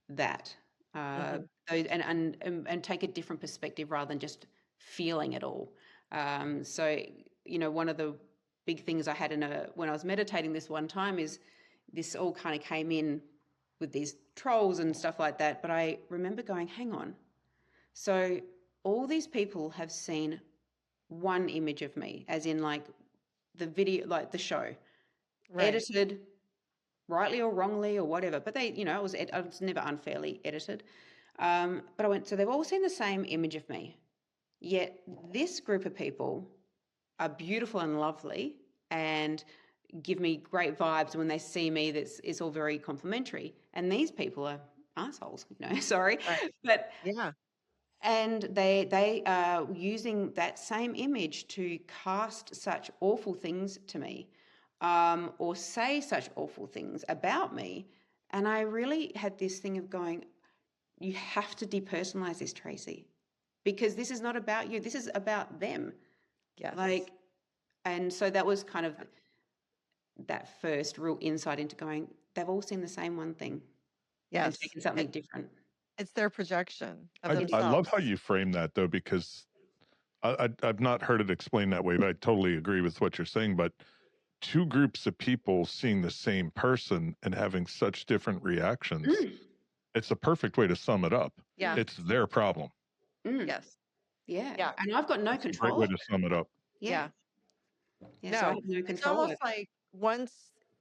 that, Mhm. and take a different perspective rather than just feeling it all. So one of the big things I had when I was meditating this one time is this all kind of came in with these trolls and stuff like that. But I remember going, hang on. So all these people have seen one image of me, as in like the video, like the show, Right. edited rightly or wrongly or whatever. But I was never unfairly edited. But I went, so they've all seen the same image of me. Yet this group of people are beautiful and lovely and give me great vibes. When they see me, it's all very complimentary. And these people are assholes, sorry. Right. But Yeah. and they are using that same image to cast such awful things to me, or say such awful things about me. And I really had this thing of going, you have to depersonalize this, Tracy, because this is not about you. This is about them. Yes. Like, and so that was kind of that first real insight into going, they've all seen the same one thing and Yes. taken something different. It's their projection of I It's love how themselves. you frame that, though, because I've not heard it explained that way, but I totally agree with what you're saying. But two groups of people seeing the same person and having such different reactions, mm, it's a perfect way to sum it up. Yeah. It's their problem. mm, Yes. yeah. Yeah. And I've got no That's a great control way over to it. sum it up. Yeah. Yeah. Yeah. So I No, have no it's control over almost it. like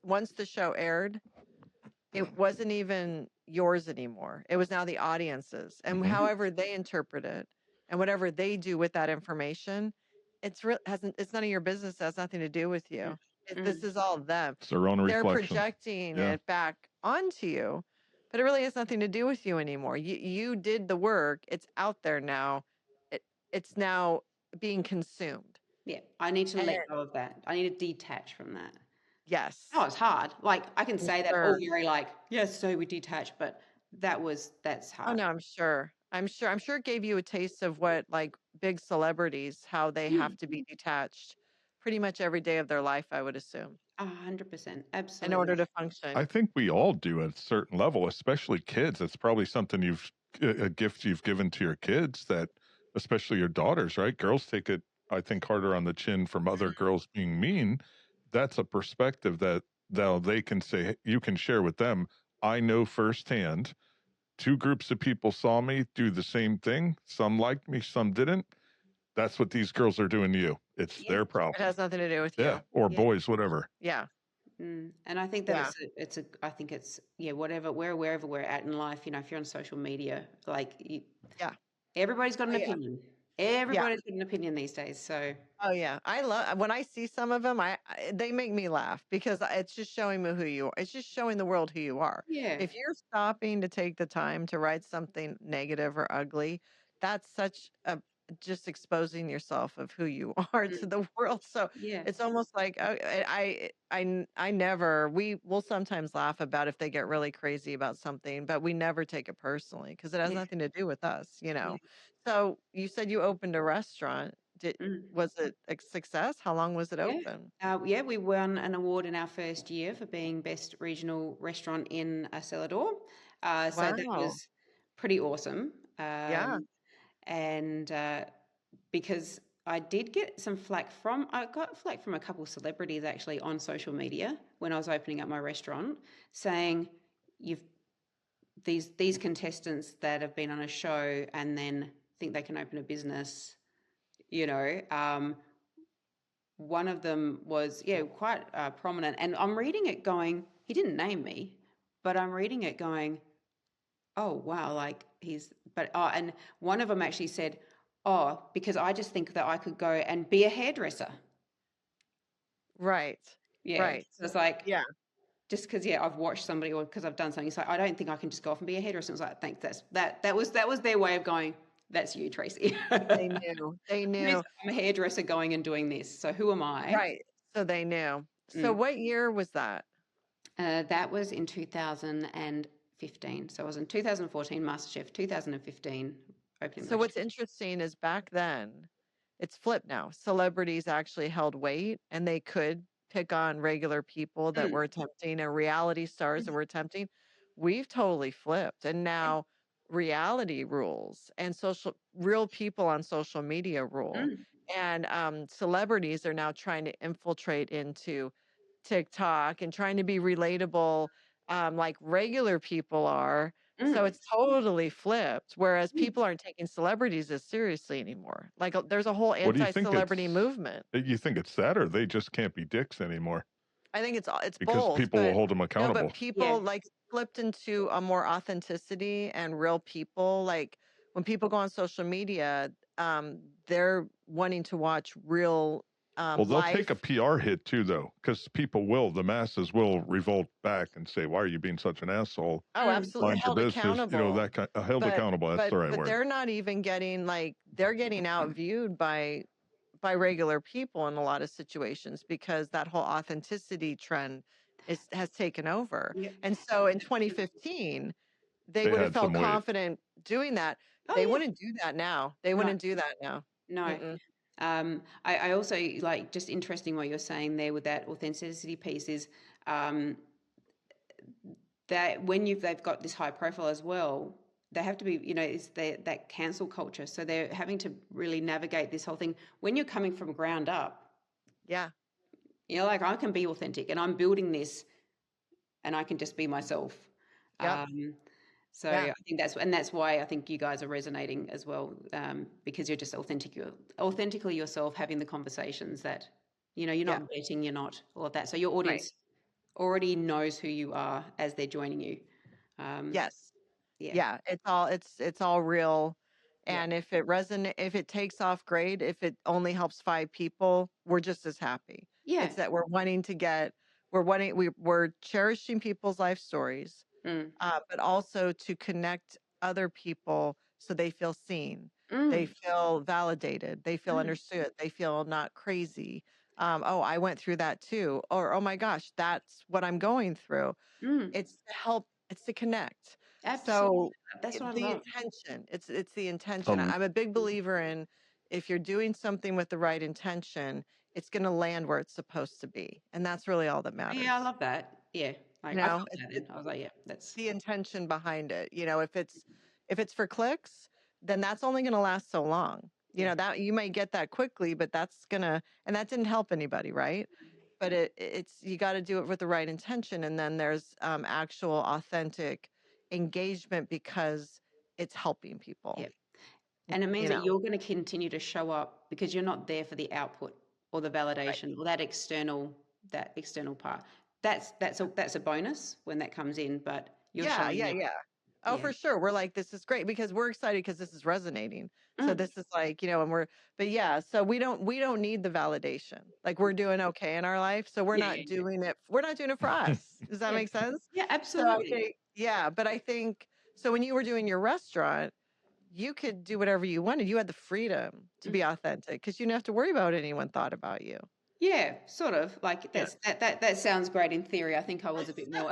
once the show aired, it wasn't even yours anymore. It was now the audience's. And Mhm. however they interpret it and whatever they do with that information it's none of your business. It has nothing to do with you. This Mm. is all them. It's their own They're reflection. projecting Yeah. it back onto you, but it really has nothing to do with you anymore. You did the work. It's out there now. It's now being consumed. Yeah, I need to And let go of that. I need to detach from that. yes, Oh, it's hard. Like I can I'm say that all sure. very like, yes, so we detach, but that's Oh hard. no, I'm sure. I'm sure it gave you a taste of what like big celebrities, how they have to be detached pretty much every day of their life, I would assume, 100%. in order Absolutely. to function. I think we all do at a certain level, especially kids. It's probably something a gift you've given to your kids that, especially your daughters, right? Girls take it, I think, harder on the chin from other girls being mean. That's a perspective that they can say, you can share with them. I know firsthand, two groups of people saw me do the same thing. Some liked me, some didn't. That's what these girls are doing to you. It's Yeah. their It problem. has nothing to do with Yeah. you. Or Yeah. boys, whatever. Yeah. And I think that Yeah. I think it's, yeah, wherever we're at in life, you know, if you're on social media, like Yeah. everybody's got Oh an yeah. opinion. Yeah. Everybody's got an opinion these days. So Oh yeah, I love when I see some of them. They make me laugh because it's just showing me who you are. It's just showing the world who you are. yeah. If you're stopping to take the time to write something negative or ugly, that's such a just exposing yourself of who you are to Mm, the world. So yeah. it's almost like I never we will sometimes laugh about if they get really crazy about something, but we never take it personally because it has Yeah. nothing to do with us, you Yeah. know. So you said you opened a restaurant. Mm. Was it a success? How long was it Yeah. open? Yeah, we won an award in our first year for being best regional restaurant in Celador. So that Wow. was pretty awesome. Yeah. And because I got flack from a couple celebrities actually on social media when I was opening up my restaurant, saying you've these contestants that have been on a show and then think they can open a business, you know. One of them was, yeah, quite prominent, and I'm reading it going, he didn't name me, but I'm reading it going, oh wow, like and one of them actually said, oh, because I just think that I could go and be a hairdresser. Right. Yeah, Right. so it's like, Yeah. just because, yeah, I've watched somebody or because I've done something, it's like, I don't think I can just go off and be a hairdresser. It's like, thanks, that was their way of going, that's you, Tracy. They knew. They Yes, knew. I'm a hairdresser going and doing this, so who am I? Right. So they knew. So Mm. what year was that? That was in 2015. So I was in 2014 MasterChef, 2015 opening So what's restaurant. interesting is back then, it's flipped now. Celebrities actually held weight and they could pick on regular people that Mm. were attempting and reality stars that were attempting. We've totally flipped. And now reality rules and real people on social media rule. Mm. And celebrities are now trying to infiltrate into TikTok and trying to be relatable like regular people are. So Mm. it's totally flipped, whereas people aren't taking celebrities as seriously anymore. Like there's a whole What do you think anti-celebrity movement. you think it's that, or they just can't be dicks anymore I think it's because both, people will but hold them no, but accountable? Yeah. people like flipped into a more authenticity and real people. Like when people go on social media, they're wanting to watch real Well, they'll take a life. PR hit too, though, because the masses will revolt back and say, "Why are you being such an asshole? Oh, Mm. absolutely Mind your held business." You know, accountable. that kind held But accountable. That's but the right but word. they're not even getting like they're getting outviewed by regular people in a lot of situations because that whole authenticity trend has taken over. Yeah. And so in 2015, they They would have had some felt weight. confident doing that. Oh They yeah. wouldn't do that now. They No. wouldn't do that now. No. Mm-mm. I also like, just interesting what you're saying there with that authenticity piece is um, that when they've got this high profile as well, they have to be, you know, it's that cancel culture. So they're having to really navigate this whole thing when you're coming from ground up. Yeah. You know, like I can be authentic and I'm building this and I can just be myself. Yep. Um, so Yeah. I think that's why I think you guys are resonating as well, because you're just authentically yourself, having the conversations that, you know, you're Yeah. not betting, you're not all of that. So your Right. audience already knows who you are as they're joining you. Um, Yes. yeah. Yeah. It's all real. Yeah. And if it takes off, great. If it only helps 5 people, we're just as happy. Yeah. It's that we're cherishing people's life stories, Mm. but also to connect other people so they feel seen, they Mm. feel validated, they feel Mm. understood, they feel not crazy. Oh, I went through that too. Or, oh my gosh, that's what I'm going through. Mm. It's to help, it's to connect. Absolutely. So That's what I the love. intention, it's the intention. Um, I'm a big believer in if you're doing something with the right intention, it's going to land where it's supposed to be. And that's really all that Yeah, I matters. love that. Yeah. You Like I felt know, that then. I was like, yeah, that's the intention behind it. If it's for clicks, then that's only going to last so long. yeah. That you may get that quickly, but and that didn't help anybody, right? But it's you got to do it with the right intention, and then there's actual authentic engagement because it's helping people. Yeah. And it means You that know, you're going to continue to show up because you're not there for the output or the right? validation or that external part. That's a bonus when that comes in, but you're Yeah, showing yeah, up. yeah. Oh, Yeah. for sure. We're like, this is great because we're excited because this is resonating. So Mm. this is like, but yeah, so we don't need the validation. Like we're doing okay in our life. So we're Yeah, not yeah, yeah. doing it. We're not doing it for us. Does that Yeah. make sense? Yeah, So I absolutely. think, yeah, but I think, so when you were doing your restaurant, you could do whatever you wanted. You had the freedom to Mm. be authentic because you didn't have to worry about what anyone thought about you. Yeah, sort of. Like Yeah. that sounds great in theory. I think I was a bit more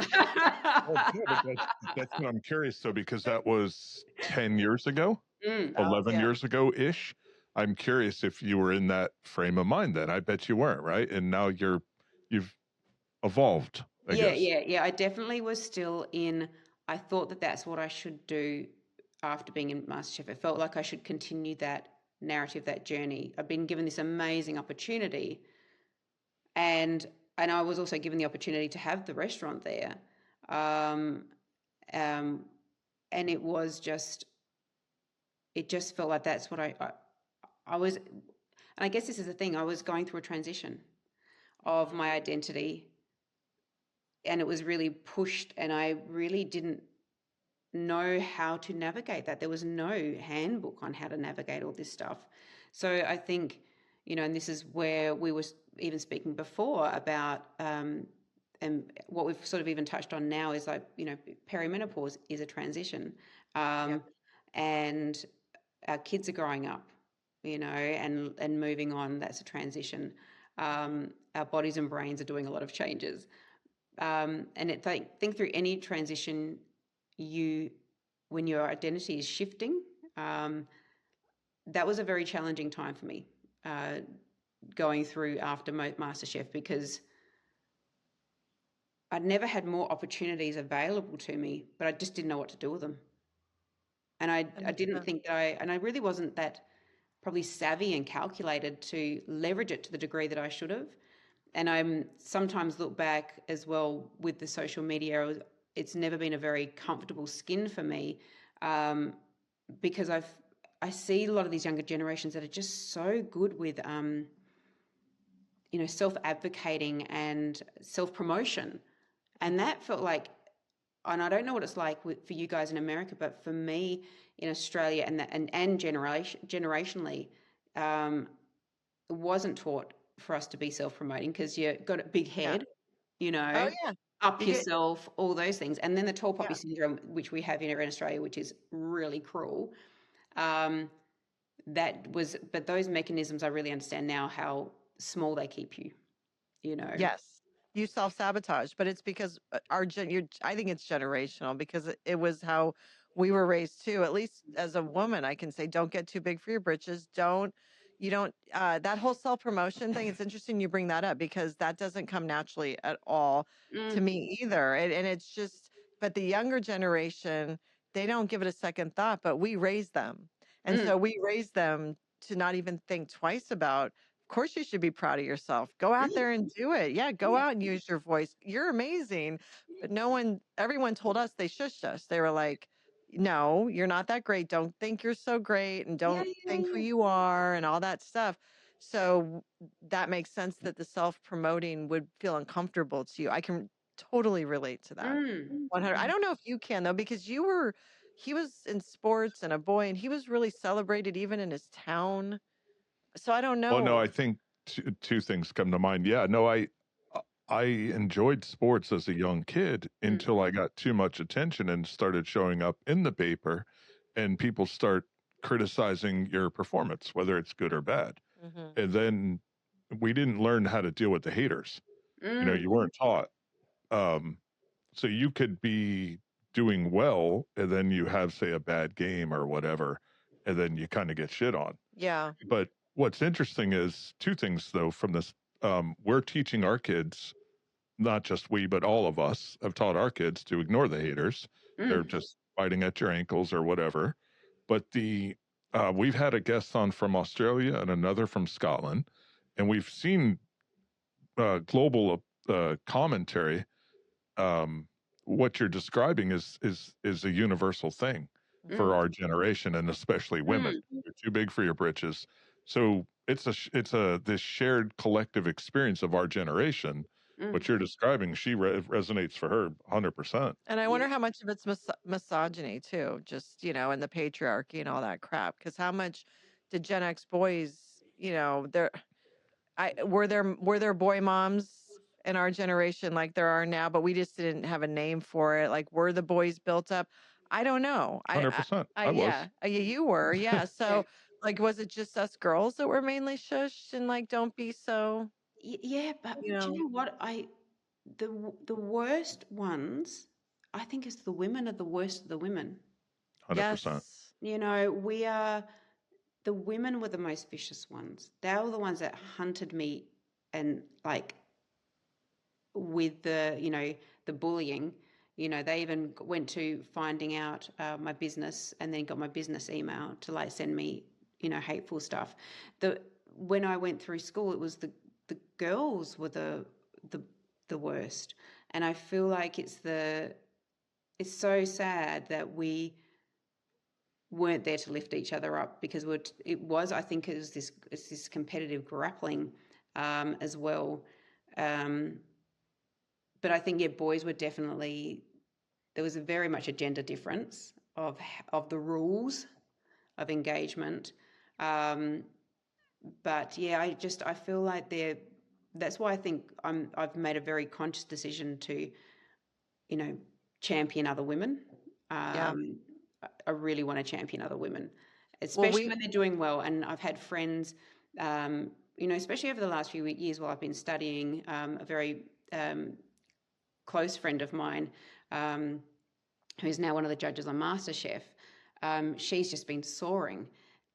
well, yeah, but that's what I'm curious. So, because that was 10 years ago, Mm. Oh, 11 yeah. years ago ish, I'm curious if you were in that frame of mind then. I bet you weren't, right? And now you've evolved, I Yeah, guess. yeah, yeah. I definitely was still in. I thought that that's what I should do after being in MasterChef. It felt like I should continue that narrative, that journey. I've been given this amazing opportunity, and I was also given the opportunity to have the restaurant there, um, um, and it just felt like that's what I was. And I guess this is the thing. I was going through a transition of my identity, and it was really pushed, and I really didn't know how to navigate that. There was no handbook on how to navigate all this stuff. So I think, and this is where we were even speaking before about, and what we've sort of even touched on now is like, perimenopause is a transition. Yep. And our kids are growing up, and moving on. That's a transition. Our bodies and brains are doing a lot of changes. And think through any transition when your identity is shifting. That was a very challenging time for me, going through after MasterChef, because I'd never had more opportunities available to me, but I just didn't know what to do with them. And I didn't 100%. think and I really wasn't that probably savvy and calculated to leverage it to the degree that I should have. And I'm sometimes look back as well with the social media. It's never been a very comfortable skin for me, because I see a lot of these younger generations that are just so good with self-advocating and self-promotion, and that felt like, and I don't know what it's like for you guys in America, but for me in Australia and generationally, it wasn't taught for us to be self-promoting because you got a big Yeah. head, Oh, yeah. up You get, yourself, all those things. And then the tall yeah. poppy syndrome, which we have here in Australia, which is really cruel. But those mechanisms I really understand now how small they keep you, you know. Yes, you self-sabotage, but it's because I think it's generational because it was how we were raised too. At least as a woman, I can say, don't get too big for your britches. You don't, that whole self-promotion thing. It's interesting you bring that up because that doesn't come naturally at all to Mm, me either. And it's just, but the younger generation, they don't give it a second thought, but we raise them. And mm, so we raise them to not even think twice about, of course, you should be proud of yourself. Go out mm, there and do it. Yeah, go yeah, out and use your voice. You're amazing. But everyone told us, they shushed us. They were like, no, you're not that great. Don't think you're so great and yeah, don't yeah, think who yeah. you are and all that stuff. So that makes sense that the self promoting would feel uncomfortable to you. I can totally relate to that. Mm. 100. I don't know if you can though, because he was in sports and a boy, and he was really celebrated even in his town. So I don't Well, no, know. I think two things come to mind. Yeah, no, I enjoyed sports as a young kid until I got too much attention and started showing up in the paper, and people start criticizing your performance, whether it's good or bad. Mhm. And then we didn't learn how to deal with the haters. You know, Mm. you weren't taught. Um, so you could be doing well, and then you have, say, a bad game or whatever, and then you kind of get shit on. Yeah. But what's interesting is two things, though, from this. We're teaching our kids, not just we, but all of us have taught our kids to ignore the haters. They're Mm. just biting at your ankles or whatever. But we've had a guest on from Australia and another from Scotland, and we've seen global commentary. um, what you're describing is a universal thing for Mm. our generation, and especially women. Mm. You're too big for your britches. So it's a this shared collective experience of our generation. Mm. What you're describing, she resonates for her 100%. And I Yeah. wonder how much of it's misogyny too, just, and the patriarchy and all that crap. Because how much did Gen X boys, were there boy moms in our generation like there are now, but we just didn't have a name for it. Like, were the boys built up? I don't know. 100%. I was. Yeah, you were, yeah. Yeah. So, like, was it just us girls that were mainly shushed and like, don't be so, Yeah, but you do you know? know what? The worst ones, I think, is the women are the worst of the women. 100%. Yes. You know, the women were the most vicious ones. They were the ones that hunted me, and like with the bullying. They even went to finding out my business, and then got my business email to like send me hateful stuff. When I went through school, it was the girls were the worst, and I feel like it's so sad that we weren't there to lift each other up, because I think it was this competitive grappling as well. But I think, yeah, boys were definitely, there was very much a gender difference of the rules of engagement. But yeah, I feel like that's why I think I've made a very conscious decision to, champion other women. Yeah. I really want to champion other women, Well, especially when they're doing well. And I've had friends, especially over the last few years while I've been studying, a very close friend of mine, who's now one of the judges on MasterChef. She's just been soaring.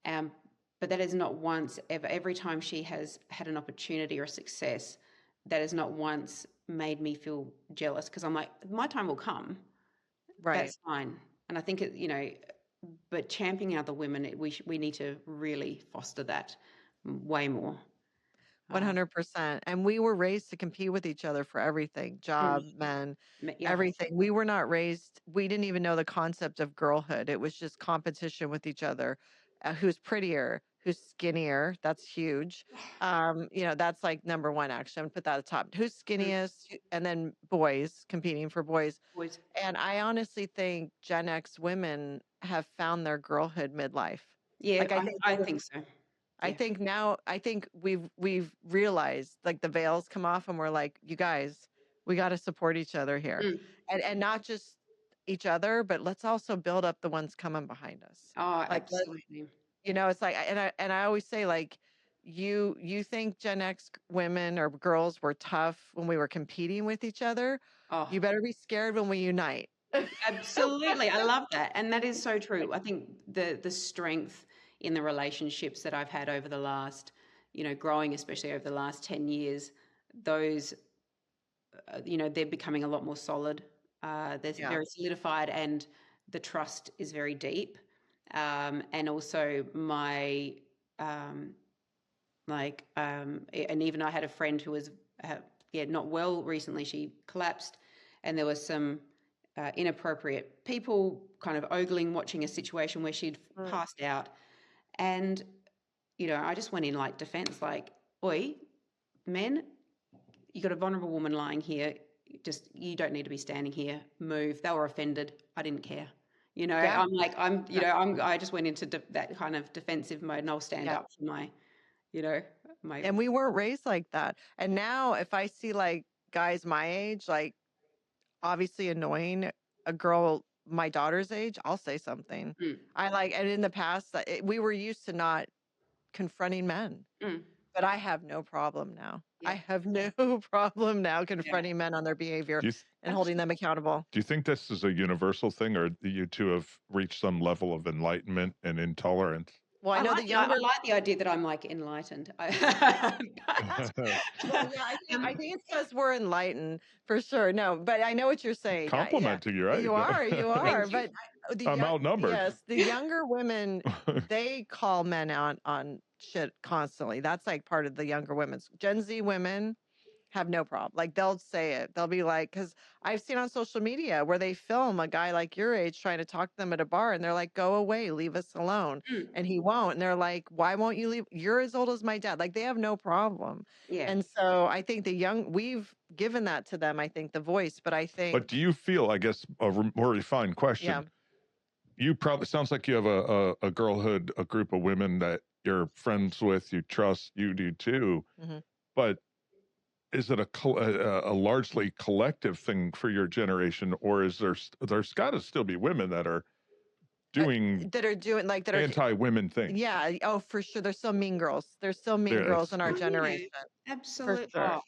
But that is not once ever, every time she has had an opportunity or a success, that has not once made me feel jealous, because I'm like, my time will come. right. That's fine. And I think but championing other women, we need to really foster that way more. 100%. And we were raised to compete with each other for everything, Mm. job, men, Yeah. everything. We were not raised, we didn't even know the concept of girlhood. It was just competition with each other. Who's prettier, who's skinnier. That's huge. That's like number one, actually. I'm gonna put that at the top. Who's Mm. skinniest? And then boys competing for boys. Always. And I honestly think Gen X women have found their girlhood midlife. Yeah, Like, I think I think so. I Yeah. think now we've realized, like, the veils come off and we're like, you guys, we got to support each other here. Mm. And not just each other, but let's also build up the ones coming behind us. Oh, Like, absolutely. it's like, and I always say, like, you think Gen X women or girls were tough when we were competing with each other. Oh, You better be scared when we unite. absolutely. I love that. And that is so true. I think the strength in the relationships that I've had over the last, growing, especially over the last 10 years, those, they're becoming a lot more solid. They're Yeah. very solidified, and the trust is very deep. And also um, and even I had a friend who was, not well recently. She collapsed, and there was some inappropriate people kind of ogling, watching a situation where she'd Mm. passed out. And, I just went in like defense, like, oi, men, you got a vulnerable woman lying here. You don't need to be standing here. Move. They were offended. I didn't care. Yeah. I'm like, I just went into that kind of defensive mode, and I'll stand Yeah. up for my, you know, my. And we weren't raised like that. And now if I see like guys my age, like obviously annoying a girl my daughter's age, I'll say something. Mm, And in the past, we were used to not confronting men, mm, but I have no problem now. I yeah, have no problem now yeah, confronting men on their behavior Do you and holding them absolutely. accountable. do you think this is a universal thing, or do you two have reached some level of enlightenment and intolerance? Well, I I know like the the I younger. like the idea that I'm like enlightened. Well, yeah, I Um, think it's because we're enlightened for sure. No, but I know what you're saying. Yeah, Complimenting you, right? you are, you thank are. you. But I'm outnumbered. yes, the younger women, they call men out on shit constantly. That's like part of the younger women's Gen Z women have no problem. Like they'll say it. They'll be like, because I've seen on social media where they film a guy like your age trying to talk to them at a bar and they're like, go away, leave us alone. Mm, And he won't. And they're like, why won't you leave? You're as old as my dad. Like they have no problem. yeah. And so I think we've given that to them, I think, the voice. But I think, But do you feel, I guess, more refined yeah, question, you probably, sounds like you have a girlhood, a group of women that you're friends with, you trust, you do too. mhm. But is it a largely collective thing for your generation, or is there's got to still be women that are doing That are doing like that are, anti-women things? yeah. Oh, for sure. There's still mean girls. There's still mean There, girls it's in our Oh yeah, generation for absolutely. sure Oh,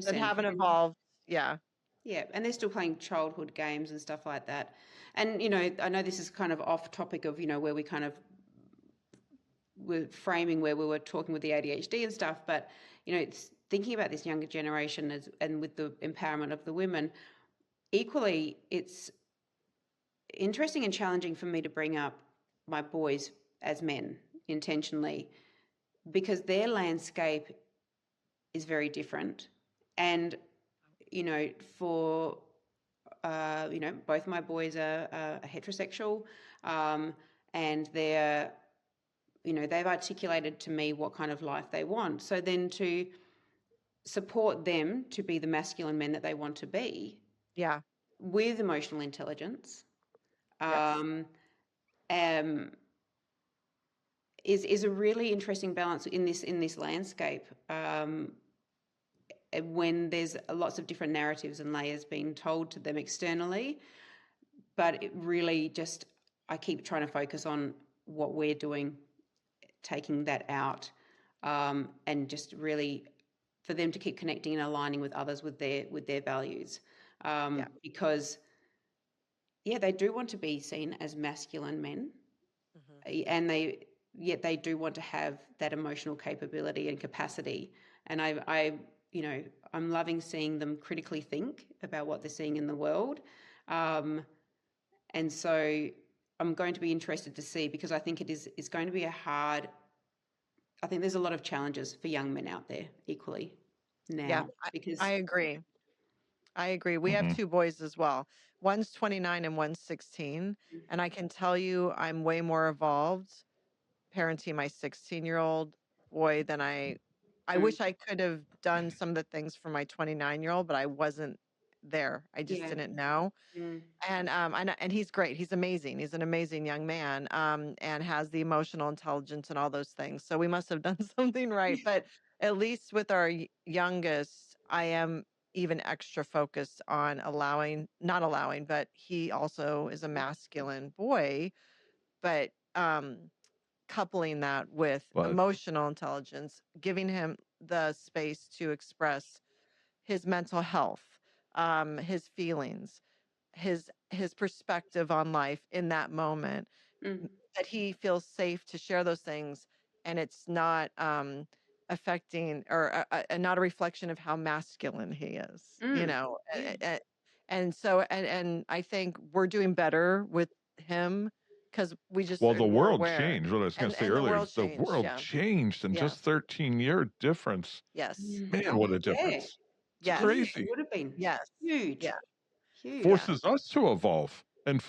that 100%. haven't evolved. Yeah. Yeah, and they're still playing childhood games and stuff like that. And I know this is kind of off topic of where we kind of were framing where we were talking with the ADHD and stuff, but it's thinking about this younger generation and with the empowerment of the women. Equally, it's interesting and challenging for me to bring up my boys as men intentionally because their landscape is very different. And, for, both my boys are heterosexual, and they're, they've articulated to me what kind of life they want. So then to support them to be the masculine men that they want to be Yeah. with emotional intelligence, Yes. um, is a really interesting balance in this landscape. When there's lots of different narratives and layers being told to them externally, but it really just I keep trying to focus on what we're doing, taking that out, and just really for them to keep connecting and aligning with others with their values, Yeah. because they do want to be seen as masculine men, Mhm. and they do want to have that emotional capability and capacity. And I'm loving seeing them critically think about what they're seeing in the world. And so I'm going to be interested to see, because I think it's going to be I think there's a lot of challenges for young men out there equally Yeah. now because I agree. I agree. We have Mhm. 2 boys as well. One's 29 and one's 16, and I can tell you I'm way more evolved parenting my 16-year-old boy than I mm, wish I could have done some of the things for my 29-year-old, but I wasn't there. I just yeah, didn't know. mm, And he's great. He's amazing. He's an amazing young man, and has the emotional intelligence and all those things. So we must have done something right. But at least with our youngest, I am even extra focused on not allowing, but he also is a masculine boy. But coupling that with But emotional intelligence, giving him the space to express his mental health, his feelings, his perspective on life in that moment, mm, that he feels safe to share those things, and it's not affecting or not a reflection of how masculine he is, mm, yeah, and so and I think we're doing better with him because we just well, are the more world aware, changed. What I was going to say and the earlier world is the changed. world Yeah, changed in yeah, just 13-year difference. yes, Man, oh what a yeah, difference! It's yes, it crazy. would have been yes, huge, yeah, huge. yeah, Forces us to evolve and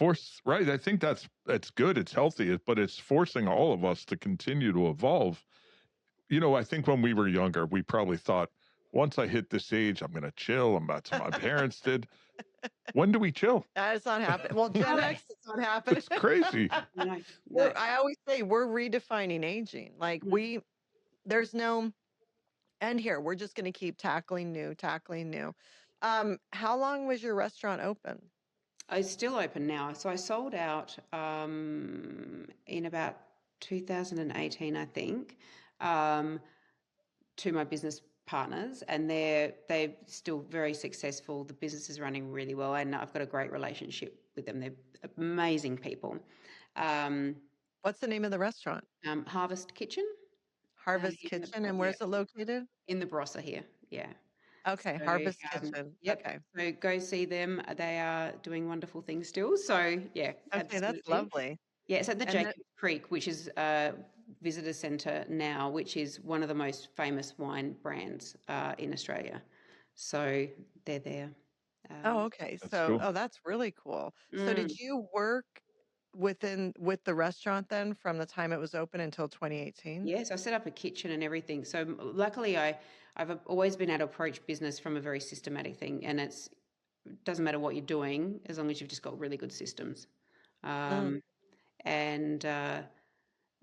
right. I think that's good. It's healthy, but it's forcing all of us to continue to evolve. I think when we were younger, we probably thought, once I hit this age, I'm going to chill. That's what my parents did. When do we chill? It's not happening. Well, Gen X, it's not happening. It's crazy. No. I always say we're redefining aging. Like there's no end here. We're just going to keep tackling new. How long was your restaurant open? It's still open now. So I sold out in about 2018, I think, to my business partners, and they're still very successful. The business is running really well, and I've got a great relationship with them. They're amazing people. What's the name of the restaurant? Harvest Kitchen. Harvest Kitchen, and where's it located? In the Barossa here. Yeah. Okay, So, Harvest Kitchen. Yep. Okay. So go see them. They are doing wonderful things still. So yeah, Okay, that's absolutely. lovely. Yeah, it's at the Jacob Creek, which is a visitor centre now, which is one of the most famous wine brands in Australia. So they're there. Okay. That's So, cool. that's really cool. So did you work with the restaurant then from the time it was open until 2018? Yes, I set up a kitchen and everything. So luckily, I've always been able to approach business from a very systematic thing, and it doesn't matter what you're doing as long as you've just got really good systems. And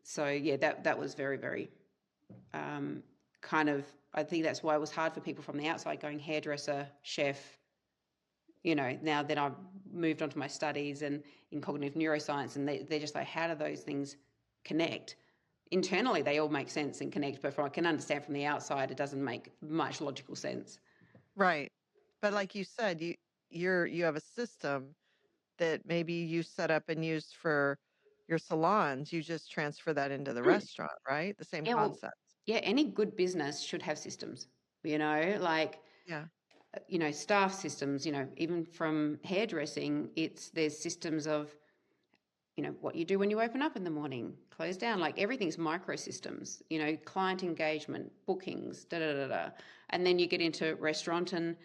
so yeah, that was very, very kind of. I think that's why it was hard for people from the outside going hairdresser, chef. Now that I've moved on to my studies and in cognitive neuroscience, and they're just like, how do those things connect? Internally, they all make sense and connect, but I can understand from the outside, it doesn't make much logical sense. Right. But like you said, you have a system that maybe you set up and used for your salons. You just transfer that into the restaurant, right? The same concept. Yeah, any good business should have systems, like staff systems, even from hairdressing, there's systems of, what you do when you open up in the morning, close down, like everything's microsystems, client engagement, bookings, and then you get into restaurant and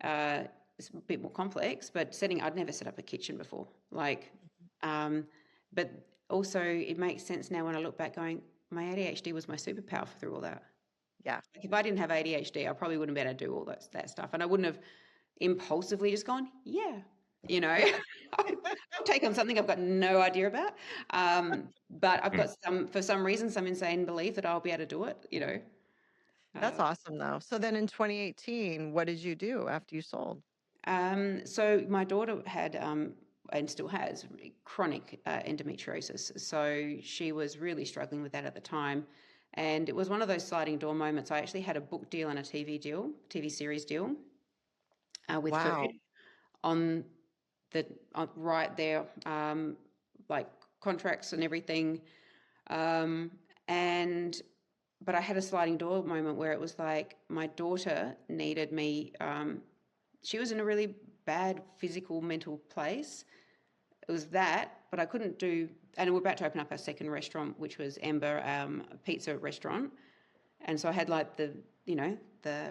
it's a bit more complex, but I'd never set up a kitchen before, but also it makes sense now when I look back going, my ADHD was my superpower through all that. Yeah. Like if I didn't have ADHD, I probably wouldn't be able to do all that stuff, and I wouldn't have impulsively just gone, I'll take on something I've got no idea about. But I've got for some reason, some insane belief that I'll be able to do it, That's awesome though. So then in 2018, what did you do after you sold? So my daughter had, and still has, chronic endometriosis. So she was really struggling with that at the time. And it was one of those sliding door moments. I actually had a book deal and a TV series deal with food on right there, like contracts and everything. But I had a sliding door moment where it was like my daughter needed me. She was in a really bad physical, mental place. It was that, but I couldn't do, and we're about to open up our second restaurant, which was Ember, a pizza restaurant. And so I had like the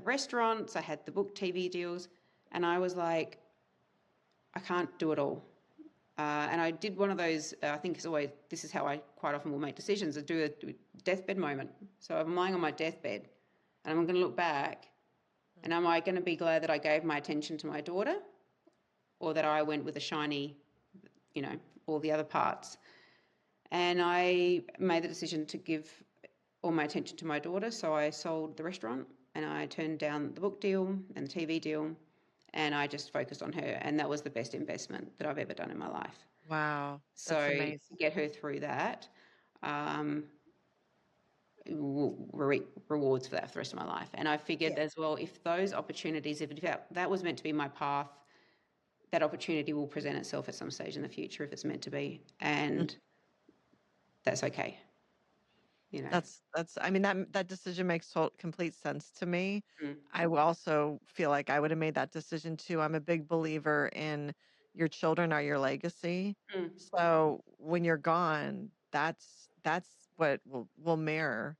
restaurants, I had the book TV deals, and I was like, I can't do it all. And I did one of those, I think this is how I quite often will make decisions, I do a deathbed moment. So I'm lying on my deathbed and I'm going to look back and am I going to be glad that I gave my attention to my daughter or that I went with a shiny, all the other parts? And I made the decision to give all my attention to my daughter. So I sold the restaurant and I turned down the book deal and the TV deal. And I just focused on her, and that was the best investment that I've ever done in my life. Wow. So to get her through that, rewards for that for the rest of my life. And I figured as well, if those opportunities, if that was meant to be my path, that opportunity will present itself at some stage in the future if it's meant to be, and that's okay. That's I mean that decision makes complete sense to me. I also feel like I would have made that decision too. I'm a big believer in your children are your legacy. So when you're gone, that's what will mirror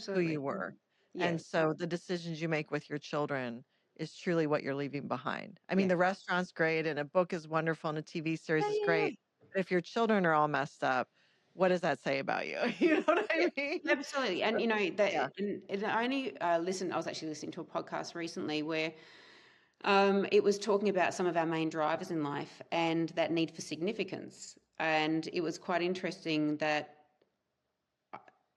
who you were. And so the decisions you make with your children is truly what you're leaving behind. I mean, the restaurant's great and a book is wonderful and a TV series is great. But if your children are all messed up, what does that say about you? You know what I mean? Absolutely. And, that, and I only I was actually listening to a podcast recently where It was talking about some of our main drivers in life and that need for significance. And it was quite interesting that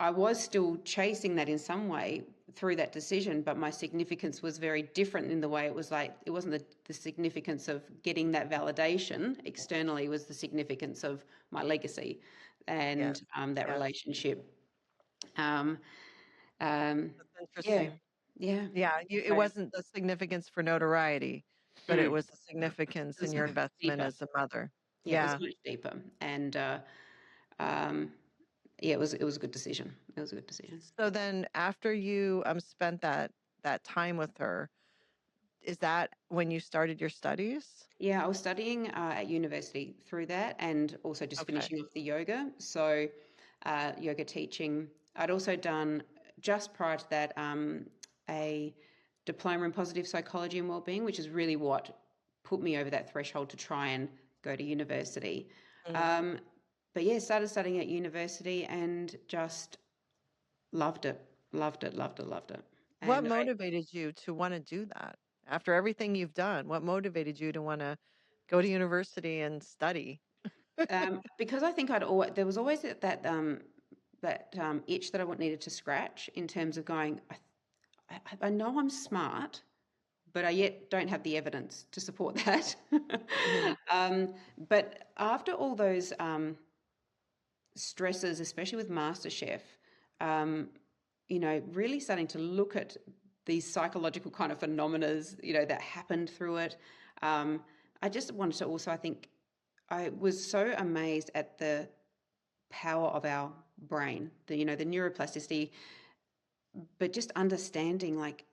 I was still chasing that in some way through that decision, but my significance was very different in the way it was like, it wasn't the significance of getting that validation externally, it was the significance of my legacy and Yes. that Yes. relationship. Um, um, That's yeah, interesting. yeah. Yeah, it So, wasn't the significance for notoriety, but it mm, was the significance it was in your investment deeper. as a mother. Yeah, it was Yeah. much deeper. And um, yeah, it was a good decision. It was a good decision. So then after you spent that time with her, is that when you started your studies? Yeah, I was studying at university through that and also just Okay. finishing off the yoga. So, yoga teaching. I'd also done, just prior to that, a diploma in positive psychology and wellbeing, which is really what put me over that threshold to try and go to university. Mm. Um, but yeah, started studying at university and just loved it, loved it, loved it, loved it. What And motivated you to want to do that? After everything you've done, what motivated you to want to go to university and study? because I think there was always that itch that I needed to scratch in terms of going, I know I'm smart, but I yet don't have the evidence to support that. Mhm. But after all those stresses, especially with MasterChef, um, really starting to look at these psychological kind of phenomena, that happened through it. I just wanted to also, I think, I was so amazed at the power of our brain, the neuroplasticity, but just understanding, like,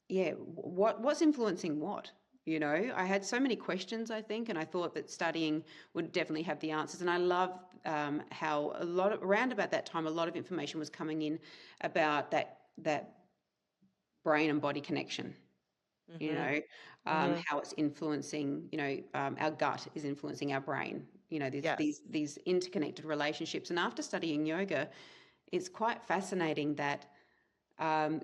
yeah, what's influencing what. I had so many questions, I think, and I thought that studying would definitely have the answers. And I love how around about that time, a lot of information was coming in about that brain and body connection. you Mhm. know, Mhm. how it's influencing, our gut is influencing our brain, these, Yes. these, these interconnected relationships. And after studying yoga, it's quite fascinating that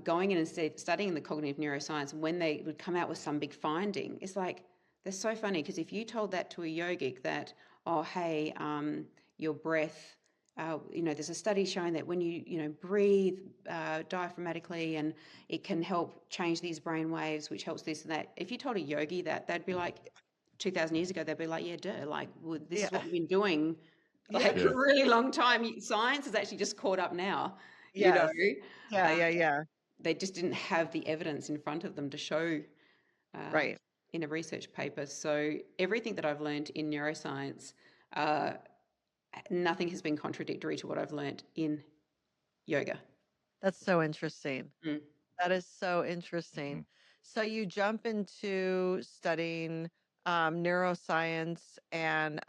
going in and studying the cognitive neuroscience, when they would come out with some big finding, it's like, they're so funny, because if you told that to a yogic that, oh, hey, your breath, there's a study showing that when you breathe diaphragmatically, and it can help change these brain waves, which helps this and that. If you told a yogi that, they'd be like, 2,000 years ago, they'd be like, yeah, duh, like, well, this Yeah. is what we've been doing Yeah. like a Yeah. really long time. Science has actually just caught up now, you know. Yes. Yeah, Um, yeah, yeah. they just didn't have the evidence in front of them to show uh, Right. in a research paper. So everything that I've learned in neuroscience, uh, nothing has been contradictory to what I've learned in yoga. That's so interesting. Mm. That is so interesting. Mhm. So you jump into studying neuroscience and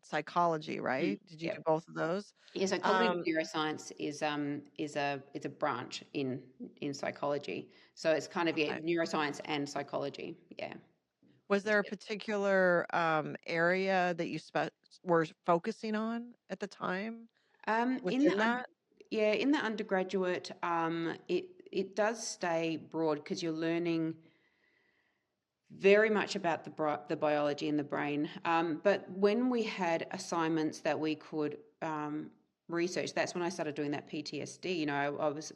psychology, Mm. right? Did you do Yep. both of those? Yeah. So cognitive Um, neuroscience is a branch in psychology. So it's kind of, yeah, okay. neuroscience and psychology. Yeah. Was there a particular area that you were focusing on at the time In the within that? yeah, in the undergraduate, it does stay broad, because you're learning very much about the biology in the brain. But when we had assignments that we could research, that's when I started doing that PTSD.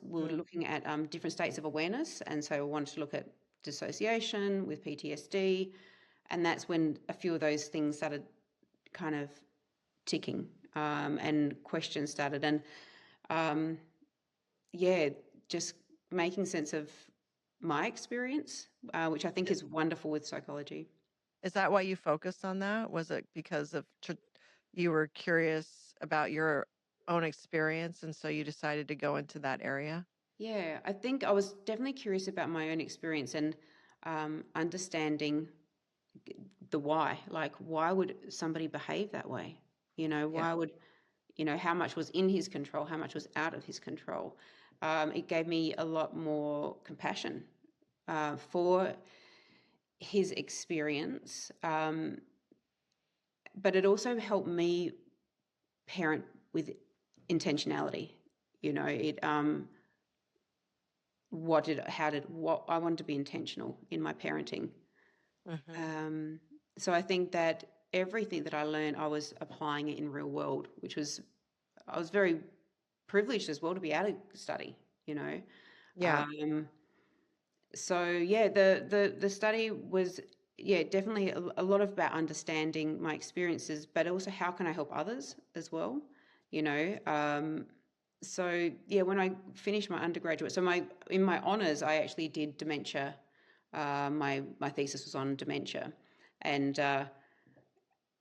We were Mm. looking at different states of awareness, and so I wanted to look at dissociation with PTSD, and that's when a few of those things started kind of ticking, and questions started. And um, yeah, just making sense of my experience, which I think I- is wonderful with psychology. Is that why you focused on that? Was it because of you were curious about your own experience and so you decided to go into that area? Yeah, I think I was definitely curious about my own experience and understanding the why. Like, why would somebody behave that way? Yeah. Why would, how much was in his control, how much was out of his control? It gave me a lot more compassion for his experience, but it also helped me parent with intentionality. It what I wanted to be intentional in my parenting. Mm-hmm. So I think that everything that I learned, I was applying it in real world, I was very privileged as well to be able to study, you know. Yeah. So yeah, the study was definitely a lot about understanding my experiences, but also how can I help others as well, you know. So yeah, when I finished my undergraduate, in my honours, I actually did dementia. My thesis was on dementia, and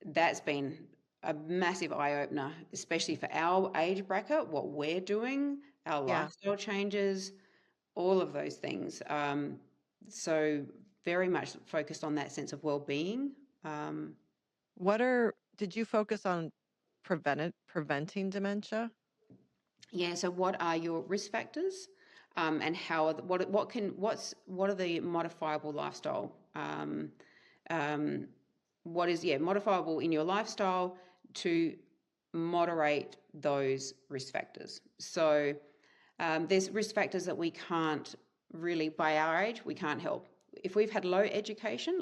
that's been a massive eye opener, especially for our age bracket, what we're doing, our Yeah. lifestyle changes, all of those things. So very much focused on that sense of well-being. Did you focus on preventing dementia? Yeah. So what are your risk factors, and how are what are the modifiable lifestyle? What is modifiable in your lifestyle to moderate those risk factors? So there's risk factors that we can't really, by our age, we can't help. If we've had low education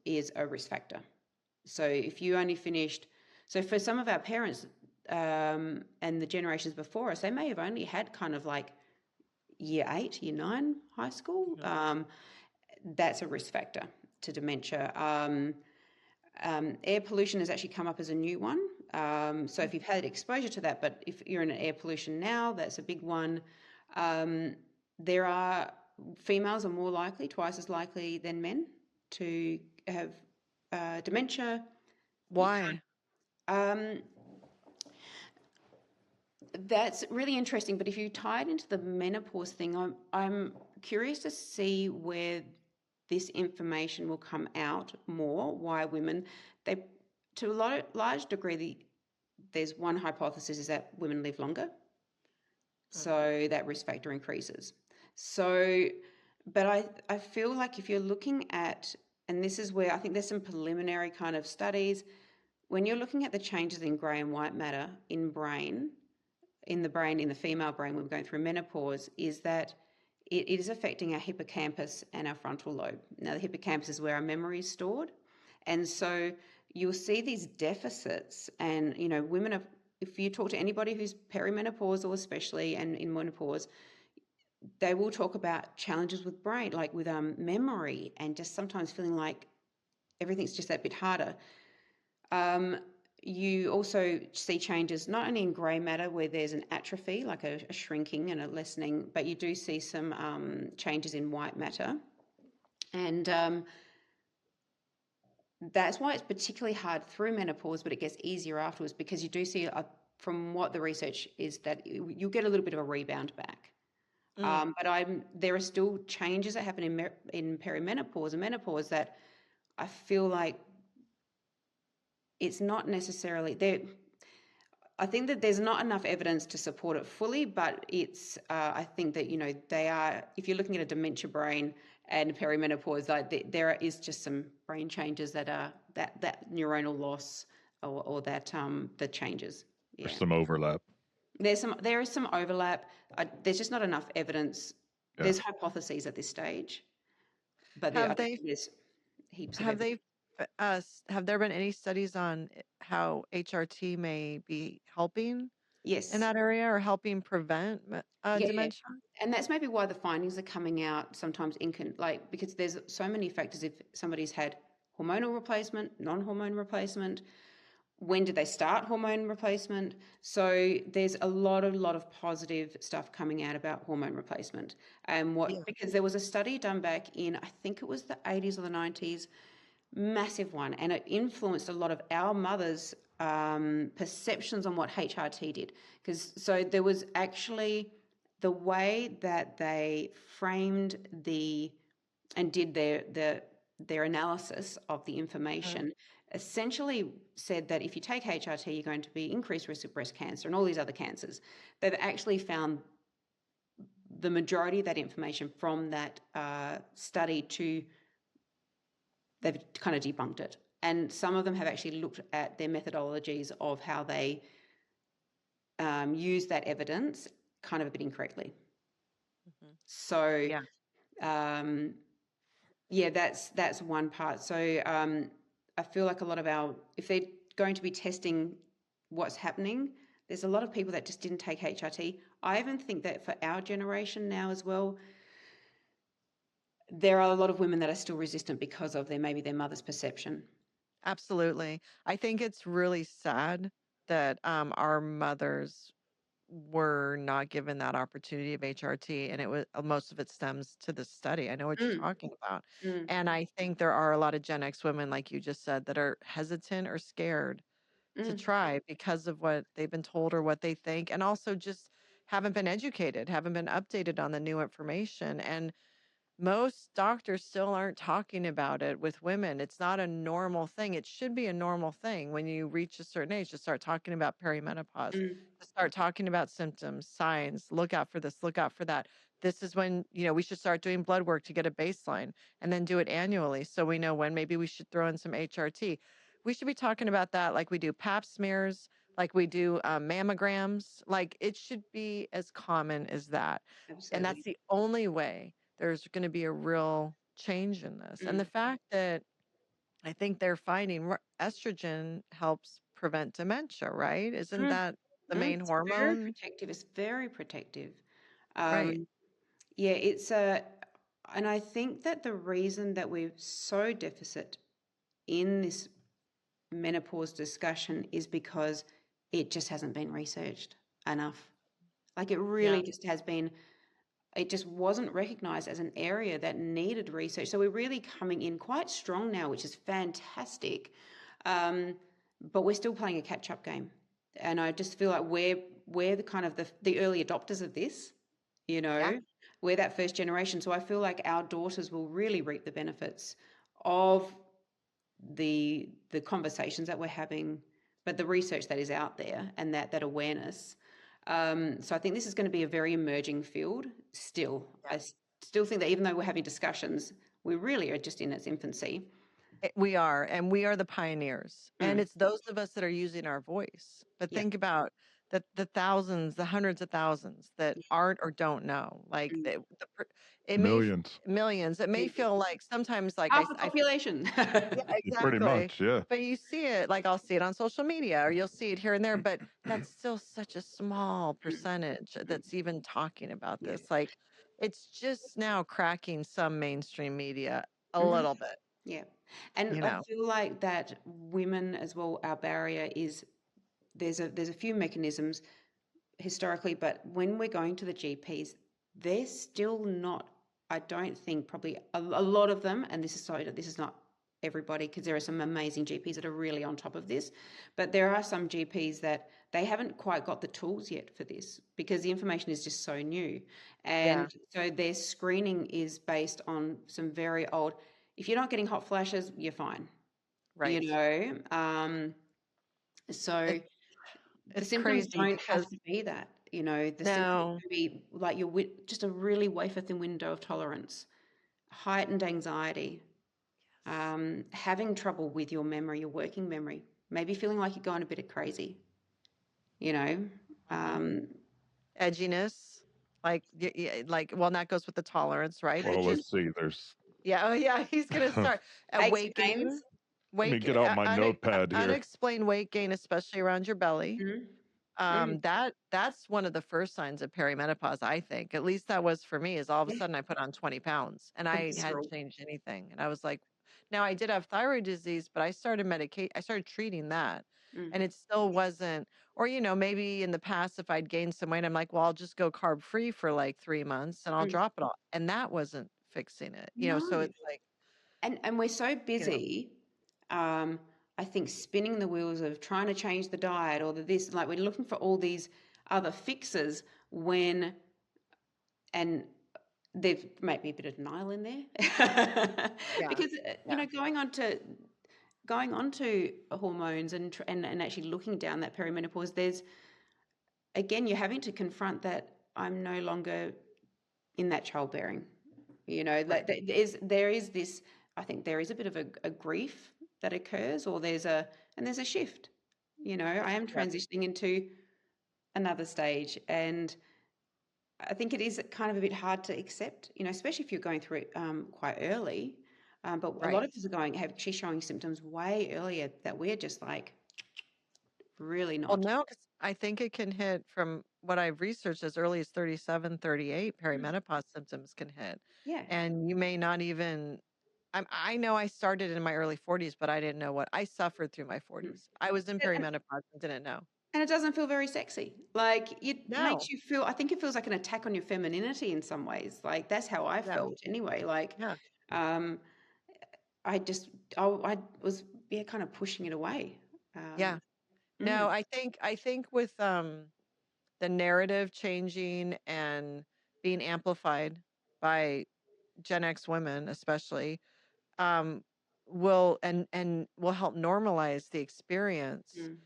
is a risk factor. So if you only finished, so for some of our parents and the generations before us, they may have only had kind of like year 8, year 9 high school. Mm-hmm. That's a risk factor to dementia. Air pollution has actually come up as a new one. So if you've had exposure to that, but if you're in an air pollution now, that's a big one. Females are more likely, twice as likely than men to have dementia. Why? That's really interesting. But if you tie it into the menopause thing, I'm curious to see where this information will come out more. Why women, to a large degree, there's one hypothesis is that women live longer, so that risk factor increases. So, but I feel like if you're looking at, and this is where I think there's some preliminary kind of studies, when you're looking at the changes in grey and white matter in the female brain when we're going through menopause, is that it is affecting our hippocampus and our frontal lobe. Now, the hippocampus is where our memory is stored. And so you'll see these deficits, and, you know, if you talk to anybody who's perimenopausal, especially, and in menopause, they will talk about challenges with brain, like with memory, and just sometimes feeling like everything's just that bit harder. You also see changes not only in grey matter where there's an atrophy, like a shrinking and a lessening, but you do see some changes in white matter. And that's why it's particularly hard through menopause, but it gets easier afterwards, because you do see, from what the research is, that you'll get a little bit of a rebound back. But there are still changes that happen in perimenopause and menopause that I feel like it's not necessarily there. I think that there's not enough evidence to support it fully, but it's I think that, you know, they are, if you're looking at a dementia brain and perimenopause, like there is just some brain changes that are that neuronal loss or that the changes. Yeah. There's some overlap. There is some overlap. There's just not enough evidence. Yeah. There's hypotheses at this stage, but there's heaps of have evidence. have there been any studies on how HRT may be helping Yes. in that area, or helping prevent dementia? And that's maybe why the findings are coming out sometimes because there's so many factors. If somebody's had hormonal replacement, non-hormone replacement, when did they start hormone replacement? So there's a lot of positive stuff coming out about hormone replacement. And because there was a study done back in, I think it was the 80s or the 90s, massive one, and it influenced a lot of our mothers' perceptions on what HRT did. So there was actually the way that they framed and did their analysis of the information, essentially said that if you take HRT, you're going to be increased risk of breast cancer and all these other cancers. They've actually found the majority of that information from that study they've kind of debunked it. And some of them have actually looked at their methodologies of how they use that evidence kind of a bit incorrectly. Mhm. So, Yeah. yeah, that's one part. So I feel like a lot of if they're going to be testing what's happening, there's a lot of people that just didn't take HRT. I even think that for our generation now as well, there are a lot of women that are still resistant because of maybe their mother's perception. Absolutely. I think it's really sad that our mothers were not given that opportunity of HRT, and it was most of it stems to this study. I know what you're Mm, talking about. mm, And I think there are a lot of Gen X women, like you just said, that are hesitant or scared to mm, try because of what they've been told or what they think, and also just haven't been educated, haven't been updated on the new information. And most doctors still aren't talking about it with women. It's not a normal thing. It should be a normal thing when you reach a certain age to start talking about perimenopause, mm, to start talking about symptoms, signs, look out for this, look out for that. This is when, we should start doing blood work to get a baseline and then do it annually so we know when maybe we should throw in some HRT. We should be talking about that like we do pap smears, like we do mammograms. Like it should be as common as that. And that's absolutely. the only way there's going to be a real change in this. And the Mm, fact that I think they're finding estrogen helps prevent dementia, right? Isn't mm, that the mm. main It's very hormone? protective. It's very protective. Right. Yeah, and I think that the reason that we're so deficit in this menopause discussion is because it just hasn't been researched enough. Like it Yeah. really just has been, it just wasn't recognized as an area that needed research. So we're really coming in quite strong now, which is fantastic. Um, but we're still playing a catch-up game. And I just feel like we're the kind of the early adopters of this, you Yeah. know, we're that first generation. So I feel like our daughters will really reap the benefits of the conversations that we're having, but the research that is out there and that awareness. So I think this is going to be a very emerging field still. Yeah. I still think that even though we're having discussions, we really are just in its infancy. We are, and we are the pioneers. And Mm, it's those of us that are using our voice. But yeah. think about the thousands, the hundreds of thousands that Yeah. aren't or don't know. Like Mm, it may Millions. millions. It may millions. feel like sometimes like Half the population. yeah, Pretty exactly. much, yeah. But you see it, like I'll see it on social media or you'll see it here and there, but that's still such a small Mm, percentage mm, that's even talking about yeah. this. Like it's just now cracking some mainstream media a Hmm. little bit, Yeah. And you I know. feel like that women as well, our barrier is there's a few mechanisms historically, but when we're going to the GPs, they're still not, I don't think probably a lot of them, and this is not everybody because there are some amazing GPs that are really on top of this, but there are some GPs that they haven't quite got the tools yet for this because the information is just so new. Yeah, And so their screening is based on some very old, if you're not getting hot flashes, you're fine, you right. know. So It, the it's symptoms crazy don't have because to be that, you know, the symptoms no, can be like just a really wafer thin window of tolerance, heightened anxiety, yes, having trouble with your memory, your working memory, maybe feeling like you're going a bit crazy, you know. hmm Um, edginess, like like well, that goes with the tolerance, right? But Well, mm, let's just see. There's. yeah, oh yeah, he's gonna start aches weight and pains. gain, Let me get out my notepad here. unexplained weight gain, especially around your belly. Mm, mm, That's one of the first signs of perimenopause, I think. At least that was for me, is all of a yeah, sudden I put on 20 pounds and the I hadn't visceral. changed anything. And I was like, now I did have thyroid disease, but I started treating that. Mm, And it still wasn't, or maybe in the past, if I'd gained some weight, I'm like, well, I'll just go carb free for like 3 months and I'll mm. drop it all. And that wasn't fixing it, No. so it's like, And we're so you know, busy, um, I think spinning the wheels of trying to change the diet or the this, like we're looking for all these other fixes when, and there might be a bit of denial in there yeah, because yeah, going on to hormones and actually looking down that perimenopause, there's again you're having to confront that I'm no longer in that childbearing. You know, right. like there is this. I think there is a bit of a grief that occurs, or there's a shift. You know, I am Yeah. transitioning into another stage, and I think it is kind of a bit hard to accept, especially if you're going through it quite early. But a lot Right. of us are she's showing symptoms way earlier that we're just like, really Well, not. no, 'cause I think it can hit from what I've researched as early as 37, 38, perimenopause symptoms can hit. Yeah. And you may not even I know I started in my early 40s, but I didn't know what I suffered through my 40s. I was in And, perimenopause and didn't know. and it doesn't feel very sexy. Like it No, makes you feel, I think it feels like an attack on your femininity in some ways. Like that's how I no, felt anyway. Like, yeah, um, I just, I was, yeah, kind of pushing it away. yeah. Mm, No, I think with the narrative changing and being amplified by Gen X women, especially, um, will will help normalize the experience mm,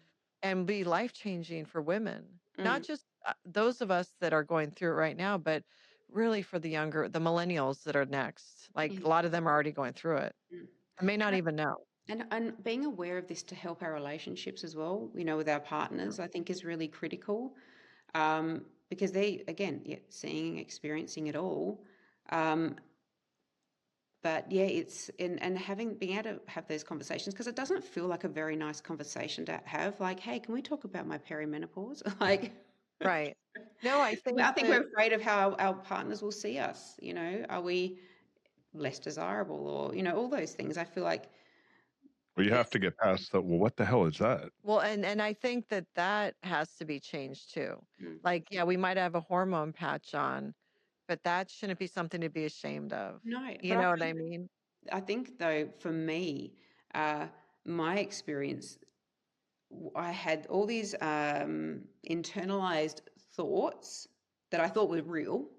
and be life changing for women. Not mm, just those of us that are going through it right now, but really for the millennials that are next. Like yeah, a lot of them are already going through it. mm. I may not And, even know. and being aware of this to help our relationships as well, with our partners, I think is really critical. Because they, again, yeah, seeing, experiencing it all. Um, but yeah, it's and having being able to have those conversations, because it doesn't feel like a very nice conversation to have. Like, hey, can we talk about my perimenopause? Like, Right. No, I think I think that we're afraid of how our partners will see us. Are we less desirable, or all those things? I feel like Well, you have it's to get past that. Well, what the hell is that? well, and I think that that has to be changed too. mm, Like, yeah, we might have a hormone patch on, but that shouldn't be something to be ashamed of. no. You But know what I mean? I think though, for me, uh, my experience, I had all these internalized thoughts that I thought were real.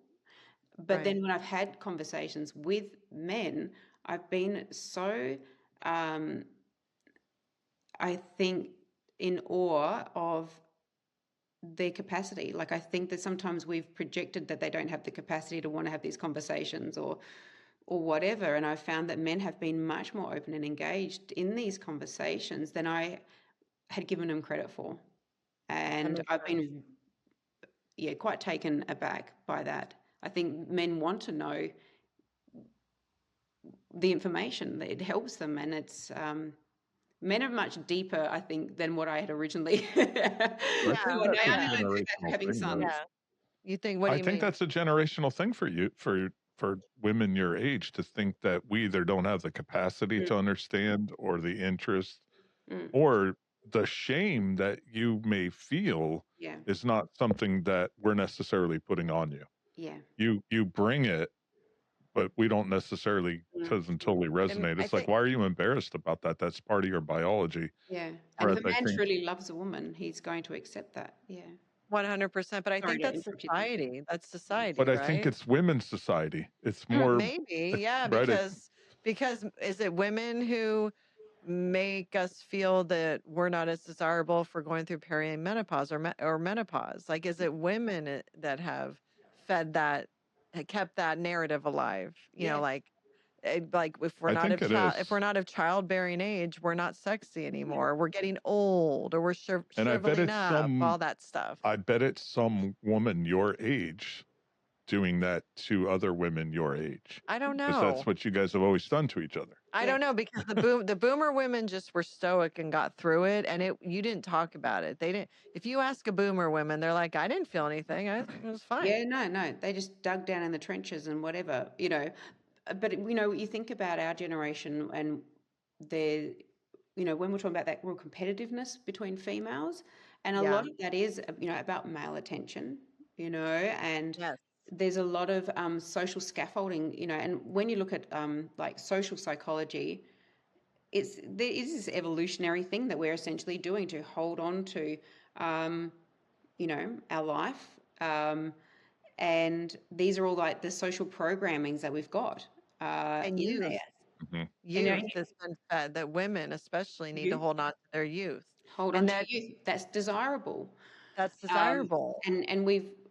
But Right. then when I've had conversations with men, I've been so, um, I think, in awe of their capacity. Like, I think that sometimes we've projected that they don't have the capacity to want to have these conversations, or whatever. And I've found that men have been much more open and engaged in these conversations than I had given them credit for. That And makes I've sense. been, yeah, quite taken aback by that. I think men want to know the information, that it helps them, and it's men are much deeper, I think, than what I had originally I Yeah. think thought. that's I a only Yeah. went through that generational having thing, though. sons. Yeah. You think, what do I you think mean? that's a generational thing for you, for women your age, to think that we either don't have the capacity Mm, to understand, or the interest, mm, or the shame that you may feel yeah, is not something that we're necessarily putting on you. yeah, You bring it, but we don't necessarily, mm, doesn't totally And resonate. I It's like, think, why are you embarrassed about that? That's part of your biology. yeah. And if Whereas a I man think, truly loves a woman, he's going to accept that. Yeah. 100%, but I Sorry think to that's interrupt you there. society. That's society, but I think right? it's women's society. It's Mm, more, Maybe, yeah, right? because is it women who make us feel that we're not as desirable for going through perimenopause or menopause? Like, is it women that have fed that, kept that narrative alive? yeah, Like I think it if is. we're not of childbearing age, we're not sexy yeah, anymore. We're getting old, or we're And shriveling up, all that stuff. I bet it's some woman your age doing that to other women your age, I don't because that's know. what you guys have always done to each other. I yeah, don't know because the boomer women just were stoic and got through it, and you didn't talk about it. They didn't. If you ask a boomer woman, they're like, I didn't feel anything. It was fine. yeah. No, no. They just dug down in the trenches and whatever. But you think about our generation, and their, when we're talking about that real competitiveness between females, and a Yeah. lot of that is, about male attention, and Yes. there's a lot of social scaffolding, and when you look at like social psychology, there is this evolutionary thing that we're essentially doing to hold on to, um, our life. And these are all like the social programmings that we've got And in there. Hmm. And youth has been fed that women especially need to youth, hold on to their youth, hold on and to youth. That's desirable. that's Um, desirable.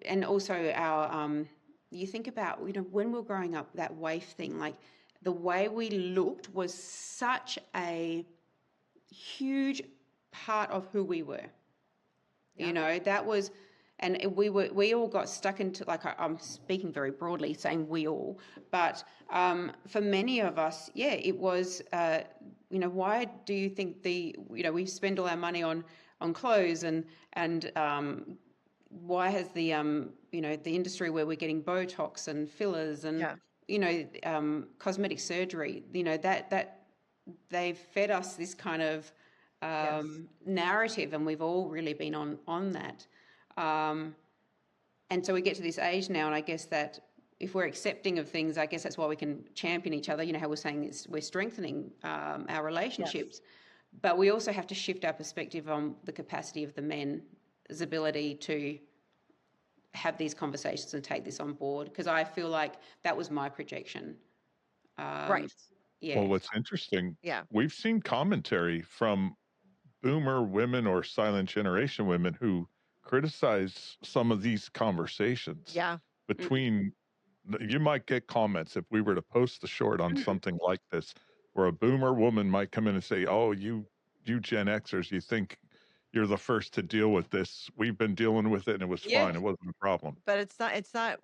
and also our, you think about, when we were growing up, that waif thing, like the way we looked was such a huge part of who we were. Yeah. That was, we all got stuck into, like, I'm speaking very broadly saying we all, but for many of us, yeah, it was, why do you think we spend all our money on clothes, and why has the the industry where we're getting Botox and fillers and cosmetic surgery, that they've fed us this kind of narrative, and we've all really been on that. And so we get to this age now, and I guess that if we're accepting of things, I guess that's why we can champion each other. How we're saying we're strengthening our relationships, but we also have to shift our perspective on the capacity of the men's ability to have these conversations and take this on board, because I feel like that was my projection. Right. Yeah. Well, what's interesting, Yeah. we've seen commentary from boomer women or silent generation women who criticize some of these conversations. Yeah. Between, you might get comments if we were to post the short on something like this, where a boomer woman might come in and say, "Oh, you Gen Xers, you think you're the first to deal with this. We've been dealing with it and it was fine. It wasn't a problem." But it's not,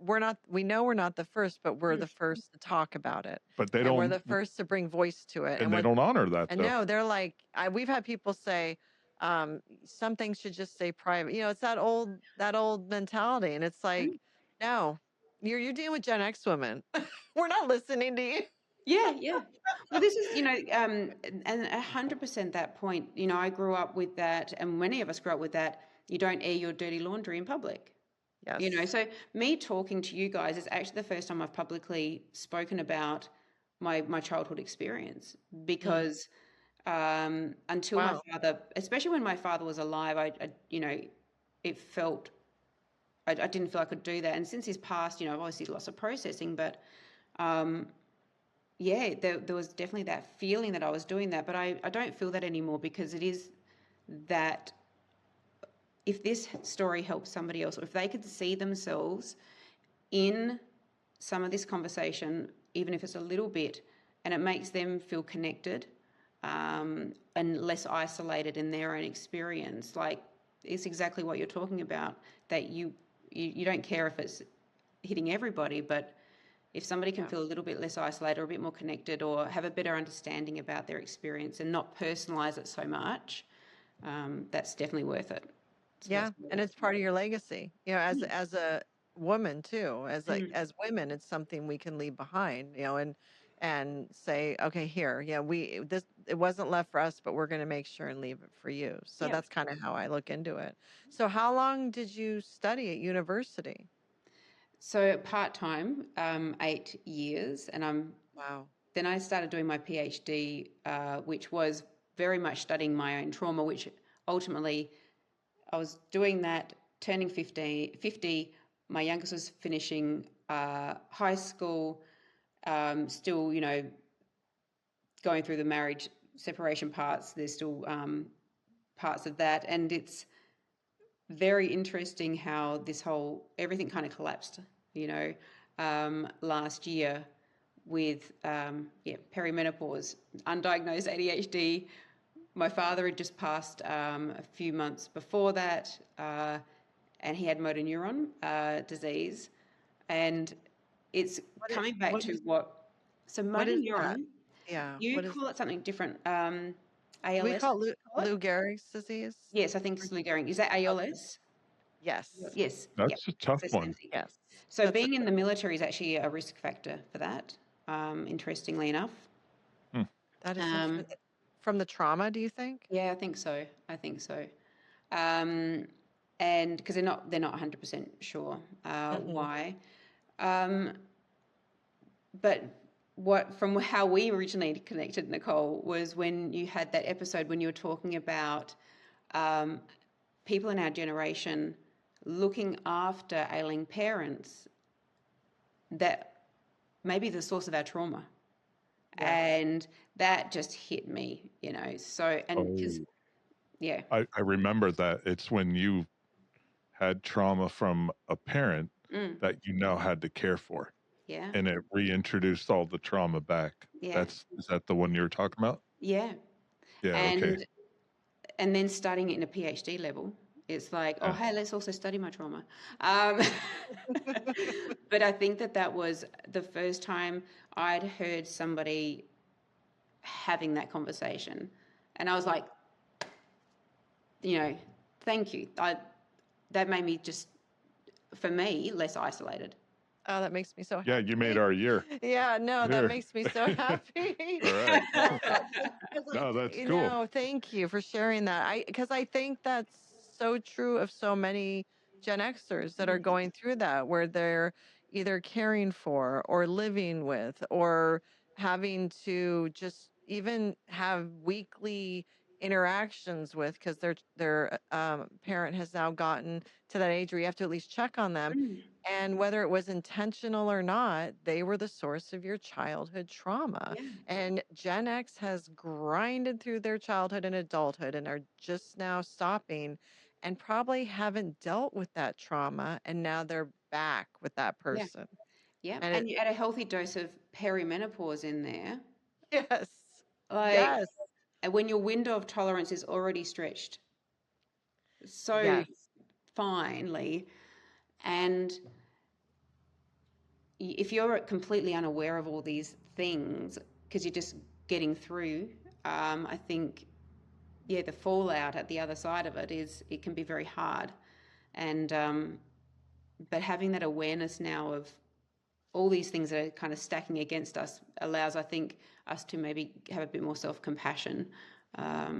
we know we're not the first, but we're the first to talk about it. But they And we're don't, the first to bring voice to it. and they don't honor that And though. no, they're like, we've had people say, some things should just stay private. It's that old mentality. And it's like, no, you're dealing with Gen X women. We're not listening to you. Yeah. Well, this is, and 100% that point. I grew up with that, and many of us grew up with that. You don't air your dirty laundry in public. Yes. So me talking to you guys is actually the first time I've publicly spoken about my childhood experience, because until my father, especially when my father was alive, it felt, I didn't feel I could do that. And since he's passed, I've obviously lots of processing, but there was definitely that feeling that I was doing that, but I don't feel that anymore, because it is that if this story helps somebody else, or if they could see themselves in some of this conversation, even if it's a little bit, and it makes them feel connected and less isolated in their own experience, like, it's exactly what you're talking about, that you don't care if it's hitting everybody, but if somebody can feel a little bit less isolated or a bit more connected, or have a better understanding about their experience and not personalize it so much, that's definitely worth it. And it's part of your legacy, as a woman too, as women, it's something we can leave behind, and say, okay, here, it wasn't left for us, but we're going to make sure and leave it for you. So that's kind of how I look into it. So how long did you study at university? So part-time, 8 years, and then I started doing my PhD, which was very much studying my own trauma, which ultimately I was doing that, turning 50. My youngest was finishing high school, still, going through the marriage separation parts. There's still parts of that, and it's very interesting how everything kind of collapsed, last year with perimenopause, undiagnosed ADHD. My father had just passed a few months before that, and he had motor neuron disease, and it's coming back to what. So motor neuron, you call it something different. ALS. We call it Lou Gehrig's disease. Yes, I think it's Lou Gehrig. Is that ALS? Yes. Yes. That's a tough one. Yes. So being in the military is actually a risk factor for that, interestingly enough. That is from the trauma, do you think? Yeah, I think so. And because they're not 100% sure why. But from how we originally connected, Nicole, was when you had that episode when you were talking about people in our generation looking after ailing parents that may be the source of our trauma. And that just hit me, so, and because, I remember that. It's when you had trauma from a parent that had to care for. Yeah. And it reintroduced all the trauma back. Yeah. Is that the one you're talking about? Yeah. Yeah. And then studying it in a PhD level, It's like, oh, Yeah. hey, let's also study my trauma. Um, but I think that was the first time I'd heard somebody having that conversation. And I was like, thank you. That made me just, for me, less isolated. Oh, that makes me so happy. Yeah, you made our year. Yeah, no, that Here. makes me so happy. All right. No, that's cool. thank you for sharing that. Because I think that's so true of so many Gen Xers that are going through that, where they're either caring for or living with or having to just even have weekly interactions with, because their parent has now gotten to that age where you have to at least check on them. And whether it was intentional or not, they were the source of your childhood trauma. Yeah. And Gen X has grinded through their childhood and adulthood and are just now stopping and probably haven't dealt with that trauma. And now they're back with that person. Yeah. And And you add a healthy dose of perimenopause in there. yes. Like, Yes. and when your window of tolerance is already stretched so Yes. finely, and if you're completely unaware of all these things because you're just getting through, I think, the fallout at the other side of it can be very hard. And but having that awareness now of all these things that are kind of stacking against us allows, I think, us to maybe have a bit more self-compassion for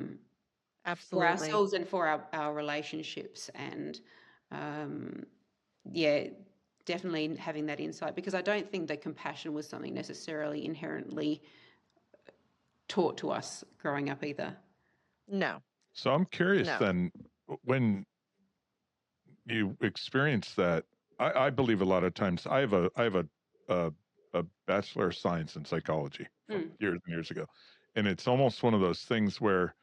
Absolutely. ourselves and for our relationships. And definitely having that insight, because I don't think that compassion was something necessarily inherently taught to us growing up either. No. So I'm curious No. then, when you experience that, I believe a lot of times I have a Bachelor of Science in Psychology from years and years ago. And it's almost one of those things where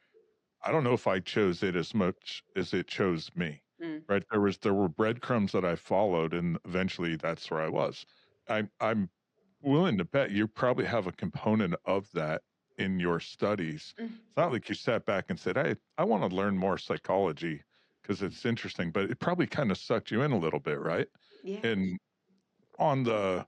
I don't know if I chose it as much as it chose me. Right. There were breadcrumbs that I followed, and eventually that's where I was. I'm willing to bet you probably have a component of that in your studies. It's not like you sat back and said, I want to learn more psychology because it's interesting, but it probably kind of sucked you in a little bit, right? Yeah. And on the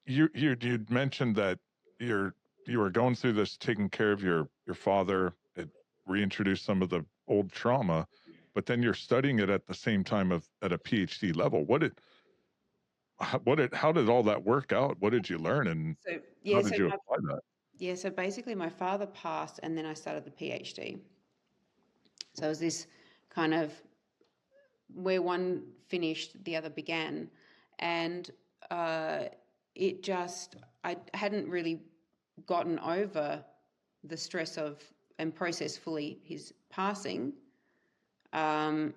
you'd mentioned that you were going through this, taking care of your father. It reintroduced some of the old trauma, but then you're studying it at the same time at a PhD level. How did all that work out? What did you learn, and how did you apply that? Yeah, so basically my father passed and then I started the PhD. So it was this kind of where one finished, the other began. And I hadn't really gotten over the stress of and processed fully his passing. And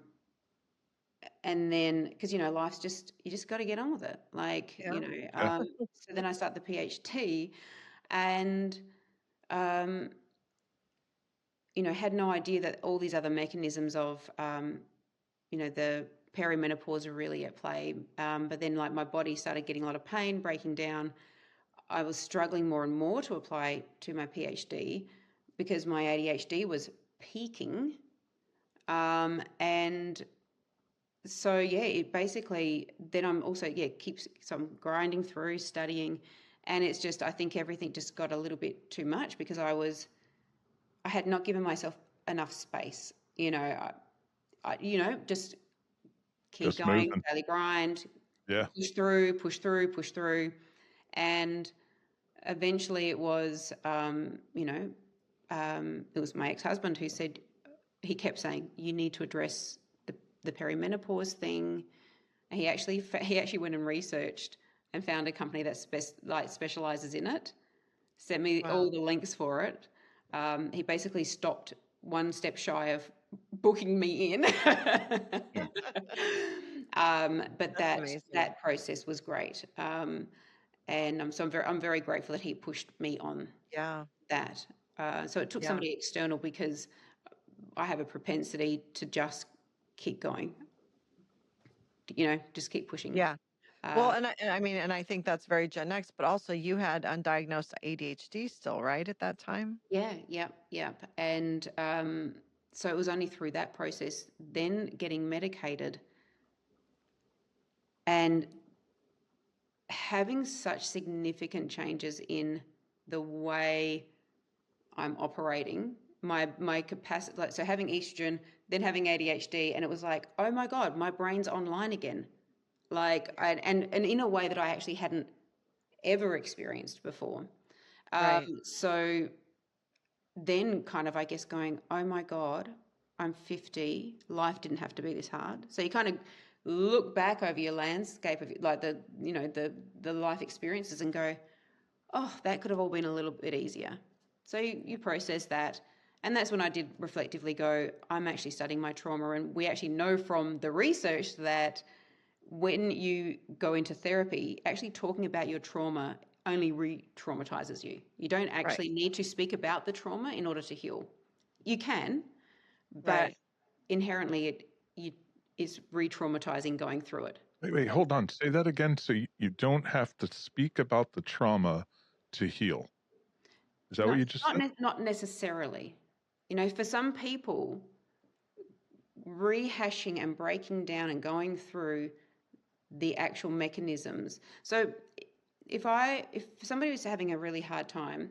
then, because, life's you just got to get on with it. So then I start the PhD and, had no idea that all these other mechanisms of, the perimenopause are really at play. But then my body started getting a lot of pain, breaking down. I was struggling more and more to apply to my PhD because my ADHD was peaking. And so, it basically, then I'm also, so I'm grinding through, studying, and it's just, I think everything just got a little bit too much because I had not given myself enough space, just keep Just going, moving. daily grind, Yeah. push through. And eventually it was, it was my ex-husband who said, he kept saying, you need to address the perimenopause thing. And he actually went and researched and found a company that specializes in it, sent me all the links for it. He basically stopped one step shy of booking me in. But that process was great. And I'm very grateful that he pushed me on that. So it took somebody external because I have a propensity to just keep going, just keep pushing. Yeah. Well, and I think that's very Gen X, but also you had undiagnosed ADHD still, right, at that time? Yeah. And So it was only through that process, then getting medicated and having such significant changes in the way I'm operating, my capacity, like, so having estrogen, then having ADHD, and it was like, oh my God, my brain's online again. Like, and in a way that I actually hadn't ever experienced before. Right. So then kind of, I guess, going, oh my God, I'm 50. Life didn't have to be this hard. So you kind of look back over your landscape of like the life experiences and go, oh, that could have all been a little bit easier. So you process that. And that's when I did reflectively go, I'm actually studying my trauma. And we actually know from the research that when you go into therapy, actually talking about your trauma only re-traumatizes you. You don't actually need to speak about the trauma in order to heal. You can, but inherently it's re-traumatizing going through it. Wait, hold on. Say that again. So you don't have to speak about the trauma to heal. Is that what you just said? Not necessarily. You know, for some people, rehashing and breaking down and going through the actual mechanisms. So if somebody was having a really hard time,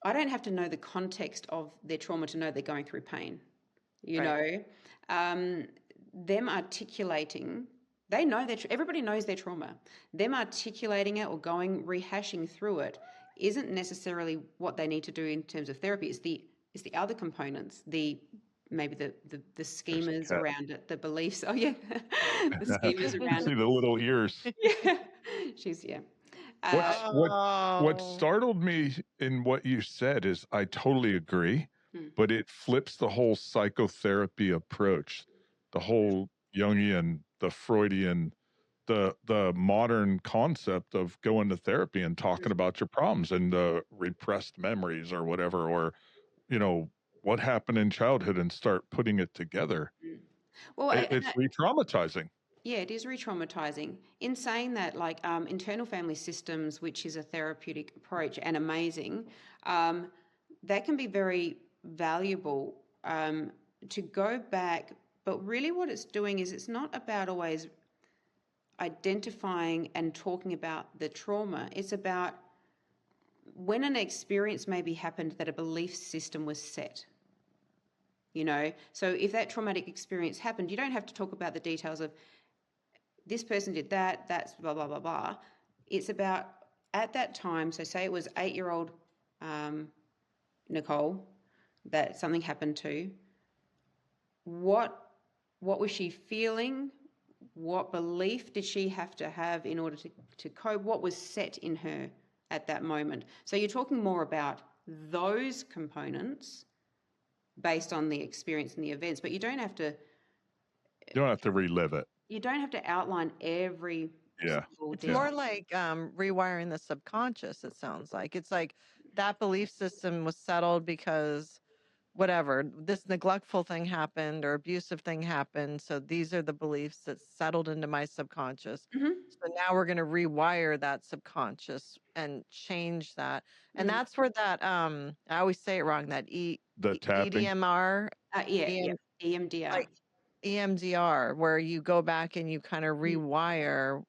I don't have to know the context of their trauma to know they're going through pain. You know, them articulating, they know that everybody knows their trauma. Them articulating it or rehashing through it isn't necessarily what they need to do in terms of therapy. It's the other components, maybe the schemas around it, the beliefs. Oh yeah, the schemas around See it. the little ears. Yeah, she's What startled me in what you said is I totally agree, but it flips the whole psychotherapy approach, the whole Jungian, the Freudian, the modern concept of going to therapy and talking about your problems and the repressed memories or whatever, or, you know, what happened in childhood and start putting it together. Well, it's re-traumatizing. Yeah, it is re-traumatizing. In saying that, like internal family systems, which is a therapeutic approach and amazing, that can be very valuable to go back. But really what it's doing is it's not about always identifying and talking about the trauma. It's about when an experience maybe happened that a belief system was set. You know, so if that traumatic experience happened, you don't have to talk about the details of this person did that, that's blah, blah, blah, blah. It's about at that time, so say it was 8-year-old Nicole that something happened to, what was she feeling? What belief did she have to have in order to cope? What was set in her at that moment? So you're talking more about those components based on the experience and the events, but you don't have to... You don't have to relive it. You don't have to outline every... It's more like rewiring the subconscious, it sounds like. It's like that belief system was settled because whatever, this neglectful thing happened or abusive thing happened. So these are the beliefs that settled into my subconscious. So now we're going to rewire that subconscious and change that. And that's where that, I always say it wrong, that the tapping. EDMR. EMDR. Like EMDR, where you go back and you kind of rewire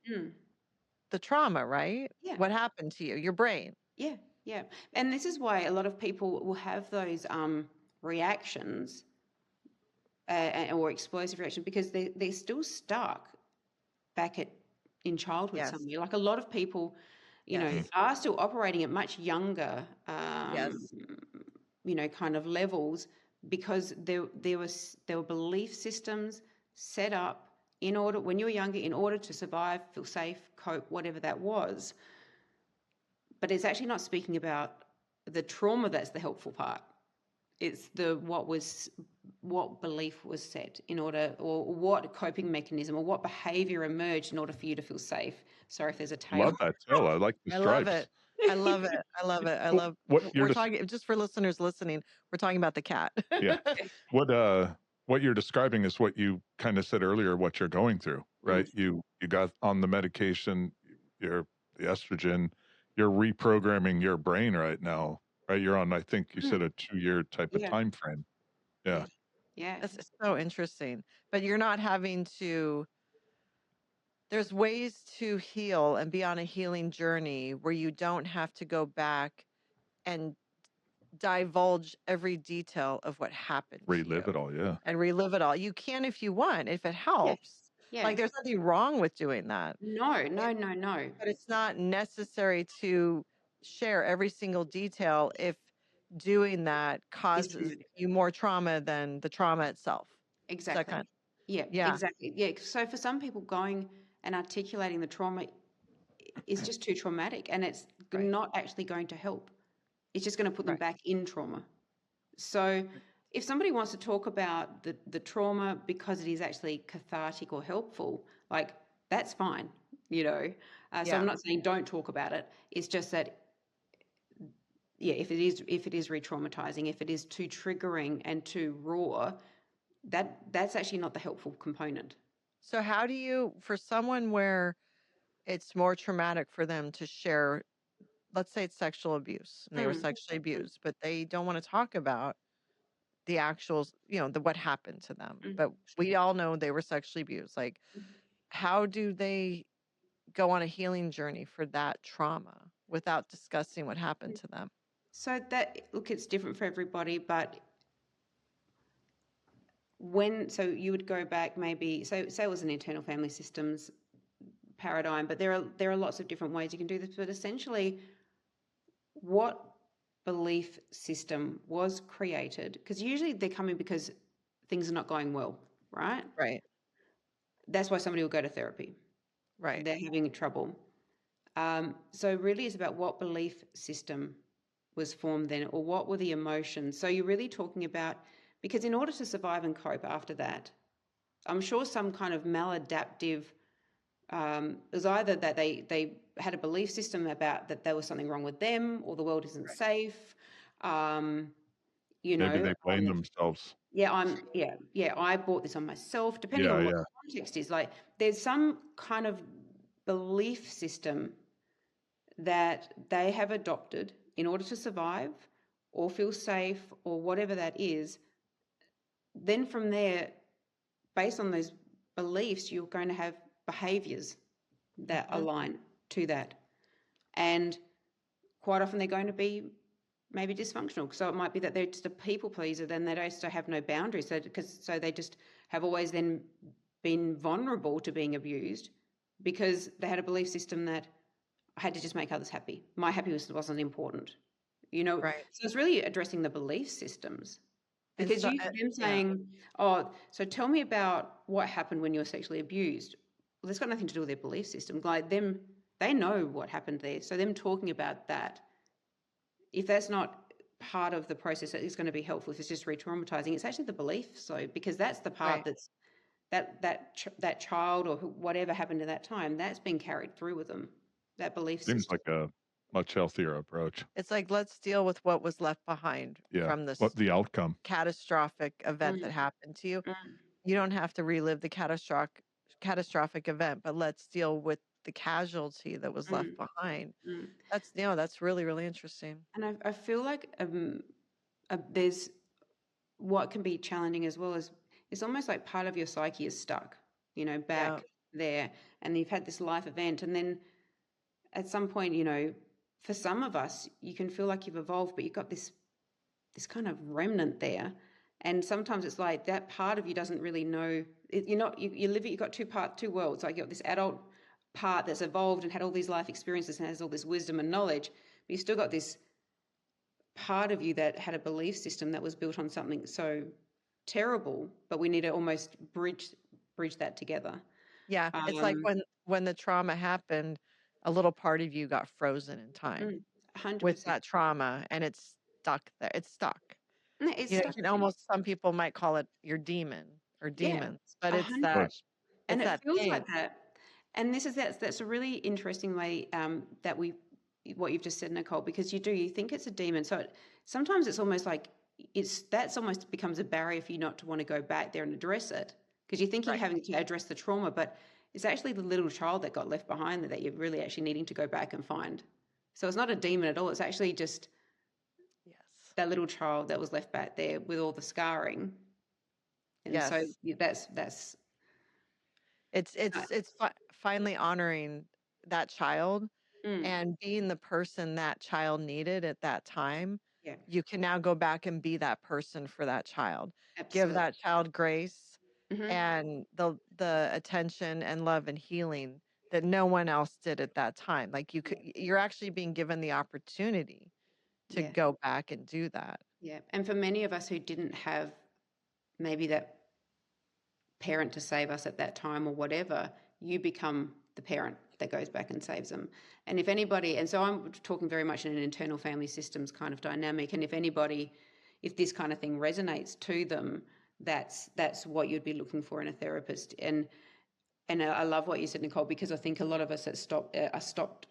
the trauma, right? Yeah. What happened to you, your brain. Yeah, yeah. And this is why a lot of people will have those reactions or explosive reactions because they're still stuck back in childhood somewhere. Like a lot of people, you know, are still operating at much younger, you know, kind of levels because there were belief systems set up in order, when you were younger, in order to survive, feel safe, cope, whatever that was. But it's actually not speaking about the trauma that's the helpful part. It's what belief was set in order, or what coping mechanism or what behavior emerged in order for you to feel safe. Sorry if there's a tail. Love that tail. I like the stripes. I love it. I love it. I love it. I love we're talking, just for listeners listening, we're talking about the cat. Yeah. What you're describing is what you kind of said earlier, what you're going through, right? You got on the medication, the estrogen, you're reprogramming your brain right now, right? You're on, I think you said, a 2-year type of time frame. Yeah. Yeah. That's so interesting. But you're not having to, there's ways to heal and be on a healing journey where you don't have to go back and divulge every detail of what happened to you Relive it all. Yeah. and relive it all. You can if you want, if it Yeah. helps. Yeah. Like there's nothing wrong with doing that. No. But it's not necessary to share every single detail if doing that causes you more trauma than the trauma itself. Is that Exactly. kind Yeah, Yeah. exactly. Yeah. So for some people, going and articulating the trauma is just too traumatic, and it's Right. not actually going to help. It's just going to put them Right. back in trauma. So if somebody wants to talk about the trauma because it is actually cathartic or helpful, like that's fine, you know. So Yeah. I'm not saying don't talk about it. It's just that, yeah, if it is re-traumatizing, if it is too triggering and too raw, that's actually not the helpful component. So how do you, for someone where it's more traumatic for them to share, let's say it's sexual abuse and they were sexually abused, but they don't want to talk about the actual, the what happened to them. But we all know they were sexually abused. Like, how do they go on a healing journey for that trauma without discussing what happened to them? So look, it's different for everybody, but so you would go back maybe, so say it was an internal family systems paradigm, but there are lots of different ways you can do this. But essentially, what belief system was created? Because usually they're coming because things are not going well, right? Right. That's why somebody will go to therapy. Right. They're having trouble. So really, it's about what belief system was formed then, or what were the emotions. So you're really talking about, because in order to survive and cope after that, I'm sure some kind of maladaptive, it was either that they had a belief system about that there was something wrong with them, or the world isn't safe. Maybe they blame themselves. Yeah, I bought this on myself, depending on what the context is. Like, there's some kind of belief system that they have adopted in order to survive or feel safe or whatever that is. Then from there, based on those beliefs, you're going to have behaviors that align to that. And quite often they're going to be maybe dysfunctional. So it might be that they're just a people pleaser, then they just have no boundaries. So they just have always then been vulnerable to being abused because they had a belief system that I had to just make others happy. My happiness wasn't important, Right. So it's really addressing the belief systems, because so, them saying, "Oh, so tell me about what happened when you were sexually abused." Well, that's got nothing to do with their belief system. Like them, they know what happened there. So them talking about that, if that's not part of the process that is going to be helpful, if it's just re-traumatizing, it's actually the belief. So because that's the part Right. that's that child or whatever happened at that time, that's been carried through with them. That belief Seems system. like a much healthier approach. It's like, let's deal with what was left behind from this What the outcome? catastrophic event that happened to you. You don't have to relive the catastrophic event, but let's deal with the casualty that was left behind. That's really, really interesting. And I feel like there's what can be challenging as well as it's almost like part of your psyche is stuck, back there, and you've had this life event, and then at some point, for some of us, you can feel like you've evolved, but you've got this kind of remnant there, and sometimes it's like that part of you doesn't really know. You've got two worlds. Like you've got this adult part that's evolved and had all these life experiences and has all this wisdom and knowledge, but you've still got this part of you that had a belief system that was built on something so terrible, but we need to almost bridge that together. Yeah, it's like when the trauma happened, a little part of you got frozen in time 100%. with that trauma, and it's stuck there. It's stuck. It's You stuck. can almost, some people might call it your demon or demons, but it's 100%. that. And It's it that feels thing. like that. And that's a really interesting way that what you've just said, Nicole, because you think it's a demon. So sometimes it's almost like that's almost becomes a barrier for you not to want to go back there and address it, because you're thinking having to address the trauma, but it's actually the little child that got left behind that you're really actually needing to go back and find. So it's not a demon at all. It's actually just that little child that was left back there with all the scarring. And so Yes. that's It's finally honoring that child and being the person that child needed at that time. yeah, You can now go back and be that person for that child. Give absolutely. that child grace Mm-hmm. and the attention and love and healing that no one else did at that time. Like you're actually being given the opportunity to Yeah, go back and do that. yeah. And for many of us who didn't have maybe that parent to save us at that time or whatever, you become the parent that goes back and saves them. And if anybody, and so I'm talking very much in an internal family systems kind of dynamic, and if this kind of thing resonates to them, that's what you'd be looking for in a therapist. And I love what you said, Nicole, because I think a lot of us are stopped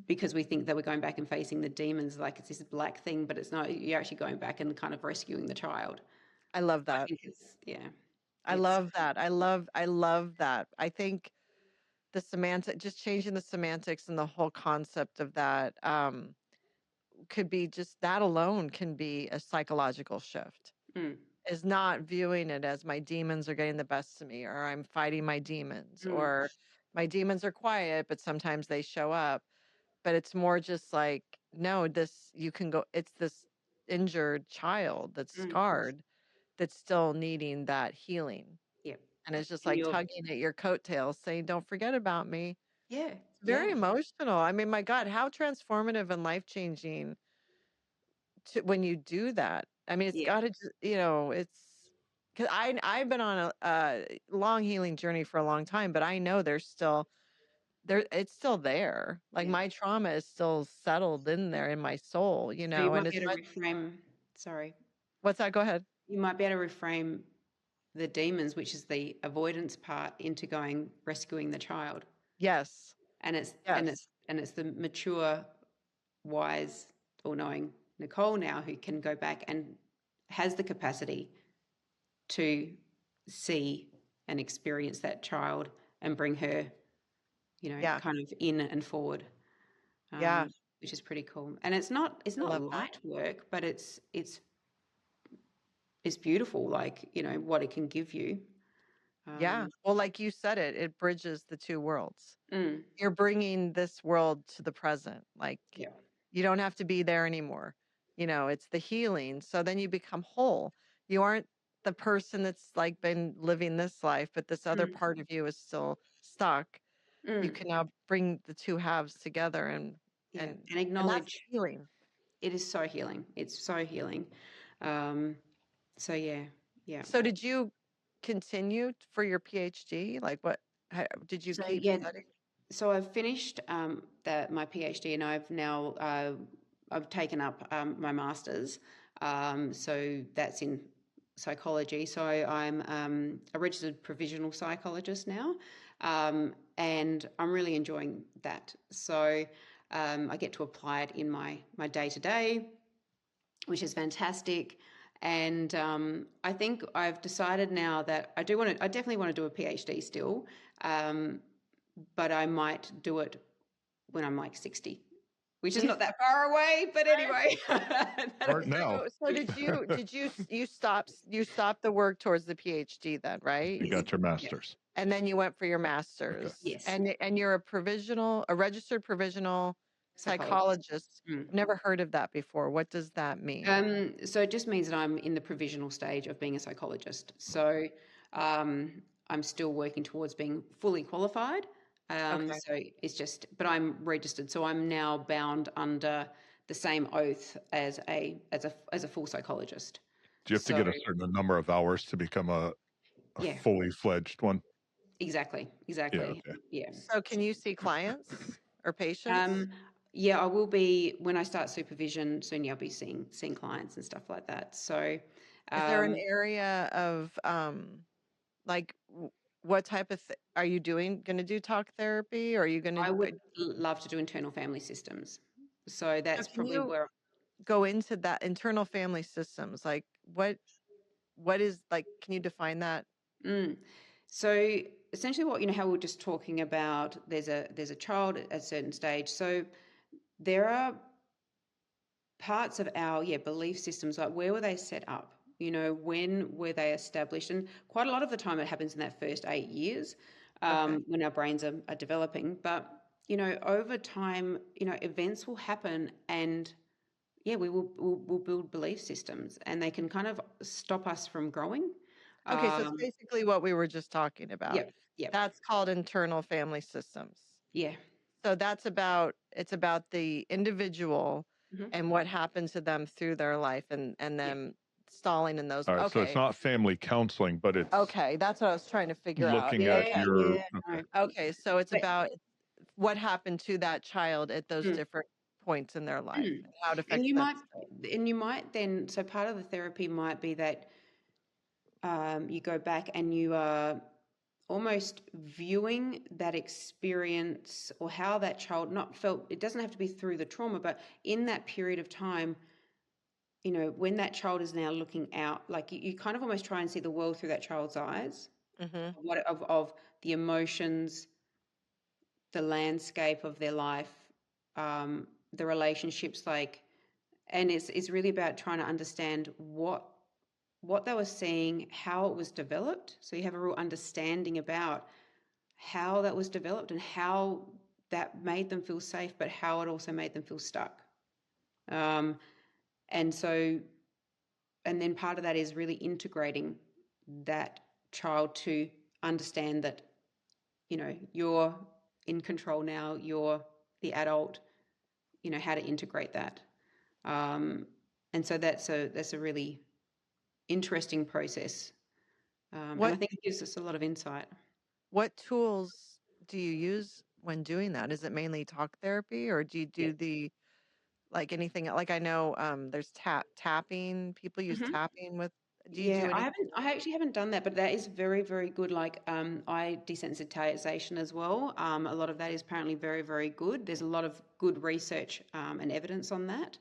because we think that we're going back and facing the demons like it's this black thing, but it's not. You're actually going back and kind of rescuing the child. I love I that. think it's, yeah. I love that. I love that. I think just changing the semantics and the whole concept of that could be just that alone can be a psychological shift. Mm, Is not viewing it as my demons are getting the best of me or I'm fighting my demons or my demons are quiet, but sometimes they show up. But it's more just like, no, it's this injured child that's mm, scarred that's still needing that healing. yeah. And it's just And like you're, tugging at your coattails saying, don't forget about me. yeah, It's very yeah, emotional. I mean, my God, how transformative and life changing when you do that. I mean, it's yeah, got to, it's because I've been on a long healing journey for a long time, but I know it's still there. Like yeah. my trauma is still settled in there in my soul, So you and might be it's able not, to reframe, sorry, what's that? Go ahead. you might be able to reframe the demons, which is the avoidance part, into going rescuing the child. Yes. And it's Yes. the mature, wise, all-knowing Nicole now who can go back and has the capacity to see and experience that child and bring her, Yeah. kind of in and forward, Yeah. which is pretty cool. And it's not I love that. light work, but it's beautiful, like, what it can give you. Yeah. Well, like you said, it bridges the two worlds. Mm, You're bringing this world to the present. Like yeah. you don't have to be there anymore. It's the healing. So then you become whole. You aren't the person that's like been living this life, but this other Mm, part of you is still stuck. You mm, can now bring the two halves together yeah. and And and that's acknowledge healing. it is so healing. It's so healing. Um, so yeah, yeah. So did you continue for your PhD? Like did you So keep yeah, studying? so I've finished my PhD, and I've now I've taken up my master's. So that's in psychology. So I'm a registered provisional psychologist now, and I'm really enjoying that. So I get to apply it in my day to day, which is fantastic. And I think I've decided now that I definitely want to do a PhD still, but I might do it when I'm like 60, which is not that far away. But anyway, Start now. So you stopped the work towards the PhD then, right? You yes, got your yeah, master's. And then you went for your Okay. master's. yes, And you're a registered provisional psychologist. psychologist. Mm. I've never heard of that before. What does that mean? So it just means that I'm in the provisional stage of being a psychologist. So I'm still working towards being fully qualified. Okay. So but I'm registered, so I'm now bound under the same oath as a full psychologist. Do you have to So get a certain number of hours to become a yeah, fully fledged one? exactly, Yeah. exactly, Okay. yeah. So can you see clients or patients? Um, yeah, I will be when I start supervision soon. Yeah, I'll be seeing clients and stuff like that. So, Is there an um, area of like what type of are you going to do talk therapy or are you going I to would love to do internal family systems. So so that's can probably you where. go into that internal family systems? Like what is like can you define that? Mm. So essentially, how we were just talking about, there's a child at a certain stage. So there are parts of our belief systems, like where were they set up? When were they established? And quite a lot of the time it happens in that first 8 years when our brains are developing. But, over time, events will happen, and we'll build belief systems, and they can kind of stop us from growing. Okay, so it's basically what we were just talking about. Yep. That's called internal family systems. Yeah. So it's about the individual and what happens to them through their life and them stalling in those. All right, so it's not family counseling, but it's Okay, that's what I was trying to figure out. looking at your. No. Okay, so it's about what happened to that child at those different points in their life and how it affects And them. you might then, so part of the therapy might be that you go back and you are almost viewing that experience, or how that child not felt. It doesn't have to be through the trauma, but in that period of time, when that child is now looking out, like you kind of almost try and see the world through that child's eyes, of the emotions, the landscape of their life, the relationships, and it's really about trying to understand what they were seeing, how it was developed. So you have a real understanding about how that was developed and how that made them feel safe, but how it also made them feel stuck. And then part of that is really integrating that child to understand that, you're in control now, you're the adult, how to integrate that. And so that's a really interesting process. And I think it gives us a lot of insight. What tools do you use when doing that? Is it mainly talk therapy, or do you do like anything? Like I know there's tapping. People use tapping with. Do you do anything? I actually haven't done that, but that is very, very good. Like eye desensitization as well. A lot of that is apparently very, very good. There's a lot of good research and evidence on that.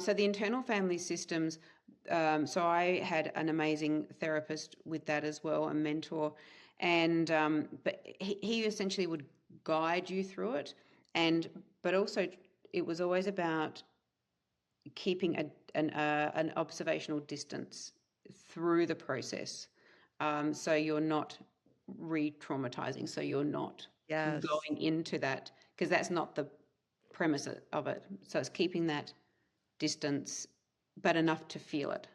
So the internal family systems. So I had an amazing therapist with that as well, a mentor, and but he essentially would guide you through it, but also it was always about keeping an observational distance through the process, so you're not re-traumatizing, so you're not going into that, because that's not the premise of it. So it's keeping that distance, but enough to feel it.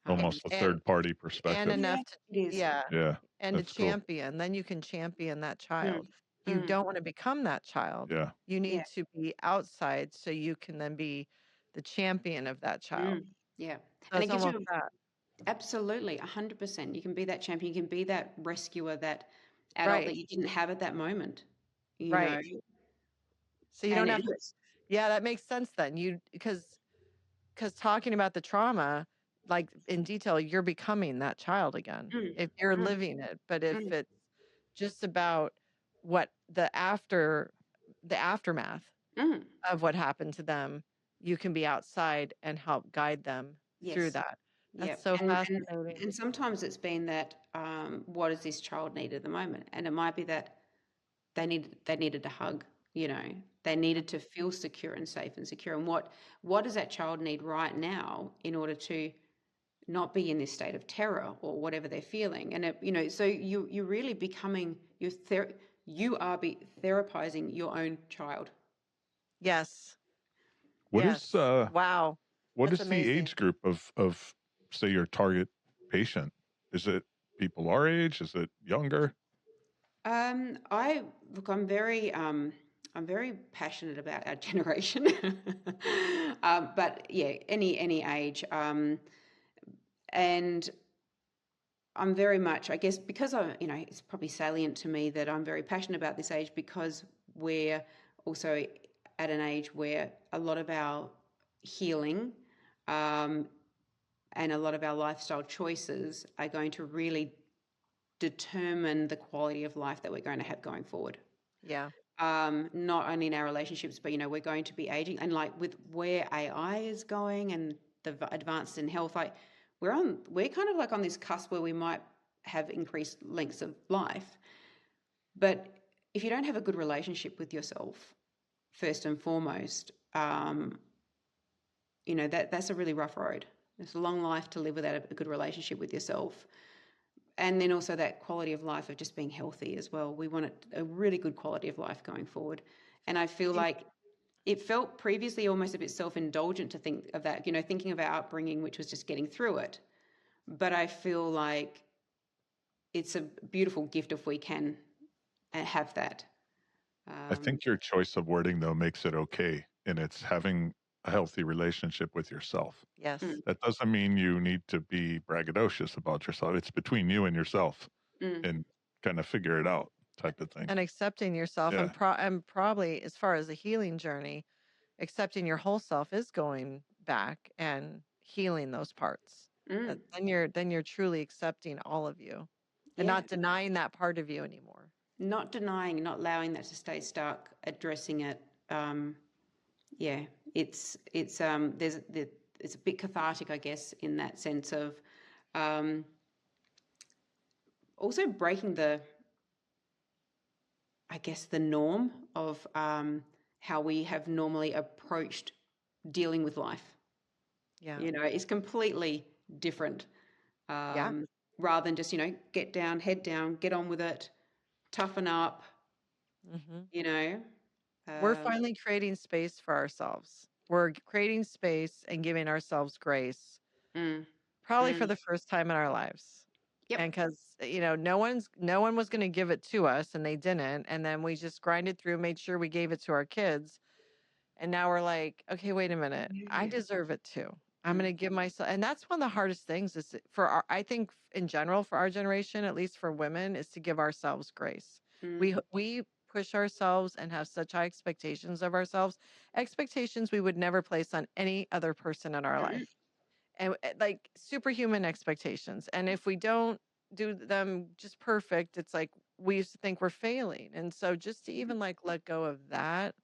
Almost a third-party perspective. And enough to, and to champion. Then you can champion that child. You don't want to become that child. Yeah. You need to be outside so you can then be the champion of that child. Yeah. So And it's it gives almost that. Absolutely, 100%. You can be that champion. You can be that rescuer, that adult that you didn't have at that moment. You know. So you don't have to. Yeah, that makes sense then. Because talking about the trauma, like in detail, you're becoming that child again if you're living it. But if it's just about what the aftermath of what happened to them, you can be outside and help guide them through that. That's so fascinating. And sometimes it's been that what does this child need at the moment? And it might be that they needed a hug, they needed to feel secure and safe and secure. And what does that child need right now in order to not be in this state of terror or whatever they're feeling? And so you're really becoming you are therapizing your own child. Yes. What is wow. What That's is amazing. the age group of say your target patient? Is it people our age? Is it younger? I'm very passionate about our generation, but yeah, any age, and I'm very much, I guess, because it's probably salient to me that I'm very passionate about this age, because we're also at an age where a lot of our healing and a lot of our lifestyle choices are going to really determine the quality of life that we're going to have going forward. Yeah. Not only in our relationships, but we're going to be aging, and like with where AI is going and the advances in health, like we're kind of like on this cusp where we might have increased lengths of life. But if you don't have a good relationship with yourself, first and foremost, you know, that's a really rough road. It's a long life to live without a good relationship with yourself. And then also that quality of life of just being healthy as well. We want a really good quality of life going forward. And I feel like it felt previously almost a bit self-indulgent to think of that, you know, thinking of our upbringing, which was just getting through it. But I feel like it's a beautiful gift if we can have that. I think your choice of wording, though, makes it okay. And it's having a healthy relationship with yourself. Yes. That doesn't mean you need to be braggadocious about yourself. It's between you and yourself and kind of figure it out type of thing. And accepting yourself Yeah. and probably as far as a healing journey, accepting your whole self is going back and healing those parts. Then you're truly accepting all of you and not denying that part of you anymore. Not denying, not allowing that to stay stuck, addressing it. It's a bit cathartic, I guess, in that sense of also breaking the norm of how we have normally approached dealing with life. Yeah. You know, it's completely different. Rather than just, you know, get down, head down, get on with it, toughen up, you know. We're finally creating space for ourselves. We're creating space and giving ourselves grace, probably for the first time in our lives. Yep. And because, you know, no one was going to give it to us and they didn't. And then we just grinded through, made sure we gave it to our kids. And now we're like, okay, wait a minute. I deserve it too. I'm going to give myself, and that's one of the hardest things is I think in general, for our generation, at least for women, is to give ourselves grace. We push ourselves and have such high expectations of ourselves, expectations we would never place on any other person in our life. And like superhuman expectations. And if we don't do them just perfect, it's like we used to think we're failing. And so just to even like let go of that,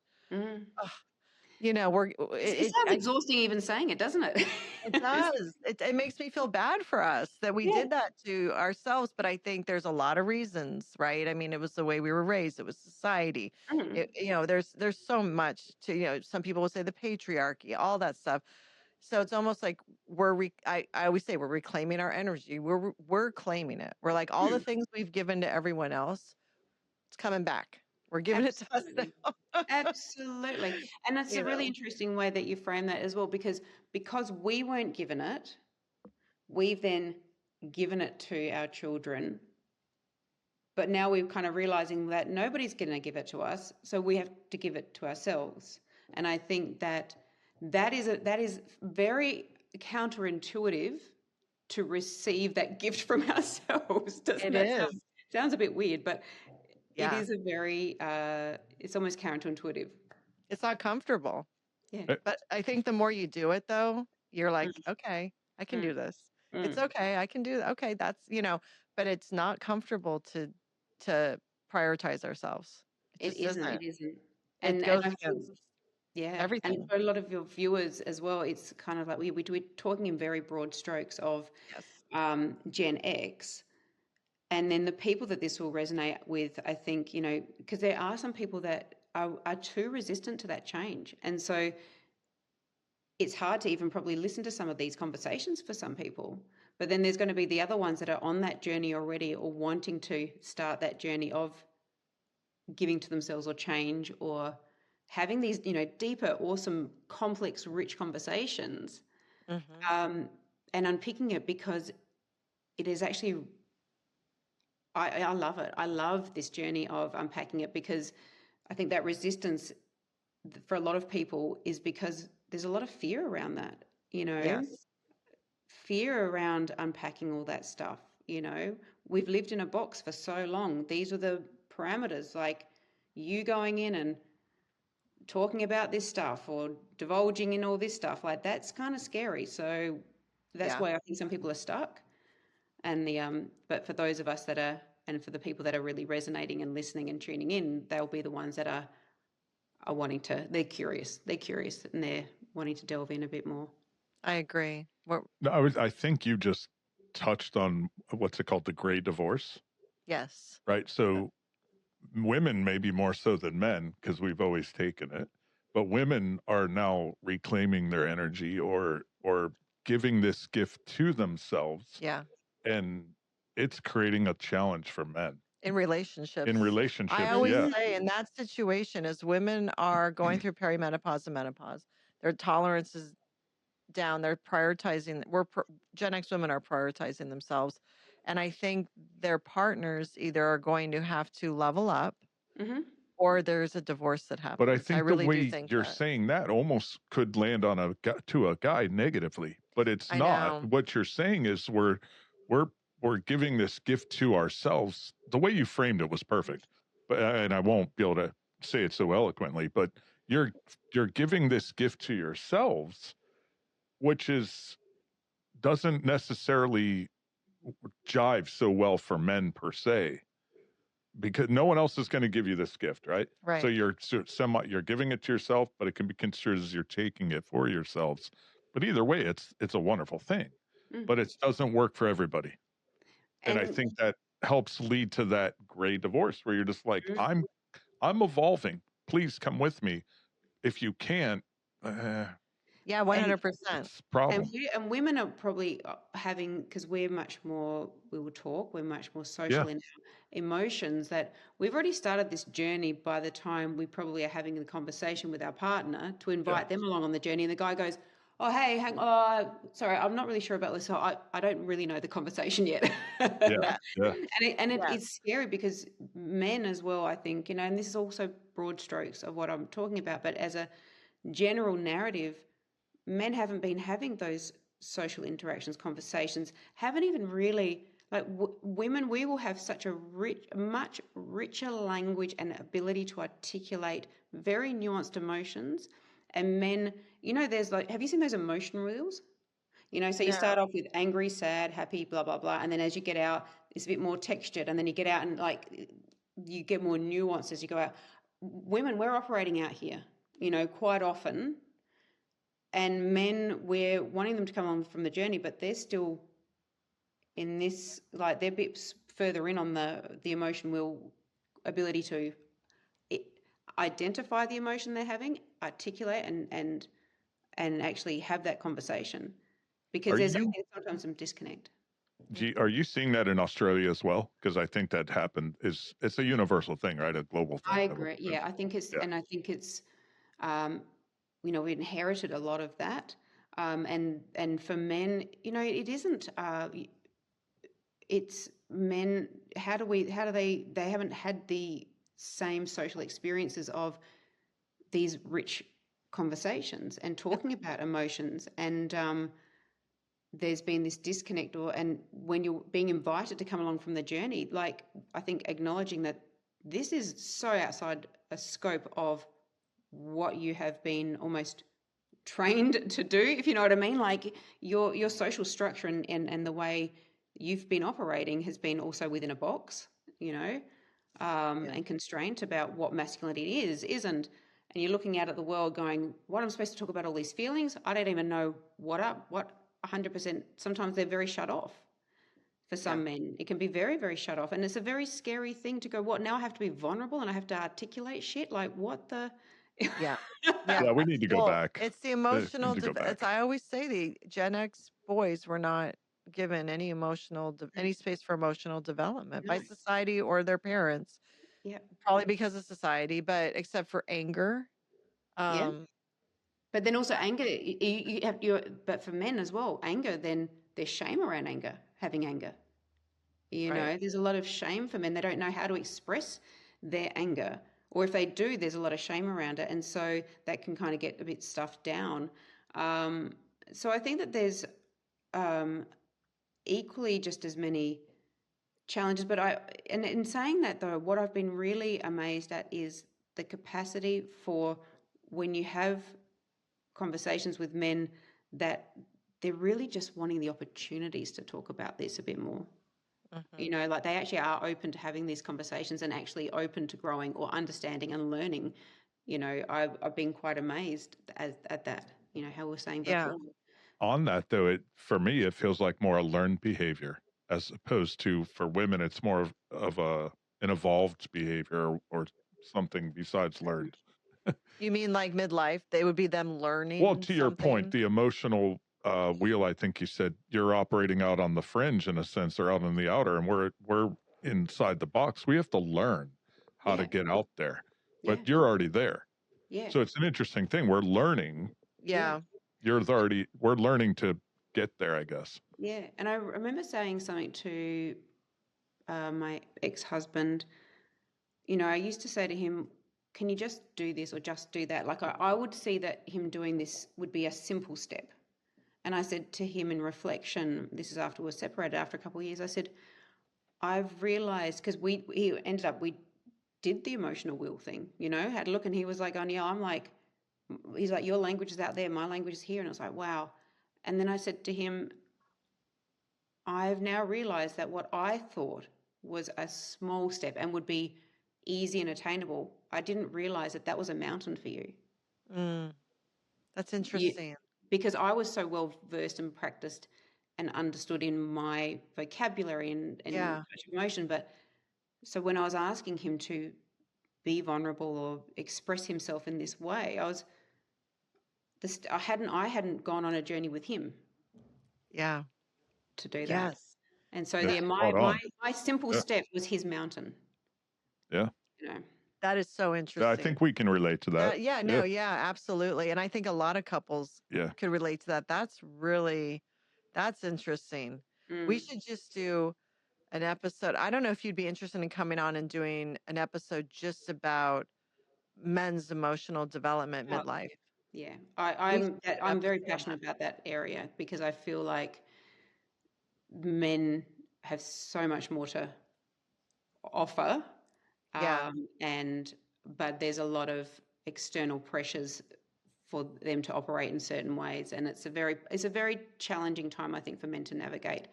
you know, it sounds exhausting even saying it, doesn't it? It does. It makes me feel bad for us that we did that to ourselves. But I think there's a lot of reasons, right? I mean, it was the way we were raised. It was society. You know, there's so much to, you know, some people will say the patriarchy, all that stuff. So it's almost like I always say we're reclaiming our energy. We're claiming it. We're like all the things we've given to everyone else, it's coming back. We're giving it to us now. Absolutely. And that's a really interesting way that you frame that as well, because we weren't given it, we've then given it to our children. But now we're kind of realizing that nobody's going to give it to us, so we have to give it to ourselves. And I think that is very counterintuitive to receive that gift from ourselves. Doesn't it? Sounds a bit weird, but it is a very it's almost counterintuitive. It's not comfortable. Yeah. But I think the more you do it though, you're like, okay, I can do this. It's okay. I can do that. Okay, that's, you know, but it's not comfortable to prioritize ourselves. It isn't. It isn't. And And goes I feel, against everything. And for a lot of your viewers as well, it's kind of like we're talking in very broad strokes of Gen X. And then the people that this will resonate with, I think, you know, because there are some people that are too resistant to that change. And so it's hard to even probably listen to some of these conversations for some people. But then there's going to be the other ones that are on that journey already or wanting to start that journey of giving to themselves or change or having these, you know, deeper, awesome, complex, rich conversations and unpicking it, because it is actually, I love it. I love this journey of unpacking it, because I think that resistance for a lot of people is because there's a lot of fear around that, you know, fear around unpacking all that stuff. You know, we've lived in a box for so long. These are the parameters, like you going in and talking about this stuff or divulging in all this stuff, like that's kind of scary. So that's why I think some people are stuck. And but for those of us that are, and for the people that are really resonating and listening and tuning in, they'll be the ones that are wanting to, they're curious and they're wanting to delve in a bit more. I agree. No, I think you just touched on what's it called, the gray divorce. Yes. Right. So women maybe more so than men, because we've always taken it, but women are now reclaiming their energy or giving this gift to themselves, Yeah. and it's creating a challenge for men In in relationships. I relationships. always Yeah, say in that situation, as women are going through perimenopause and menopause, their tolerance is down. They're prioritizing. Gen X women are prioritizing themselves, and I think their partners either are going to have to level up, Mm-hmm. or there's a divorce that happens. but I think the really do way think you're that. saying that almost could land on to a guy negatively, but it's I not. know. What you're saying is we're we're giving this gift to ourselves. The way you framed it was perfect, but and I won't be able to say it so eloquently, but you're giving this gift to yourselves, which is doesn't necessarily jive so well for men per se, because no one else is going to give you this gift, right? So Right. you're giving it to yourself, but it can be construed as you're taking it for yourselves. But either way, it's a wonderful thing, Mm. but it doesn't work for everybody. And I And think that helps lead to that gray divorce where you're just like, Mm. I'm evolving. Please come with me. If you can't, Yeah, and 100%. it's a problem. and women are probably having, because we're much more, we will talk, we're much more Yeah. social in our emotions, that we've already started this journey by the time we probably are having the conversation with our partner to invite them along on the journey. And the guy goes, oh, hey, sorry, I'm not really sure about this. So I don't really know the conversation yet. Yeah. Yeah. It's scary because men as well, I think, and this is also broad strokes of what I'm talking about, but as a general narrative, men haven't been having those social interactions, conversations, haven't even really, like women, we will have such a much richer language and ability to articulate very nuanced emotions. And men, there's like, have you seen those emotion wheels? So you start off with angry, sad, happy, blah, blah, blah. And then as you get out, it's a bit more textured. And then you get out and like, you get more nuance as you go out. Women, we're operating out here, quite often. And men, we're wanting them to come on from the journey, but they're still in this, like they're bits further in on the emotion wheel ability to identify the emotion they're having, articulate and actually have that conversation, because Are there's you sometimes some disconnect. are you seeing that in Australia as well? Because I think that happened it's a universal thing, right? A global thing. I agree. Yeah, I think it's, and I think it's, we inherited a lot of that, and for men, it isn't. It's men. How do they? They haven't had the same social experiences of these rich conversations and talking about emotions, and there's been this disconnect, and when you're being invited to come along from the journey, like I think acknowledging that this is so outside a scope of what you have been almost trained to do, if you know what I mean. Like your social structure and the way you've been operating has been also within a box, and constraint about what masculinity isn't. And you're looking out at the world going, what, I'm supposed to talk about all these feelings? I don't even know what 100%. Sometimes they're very shut off. For some men, it can be very, very shut off. And it's a very scary thing to go, what, now I have to be vulnerable and I have to articulate shit? Like, what the? Yeah. Yeah, we need to go back. It's the We emotional. need to go back. I always say the Gen X boys were not given any any space for emotional development by No. society or their parents. Yeah. Probably because of society, but except for anger. Yeah. But then also anger, but for men as well, anger, then there's shame around anger, having anger. Right. There's a lot of shame for men. They don't know how to express their anger. Or if they do, there's a lot of shame around it. And so that can kind of get a bit stuffed down. So I think that there's equally just as many challenges. But and in saying that though, what I've been really amazed at is the capacity for when you have conversations with men that they're really just wanting the opportunities to talk about this a bit more. Like they actually are open to having these conversations and actually open to growing or understanding and learning. I've been quite amazed at that, how we were saying before. Yeah. On that though, for me it feels like more a learned behavior as opposed to, for women it's more of an evolved behavior or something besides learned. You mean like midlife? They would be them Well, learning to your point, something? the emotional wheel, I think you said you're operating out on the fringe in a sense, or out on the outer, and we're inside the box. We have to learn how to Yeah. get out there, Yeah. but you're already there. Yeah. So it's an interesting thing. We're learning. Yeah. We're learning to get there, I guess. Yeah. And I remember saying something to my ex-husband. You know, I used to say to him, can you just do this or just do that? Like I would see that him doing this would be a simple step. And I said to him in reflection, this is after we were separated after a couple of years, I said, I've realized, because we did the emotional will thing, you know, had a look, and he was like, oh, yeah, he's like, your language is out there, my language is here. And I was like, wow. And then I said to him, I've now realized that what I thought was a small step and would be easy and attainable, I didn't realize that that was a mountain for you. That's interesting. Because I was so well versed and practiced and understood in my vocabulary and emotion. But so when I was asking him to be vulnerable or express himself in this way, I hadn't gone on a journey with him. Yeah. To do that. Yes. And so Yeah, my simple step was his mountain. Yeah. You know. That is so interesting. Yeah, I think we can relate to that. Yeah, absolutely. And I think a lot of couples could relate to that. That's interesting. We should just do an episode. I don't know if you'd be interested in coming on and doing an episode just about men's emotional development midlife. Yeah. I'm very passionate about that area because I feel like men have so much more to offer. But there's a lot of external pressures for them to operate in certain ways, and it's a very challenging time, I think, for men to navigate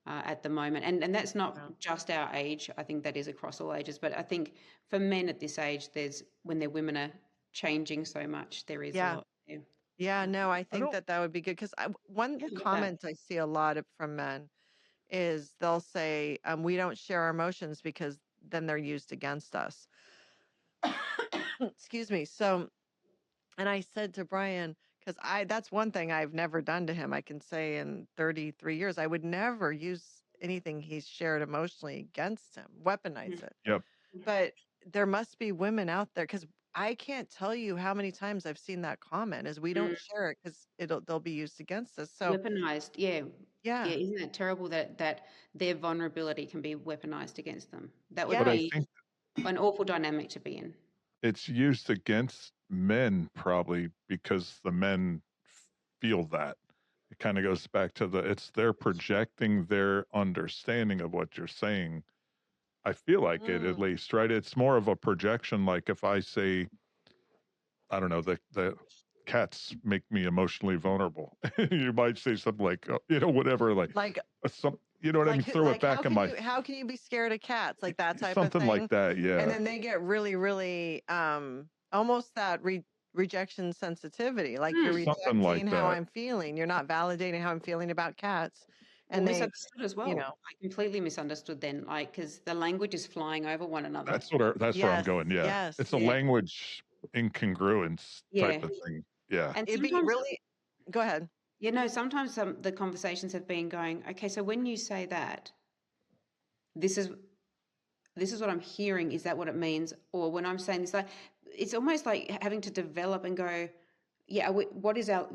at the moment. And that's not just our age. I think that is across all ages. But I think for men at this age, when their women are changing so much, there is a lot there. Yeah, no, I think that would be good because one comment I see a lot from men is they'll say, we don't share our emotions because then they're used against us. Excuse me. So, and I said to Brian, because that's one thing I've never done to him. I can say in 33 years, I would never use anything he's shared emotionally against him, weaponize it. Yep. But there must be women out there, because I can't tell you how many times I've seen that comment is we don't share it because they'll be used against us. So weaponized, yeah. Isn't that terrible that their vulnerability can be weaponized against them? That would be an awful dynamic to be in. It's used against men probably because the men feel that. It kind of goes back to they're projecting their understanding of what you're saying. I feel like it, at least, right? It's more of a projection. Like if I say, I don't know, the cats make me emotionally vulnerable. You might say something like, whatever, like some, you know what I mean? Throw it back in my. How can you be scared of cats? Like that type of thing. Something like that, yeah. And then they get really, really, almost that rejection sensitivity. Like you're rejecting how I'm feeling. You're not validating how I'm feeling about cats. And they misunderstood as well. I completely misunderstood then, like, because the language is flying over one another. That's where I'm going. Yeah, yes, it's a language incongruence type of thing. Yeah, and it'd be really. Go ahead. You know, sometimes the conversations have been going, okay, so when you say that, this is what I'm hearing. Is that what it means? Or when I'm saying this, like, it's almost like having to develop and go, yeah, what is our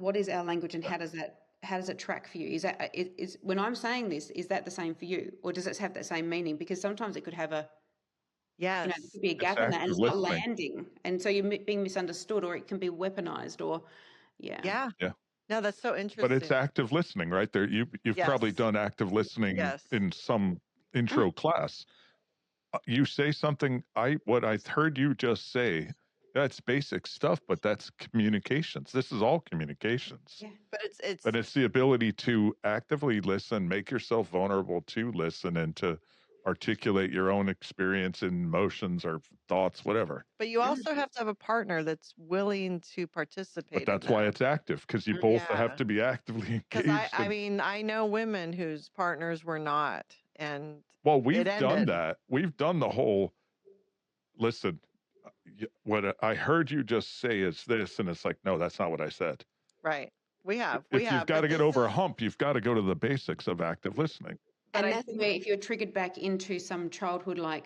language, and how does it track for you? Is that is when I'm saying this, is that the same for you, or does it have that same meaning? Because sometimes it could have there could be a gap in that, and it's not landing, and so you're being misunderstood, or it can be weaponized, or yeah. No, that's so interesting. But it's active listening, right? There, you've probably done active listening in some intro class. You say something. What I heard you just say. That's basic stuff, but that's communications. This is all communications. Yeah, but it's the ability to actively listen, make yourself vulnerable to listen, and to articulate your own experience and emotions or thoughts, whatever. But you also have to have a partner that's willing to participate. But that's why it's active, because you both have to be actively engaged. Because I mean, I know women whose partners were not, and we've done that. We've done the whole. Listen, what I heard you just say is this, and it's like, no, that's not what I said. Right. We If you've have, got but to get this over a is, hump, you've got to go to the basics of active listening. but And I that's think, where if you're triggered back into some childhood, like,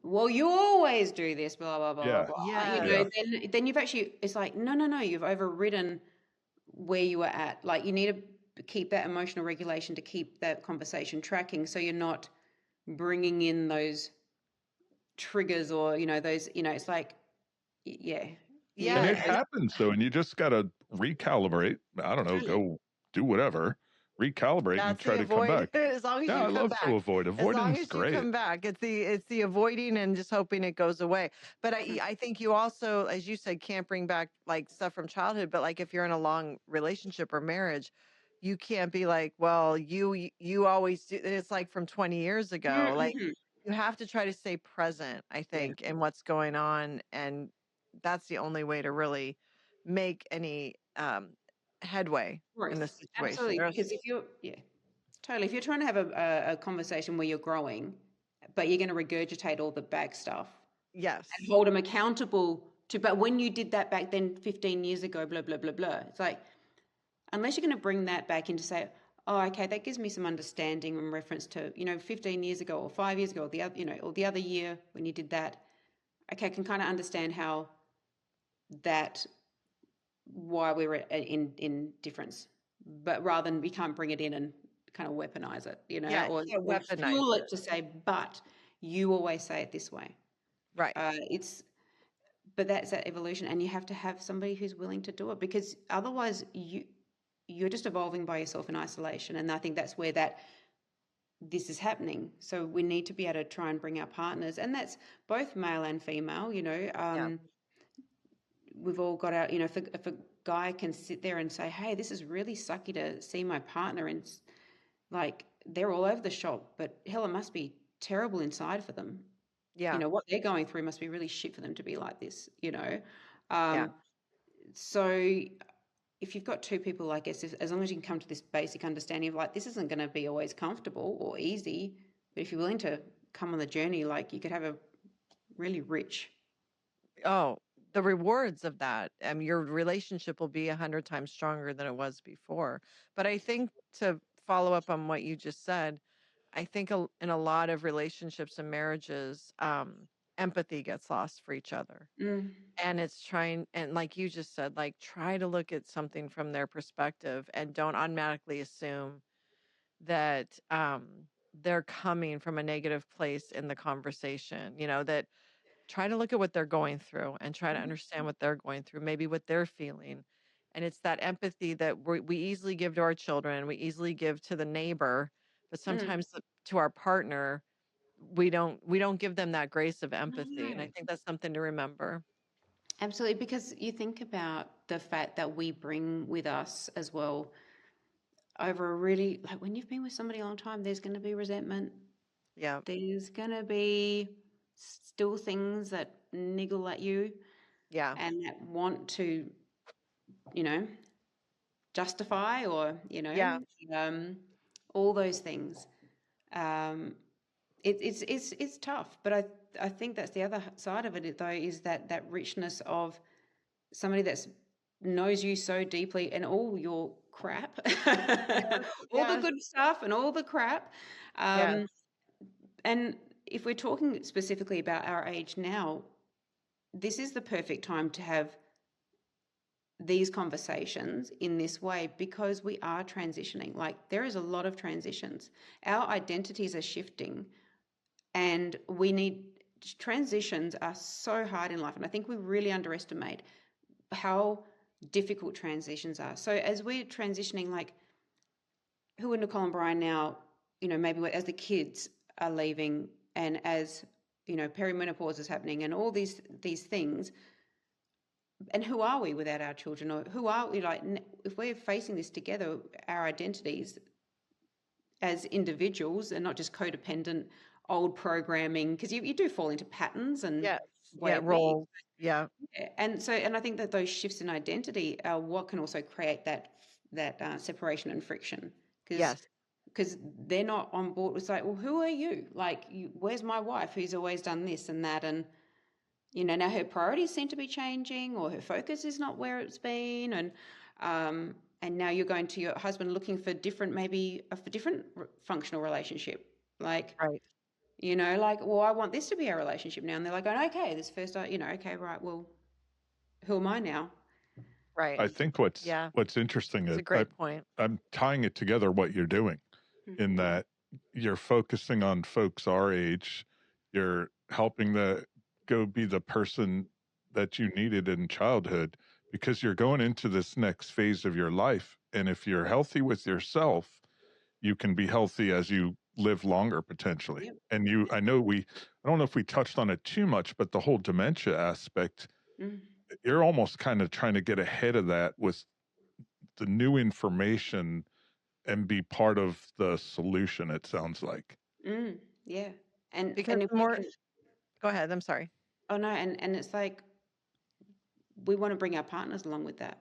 well, you always do this, blah, blah, blah, Yeah. blah, yes, then you've actually, it's like, no, you've overridden where you were at. Like, you need to keep that emotional regulation to keep that conversation tracking, so you're not bringing in those triggers or, those, it's like, yeah. And yeah, it happens though, and you just got to recalibrate. I don't know, Totally. go do whatever, recalibrate and that's try the to come avoid. back. As long as Yeah, you I come love to back, avoid. as long Avoidance, as you great. come back, it's the avoiding and just hoping it goes away. But Mm. I think you also, as you said, can't bring back like stuff from childhood. But like if you're in a long relationship or marriage, you can't be like, well, you always do. It's like from 20 years ago. Like Mm-hmm. you have to try to stay present, I Yeah. think, in what's going on, and that's the only way to really make any headway in the Growth. situation. Absolutely. Because totally. If you're trying to have a conversation where you're growing, but you're going to regurgitate all the back stuff Yes. and hold them accountable to, but when you did that back then 15 years ago, blah, blah, blah, blah. It's like, unless you're going to bring that back into say, oh, okay, that gives me some understanding in reference to, 15 years ago or 5 years ago, or the other, or the other year when you did that. Okay, I can kind of understand how that, why we're in difference, but rather than we can't bring it in and kind of weaponize it, Yeah, or, you can't or weaponize fuel it. it to say, but you always say it this way. Right. But that's that evolution, and you have to have somebody who's willing to do it, because otherwise you're just evolving by yourself in isolation. And I think that's where this is happening. So we need to be able to try and bring our partners, and that's both male and female. Yeah. We've all got our, if a guy can sit there and say, hey, this is really sucky to see my partner, and like they're all over the shop, but hell, it must be terrible inside for them. Yeah. What they're going through must be really shit for them to be like this. Yeah. So if you've got two people, I guess, as long as you can come to this basic understanding of like, this isn't going to be always comfortable or easy, but if you're willing to come on the journey, like you could have a really rich. Oh, the rewards of that. Your relationship will be 100 times stronger than it was before. But I think to follow up on what you just said, I think in a lot of relationships and marriages, empathy gets lost for each other. Mm, And it's trying, and like you just said, like try to look at something from their perspective and don't automatically assume that they're coming from a negative place in the conversation, that try to look at what they're going through and try to understand what they're going through, maybe what they're feeling. And it's that empathy that we easily give to our children, we easily give to the neighbor, but mm. sometimes to our partner, we don't give them that grace of empathy. And I No, think that's something to remember. absolutely, because you think about the fact that we bring with us as well over a really, like when you've been with somebody a long time, there's going to be resentment. Yeah. There's going to be still things that niggle at you Yeah. and that want to, you know, justify or, Yeah. all those things. Um, it's tough, but I think that's the other side of it though, is that richness of somebody that's knows you so deeply and all your crap, all the Yes. good stuff and all the crap. Yes. Um, and if we're talking specifically about our age now, this is the perfect time to have these conversations in this way, because we are transitioning. Like there is a lot of transitions. Our identities are shifting, and transitions are so hard in life. And I think we really underestimate how difficult transitions are. So as we're transitioning, like who are Nicole and Brian now, maybe as the kids are leaving and as, perimenopause is happening and all these things, and who are we without our children, or who are we, like if we're facing this together, our identities as individuals and not just codependent old programming, because you do fall into patterns and Yes. way Yeah. of being. Roles. Yeah. And I think that those shifts in identity are what can also create that separation and friction, Yes. because they're not on board. It's like, well, who are you? Like, where's my wife who's always done this and that? And you know, now her priorities seem to be changing, or her focus is not where it's been, and now you're going to your husband looking for different, maybe for different functional relationship, like, Right. you know, like, well, I want this to be our relationship now, and they're like, going, okay, this first, you know, okay, right, well, who am I now? Right. I think Yeah. what's interesting It's is a great point. I'm tying it together what you're doing in that you're focusing on folks our age, you're helping the go be the person that you needed in childhood because you're going into this next phase of your life. And if you're healthy with yourself, you can be healthy as you live longer potentially. Yep. And I know I don't know if we touched on it too much, but the whole dementia aspect, you're almost kind of trying to get ahead of that with the new information and be part of the solution, it sounds like. Yeah. And Because if the we more, can, go ahead. I'm sorry. oh no, and it's like we want to bring our partners along with that,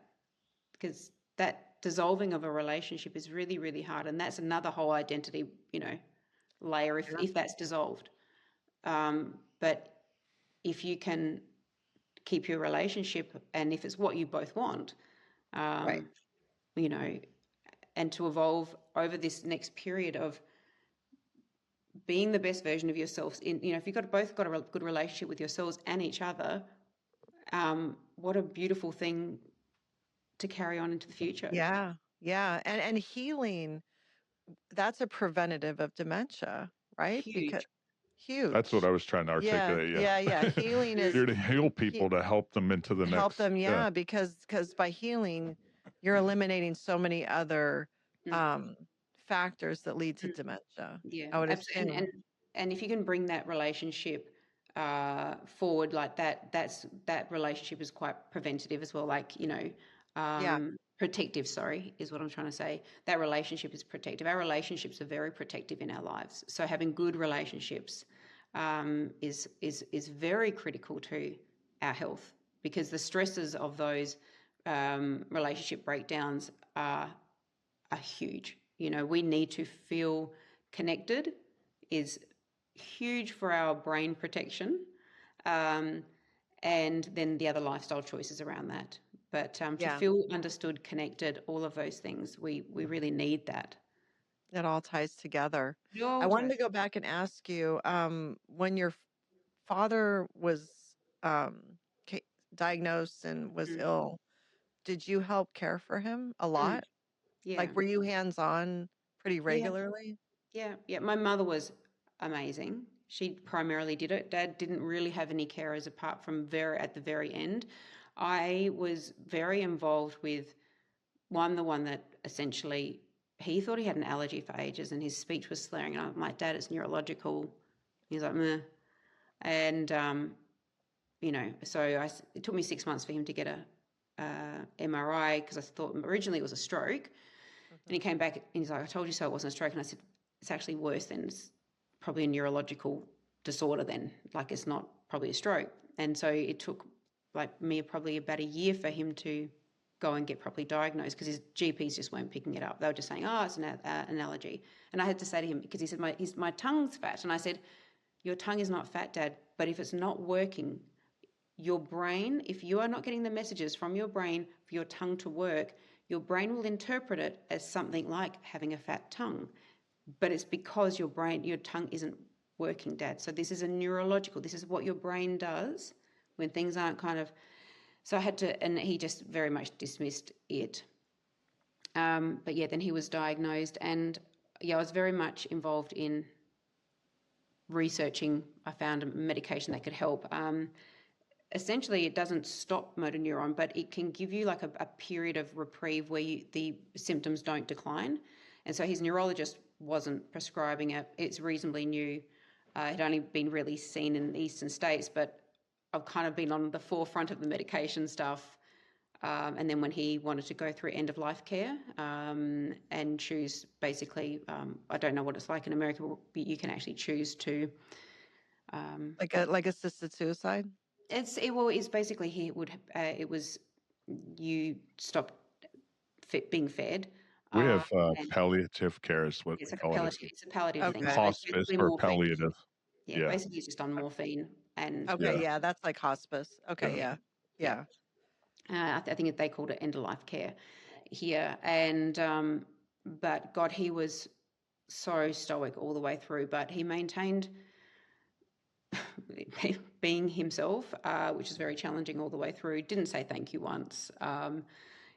because that dissolving of a relationship is really, really hard, and that's another whole identity, you know, layer Yeah. if that's dissolved. But if you can keep your relationship, and if it's what you both want, Right. you know, and to evolve over this next period of being the best version of yourselves, in, you know, if you've both got a good relationship with yourselves and each other, what a beautiful thing to carry on into the future. Yeah. Yeah. And healing, that's a preventative of dementia, right? Because Huge. That's what huge. I was trying to Yeah. articulate. Yeah. Yeah. Yeah. Healing is You're to heal he, people to help them into the help next. them. Yeah. Yeah. Because by healing, you're eliminating so many other Mm, um, factors that lead to mm. dementia, Yeah, I would absolutely. assume. And if you can bring that relationship forward like that, that relationship is quite preventative as well. Like, you know, Yeah. protective, sorry, is what I'm trying to say. That relationship is protective. Our relationships are very protective in our lives. So having good relationships is very critical to our health, because the stresses of those relationship breakdowns are huge. You know, we need to feel connected is huge for our brain protection. Um, and then the other lifestyle choices around that. But to Yeah. feel understood, connected, all of those things, we really need that. It all ties together. It I all wanted ties. to go back and ask you, when your father was um, ca- diagnosed and was Mm, ill, did you help care for him a mm, lot? yeah, Like, were you hands on pretty yeah, regularly? yeah, yeah. My mother was amazing. She primarily did it. Dad didn't really have any carers apart from at the very end. I was very involved with the one that essentially he thought he had an allergy for ages and his speech was slurring. And I'm like, Dad, it's neurological. He's like, meh. And, you know, so it took me 6 months for him to get a MRI, because I thought originally it was a stroke. And he Mhm. came back and he's like, I told you so, it wasn't a stroke. And I said, it's actually worse than, it's probably a neurological disorder then. Like, it's not probably a stroke. And so it took like me probably about a year for him to go and get properly diagnosed, because his GPs just weren't picking it up. They were just saying, oh, it's an allergy. And I had to say to him, because he said, my tongue's fat. And I said, your tongue is not fat, Dad, but if it's not working, your brain, if you are not getting the messages from your brain for your tongue to work, your brain will interpret it as something like having a fat tongue. But it's because your tongue isn't working, Dad. So this is a neurological, this is what your brain does when things aren't kind of. So I had to, and he just very much dismissed it. But yeah, then he was diagnosed, and yeah, I was very much involved in researching. I found a medication that could help. Essentially, it doesn't stop motor neuron, but it can give you like a period of reprieve where the symptoms don't decline. And so his neurologist wasn't prescribing it. It's reasonably new. It had only been really seen in the eastern states, but I've kind of been on the forefront of the medication stuff. And then when he wanted to go through end of life care and choose, basically, I don't know what it's like in America, but you can actually choose to. Like assisted suicide? It's basically it was you stopped being fed. We have And palliative care is what it's we like call it. it's a palliative thing. Okay. So it's Hospice basically or morphine. palliative. Yeah, Yeah. basically it's just on morphine. And Okay, yeah, that's like hospice. Okay, yeah. yeah. I think they called it end-of-life care here. And but God, he was so stoic all the way through, but he maintained being himself, which is very challenging all the way through. Didn't say thank you once.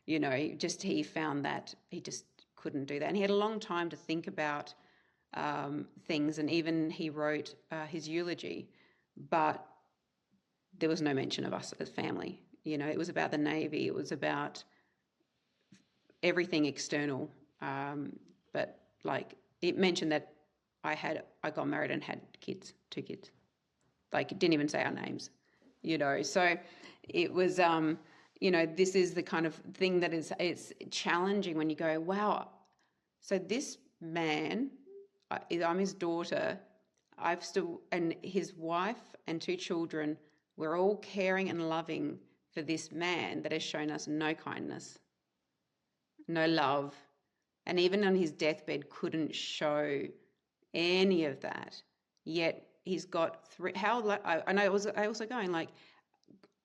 You know, he found that he just couldn't do that. And he had a long time to think about things, and even he wrote his eulogy, but there was no mention of us as family. You know, it was about the Navy. It was about everything external. But like it mentioned that I got married and had kids, 2 kids. Like it didn't even say our names, you know. So it was, you know, this is the kind of thing that it's challenging when you go, wow. So this man, I'm his daughter. And his wife and 2 children, we're all caring and loving for this man that has shown us no kindness, no love, and even on his deathbed couldn't show any of that. Yet he's got 3. And I was also going like,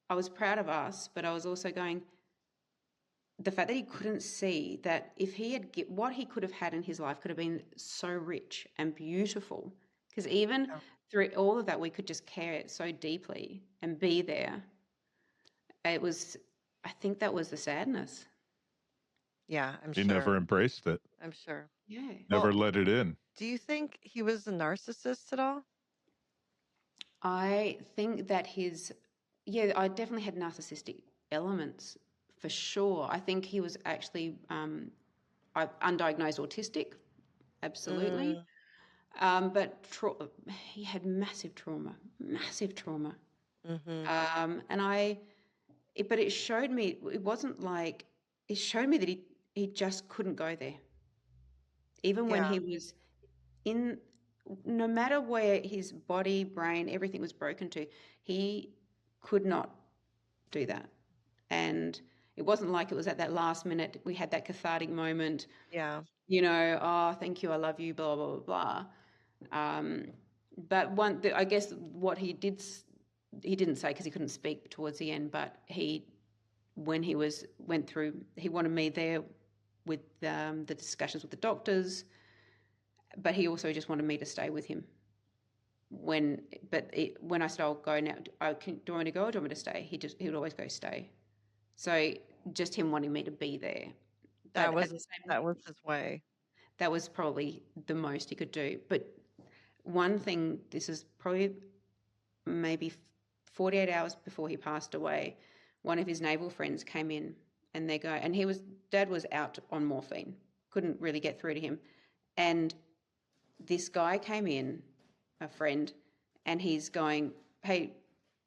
I was proud of us, but I was also going, the fact that he couldn't see that if he had what he could have had in his life could have been so rich and beautiful, because even through all of that we could just care so deeply and be there. I think that was the sadness. Yeah, I'm He sure. never embraced it. I'm sure. Yeah. Never let it in. Do you think he was a narcissist at all? I think that I definitely had narcissistic elements for sure. I think he was actually undiagnosed autistic, absolutely. But he had massive trauma. But it showed me, it wasn't like, it showed me that he just couldn't go there. Even when he was in, no matter where his body, brain, everything was broken to, he could not do that. And it wasn't like it was at that last minute, we had that cathartic moment. Yeah. You know, oh, thank you, I love you, blah, blah, blah, blah. But I guess what he didn't say because he couldn't speak towards the end, but when he went through, he wanted me there with the discussions with the doctors, but he also just wanted me to stay with him. When I said, I'll go now, do you want me to go or do you want me to stay? He would always go stay. So just him wanting me to be there. That was his way. That was probably the most he could do. But one thing, this is probably maybe 48 hours before he passed away, one of his naval friends came in and Dad was out on morphine, couldn't really get through to him. And this guy came in, a friend, and he's going, hey,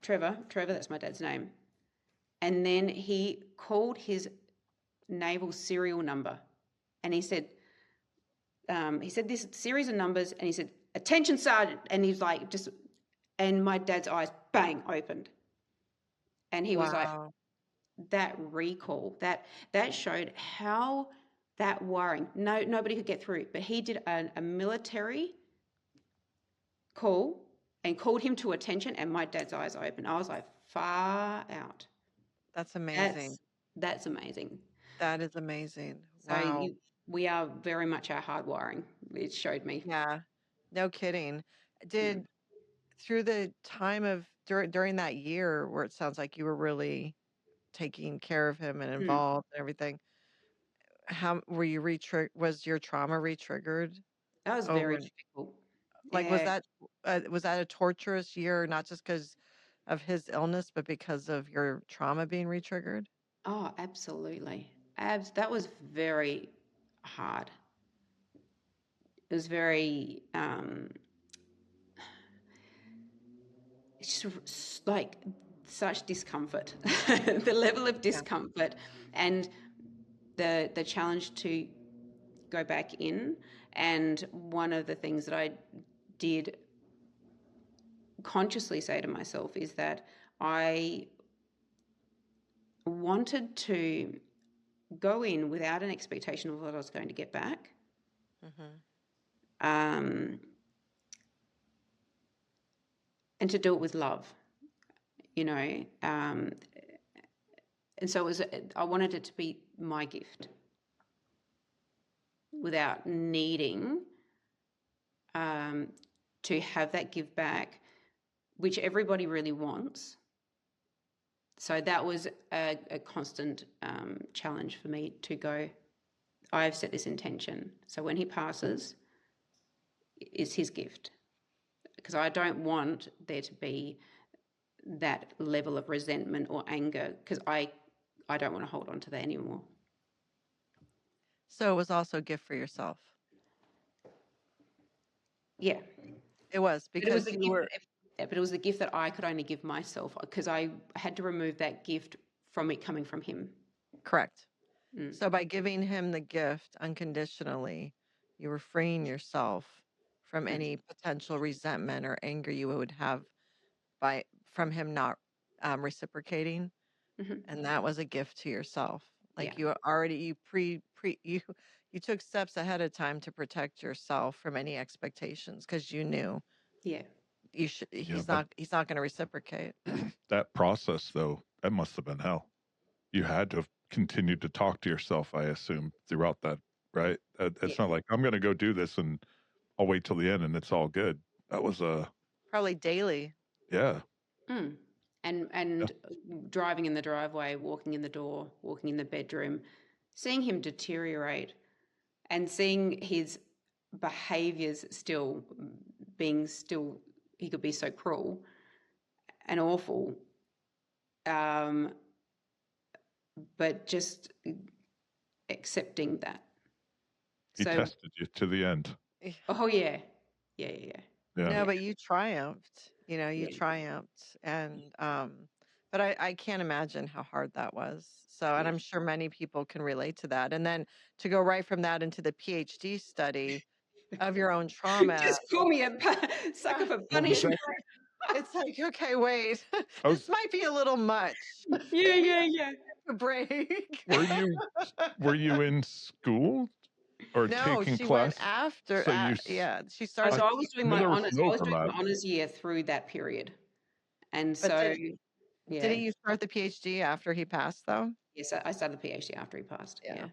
Trevor, that's my dad's name. And then he called his naval serial number and he said this series of numbers and he said, attention, Sergeant. And he's like, and my dad's eyes, bang, opened. And he was like, that recall, that showed how that wiring, nobody could get through. But he did a military call and called him to attention and my dad's eyes opened. I was like, far out. That's amazing. That's amazing. That is amazing. So wow. We are very much our hard wiring. It showed me. Yeah, no kidding. Through the time of during that year where it sounds like you were really taking care of him and involved and everything, how were you was your trauma re-triggered? That was very difficult. Like, was that a torturous year, not just because of his illness, but because of your trauma being re-triggered? Oh, absolutely. That was very hard. It was very, it's just like such discomfort, the level of discomfort and the challenge to go back in. And one of the things that I did consciously say to myself is that I wanted to go in without an expectation of what I was going to get back. And to do it with love. you know. And so I wanted it to be my gift without needing to have that give back, which everybody really wants. So that was a constant challenge for me to go, I've set this intention. So when he passes, it's his gift. Because I don't want there to be that level of resentment or anger, because I don't want to hold on to that anymore. So it was also a gift for yourself. Yeah. It was because but it was the gift that I could only give myself, because I had to remove that gift from it coming from him. Correct. So by giving him the gift unconditionally, you were freeing yourself from any potential resentment or anger you would have from him not reciprocating. And that was a gift to yourself. Like you took steps ahead of time to protect yourself from any expectations, because you knew he's not going to reciprocate. That process, though, that must have been hell. You had to have continued to talk to yourself, I assume, throughout that, right? It's not like, I'm going to go do this and I'll wait till the end and it's all good. That was probably daily. Yeah. And driving in the driveway, walking in the door, walking in the bedroom, seeing him deteriorate and seeing his behaviors he could be so cruel and awful. But just accepting that. He tested you to the end. Oh, yeah. No, but you triumphed. You triumphed. And, but I can't imagine how hard that was. So, and I'm sure many people can relate to that. And then to go right from that into the PhD study of your own trauma. Just call me a sucker for punishment. It's like, okay, wait, this might be a little much. Yeah. A break. Were you in school or taking she class? went after. She started. So I was doing my honors. I was doing my honors year through that period, and didn't you start the PhD after he passed, though? Yes, I started the PhD after he passed. Yeah.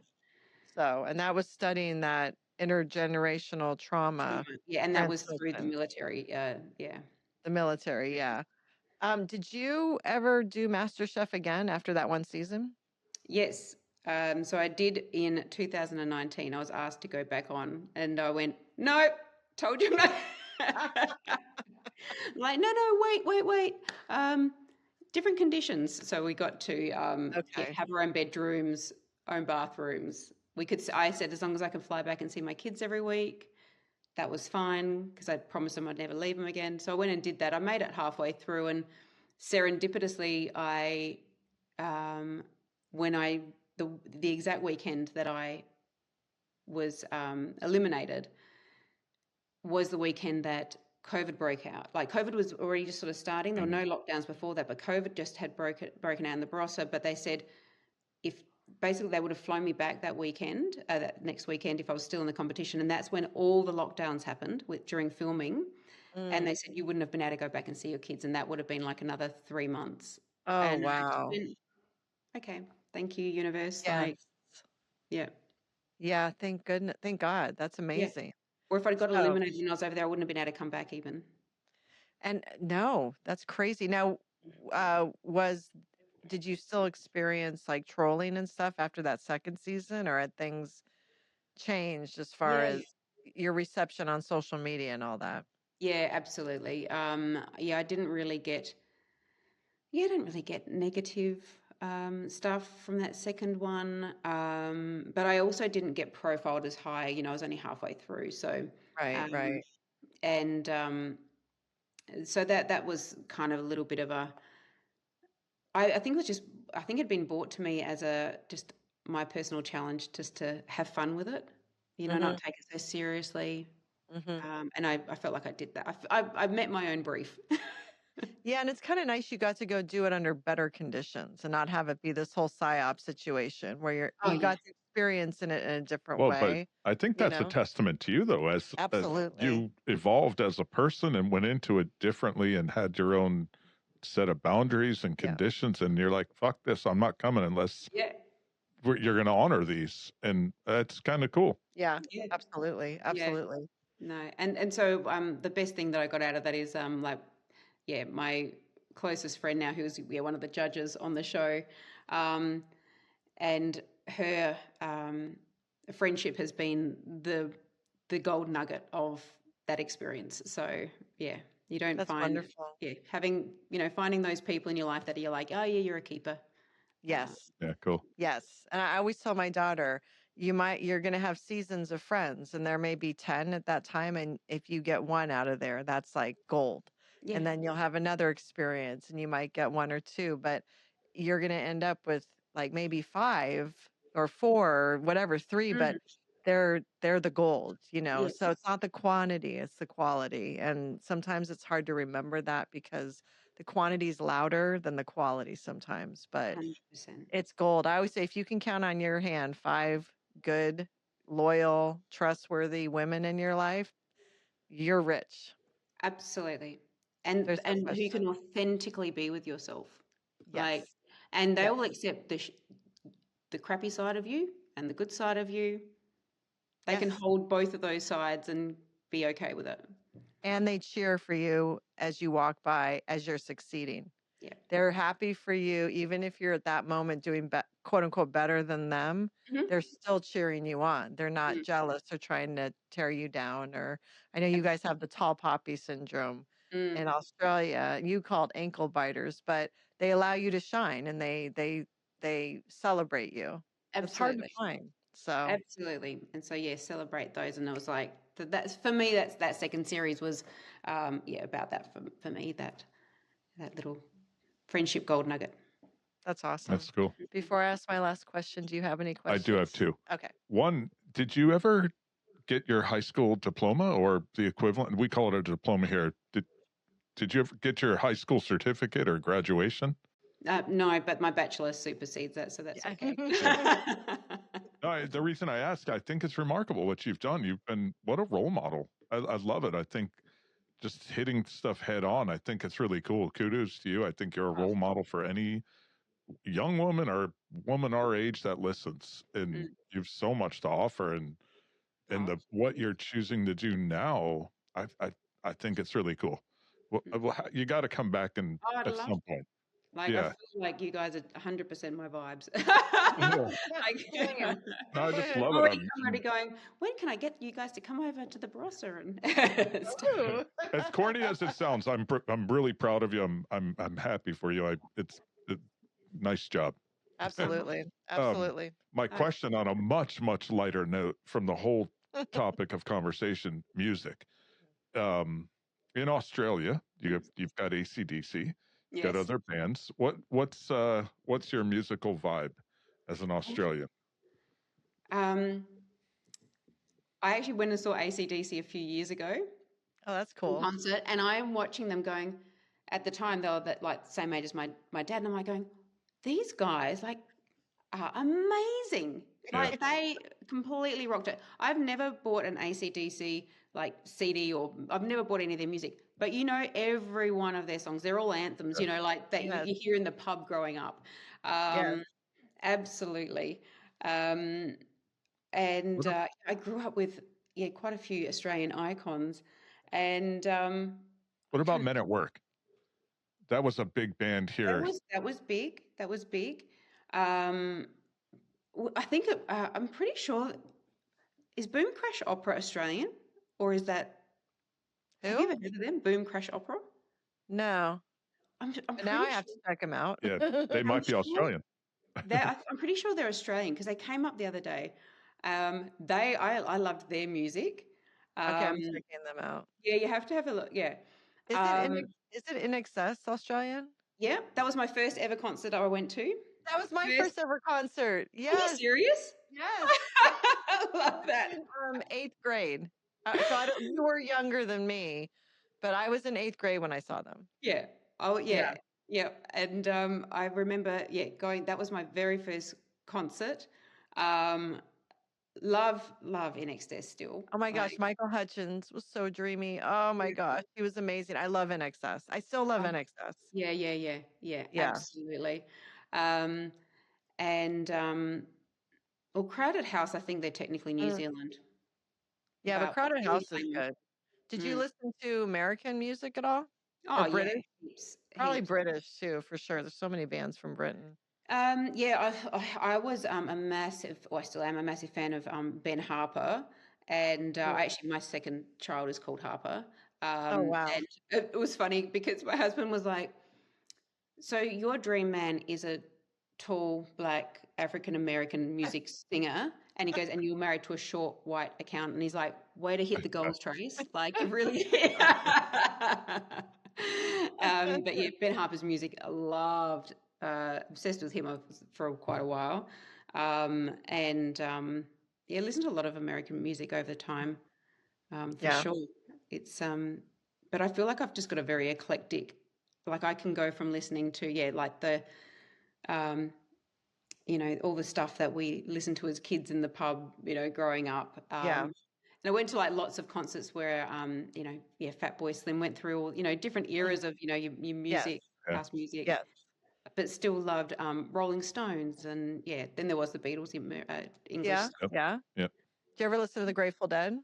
So, and that was studying that intergenerational trauma. Yeah, and that was through the military. The military. Yeah. Did you ever do MasterChef again after that one season? Yes. So I did in 2019. I was asked to go back on, and I went, no, told you no. Like, no, wait. Different conditions. So we got to have our own bedrooms, own bathrooms. I said, as long as I can fly back and see my kids every week, that was fine, because I promised them I'd never leave them again. So I went and did that. I made it halfway through, and serendipitously, the exact weekend that I was eliminated was the weekend that COVID broke out. Like, COVID was already just sort of starting. There were no lockdowns before that, but COVID just had broken out in the Barossa. But they said basically they would have flown me back that weekend, that next weekend, if I was still in the competition. And that's when all the lockdowns happened during filming. And they said you wouldn't have been able to go back and see your kids, and that would have been like another 3 months. Oh, and wow. Okay, thank you, universe. Yes. Yeah, thank goodness, thank God. That's amazing. Yeah. Or if I'd got eliminated when I was over there, I wouldn't have been able to come back even. And no, that's crazy. Now, did you still experience like trolling and stuff after that second season, or had things changed as far as your reception on social media and all that? Yeah, absolutely. I didn't really get negative stuff from that second one. But I also didn't get profiled as high. I was only halfway through. So right. And so that was kind of a little bit of I think it'd been brought to me as just my personal challenge, just to have fun with it, not take it so seriously. And I felt like I did that. I met my own brief. Yeah, and it's kind of nice you got to go do it under better conditions and not have it be this whole psyop situation where you got to experience in it in a different way. But I think that's a testament to you, though, as absolutely you evolved as a person and went into it differently and had your own set of boundaries and Yeah. conditions, and you're like, fuck this, I'm not coming unless Yeah. you're going to honor these. And that's kind of cool. Yeah. Yeah. Absolutely. Yeah. Absolutely. No. And so the best thing that I got out of that is like, yeah, my closest friend now, who's one of the judges on the show, and her friendship has been the gold nugget of that experience. So yeah, you don't That's find wonderful. having finding those people in your life that you're like, oh yeah, you're a keeper. Yes. Yeah, cool. Yes. And I always tell my daughter, you're going to have seasons of friends, and there may be 10 at that time. And if you get one out of there, that's like gold. Yeah. And then you'll have another experience and you might get one or two, but you're going to end up with like maybe 5 or 4 or whatever, 3, but they're the gold, Yes. So it's not the quantity, it's the quality. And sometimes it's hard to remember that because the quantity is louder than the quality sometimes, but 100%. it's gold. I always say if you can count on your hand 5 good, loyal, trustworthy women in your life, you're rich. Absolutely. And There's no who you can question. authentically be with yourself. Like, Yes. and they Yes. will accept the crappy side of you and the good side of you. They can Yes. hold both of those sides and be okay with it. And they cheer for you as you walk by as you're succeeding. Yeah. They're happy for you, even if you're at that moment doing quote unquote better than them. Mhm. They're still cheering you on. They're not Mm. jealous or trying to tear you down. Or I know you guys have the tall poppy syndrome Mm. in Australia. You call it ankle biters, but they allow you to shine and they celebrate you. It's hard to Absolutely. find. So Absolutely. And so, yeah, celebrate those. And it was like, that's for me, that second series was, about that for me, that little friendship gold nugget. that's awesome. That's cool. Before I ask my last question, do you have any I questions? do have 2. Okay. One, did you ever get your high school diploma or the equivalent? We call it a diploma here. Did you ever get your high school certificate or graduation? No, but my bachelor supersedes that, so that's Yeah. okay. No, the reason I ask, I think it's remarkable what you've done. You've been, what a role model. I love it. I think just hitting stuff head on, I think it's really cool. Kudos to you. I think you're a role model for any young woman or woman our age that listens, and you've so much to offer. And what you're choosing to do now, I think it's really cool. Well, you got to come back and Oh, I'd at love some point. Like, I Yeah. feel like you guys are 100% my vibes. Yeah. Like, No, I just love I'm it. already going, when can I get you guys to come over to the Barossa and Ooh. As corny as it sounds, I'm really proud of you. I'm happy for you. It's nice job. Absolutely. Absolutely. My question on a much lighter note from the whole topic of conversation, music. In Australia, you've got AC/DC, you've got Yes. other bands. What's your musical vibe as an Australian? I actually went and saw AC/DC a few years ago Oh, that's in cool. concert, and I'm watching them going. At the time, they were like same age as my dad, and I'm like going, these guys like are amazing. Yeah. Like they completely rocked it. I've never bought an AC/DC like CD, or I've never bought any of their music, but every one of their songs. They're all anthems, like that Yes. you hear in the pub growing up. Yes. Absolutely. And I grew up with quite a few Australian icons. And What about Men at Work? That was a big band here. that was big. That was big. I think I'm pretty sure, is Boom Crash Opera Australian, or is that? Who? Have you ever heard of them? Boom Crash Opera. No. I'm But now I have to check them out. Yeah, they might be Australian. I'm pretty sure they're Australian because they came up the other day. I loved their music. Okay, I'm checking them out. Yeah, you have to have a look. Yeah. Is it In Excess Australian? Yeah, that was my first ever concert I went to. That was my first ever concert. Are you Yes. serious? Yes. I love that. In 8th grade. So you were younger than me, but I was in 8th grade when I saw them. Yeah. Oh, yeah. Yeah. And I remember, going, that was my very first concert. love In Excess still. Oh my gosh, Michael Hutchins was so dreamy. Oh my gosh, he was amazing. I love NXS. I still love NXS. Yeah, Yeah. absolutely. Well, Crowded House, I think they're technically New Zealand. Yeah, but Crowded really House is famous. good. Did you listen to American music at all? Oh, Or British? heaps, Probably heaps. British too, for sure. There's so many bands from Britain. Yeah, I was a massive, or I still am a massive fan of Ben Harper, and actually my second child is called Harper. Oh wow. And it was funny because my husband was like, "So your dream man is a tall, black, African American music singer," and he goes, "And you were married to a short white accountant." And he's like, "Way to hit the goals, Trace! Like you really." But yeah, Ben Harper's music, I loved, obsessed with him for quite a while, yeah, listened to a lot of American music over the time, for sure. It's but I feel like I've just got a very eclectic, like I can go from listening to like the all the stuff that we listened to as kids in the pub, growing up. And I went to like lots of concerts where, Fatboy Slim went through all, different eras of, your music, house music, but still loved Rolling Stones. And then there was the Beatles in English. Yeah. Did you ever listen to the Grateful Dead?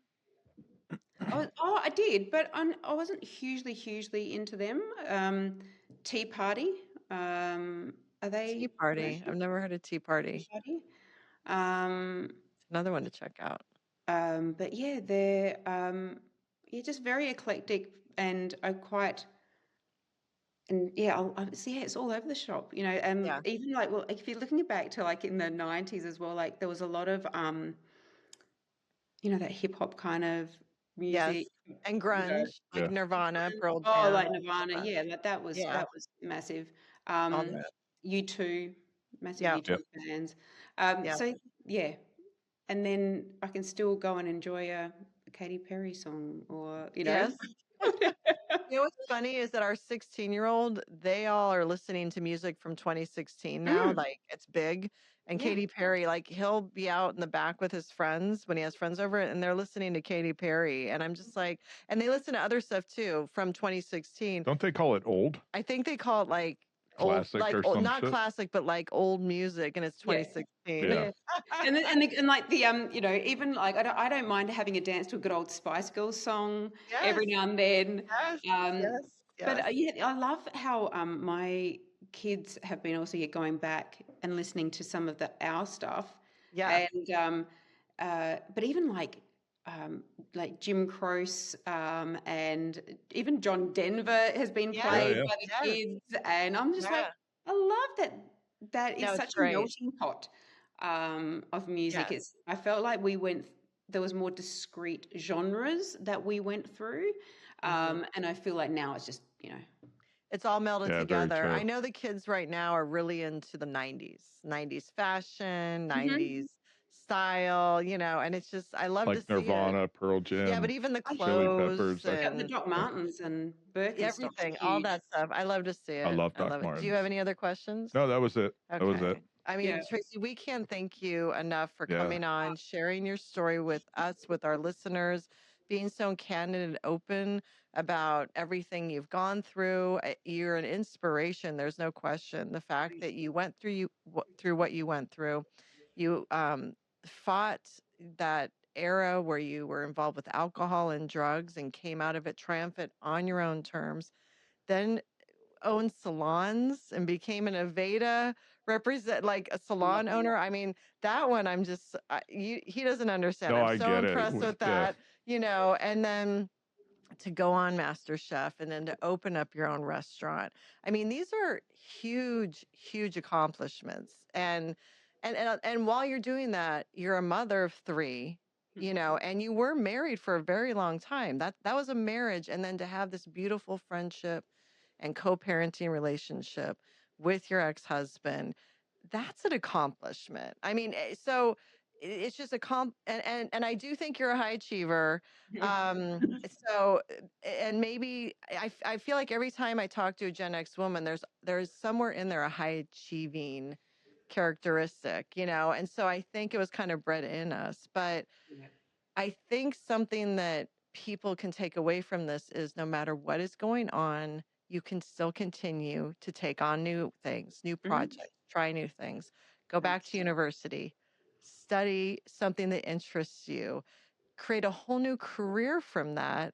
I did, but I wasn't hugely into them. Tea Party. Are they Tea Party? I've never heard of Tea Party. It's another one to check out. But yeah, they're just very eclectic, and it's all over the shop, and even like, well, if you're looking back to like in the 90s as well, like there was a lot of that hip hop kind of music, and grunge, like Nirvana, Pearl Jam. Oh, like Nirvana, like that was massive. U2, massive U2 fans. So and then I can still go and enjoy a Katy Perry song, or Yes. You know what's funny is that our 16-year-old, they all are listening to music from 2016 now. Like it's big. And Katy Perry, like he'll be out in the back with his friends when he has friends over, and they're listening to Katy Perry. And I'm just like, and they listen to other stuff too from 2016. Don't they call it old? I think they call it like classic, old, like or some not shit? Classic, but like old music, and it's 2016. And like the even like I don't mind having a dance to a good old Spice Girls song every now and then. But I love how my kids have been also going back and listening to some of our stuff. And but even like Jim Croce, and even John Denver has been played by the kids, and I'm just like, I love that is such a melting pot of music. I felt like there was more discrete genres that we went through, and I feel like now it's just it's all melded together. I know the kids right now are really into the 90s fashion, 90s style, and it's just, I love like to see Nirvana, Pearl Jam. Yeah, but even the Chili clothes Peppers, and the Doc Martens and Birkenstocks, everything, all that stuff. I love to see it. I love Doc it. Martens. Do you have any other questions? No, that was it. Okay. That was it. I mean, Tracy, we can't thank you enough for coming on, sharing your story with us, with our listeners, being so candid and open about everything you've gone through. You're an inspiration. There's no question. The fact that you went through what you went through, you fought that era where you were involved with alcohol and drugs and came out of it triumphant on your own terms, then owned salons and became an Aveda like a salon owner. I mean, that one, I'm just, he doesn't understand. I'm so impressed with that, and then to go on MasterChef and then to open up your own restaurant. I mean, these are huge accomplishments. And while you're doing that, you're a mother of 3, and you were married for a very long time. That was a marriage. And then to have this beautiful friendship and co-parenting relationship with your ex-husband, that's an accomplishment. I mean, so it's just and I do think you're a high achiever. So, and maybe I feel like every time I talk to a Gen X woman, there's somewhere in there a high achieving characteristic, and so I think it was kind of bred in us. But Yeah. I think something that people can take away from this is no matter what is going on, you can still continue to take on new things, new projects, try new things, go back to university, study something that interests you, create a whole new career from that.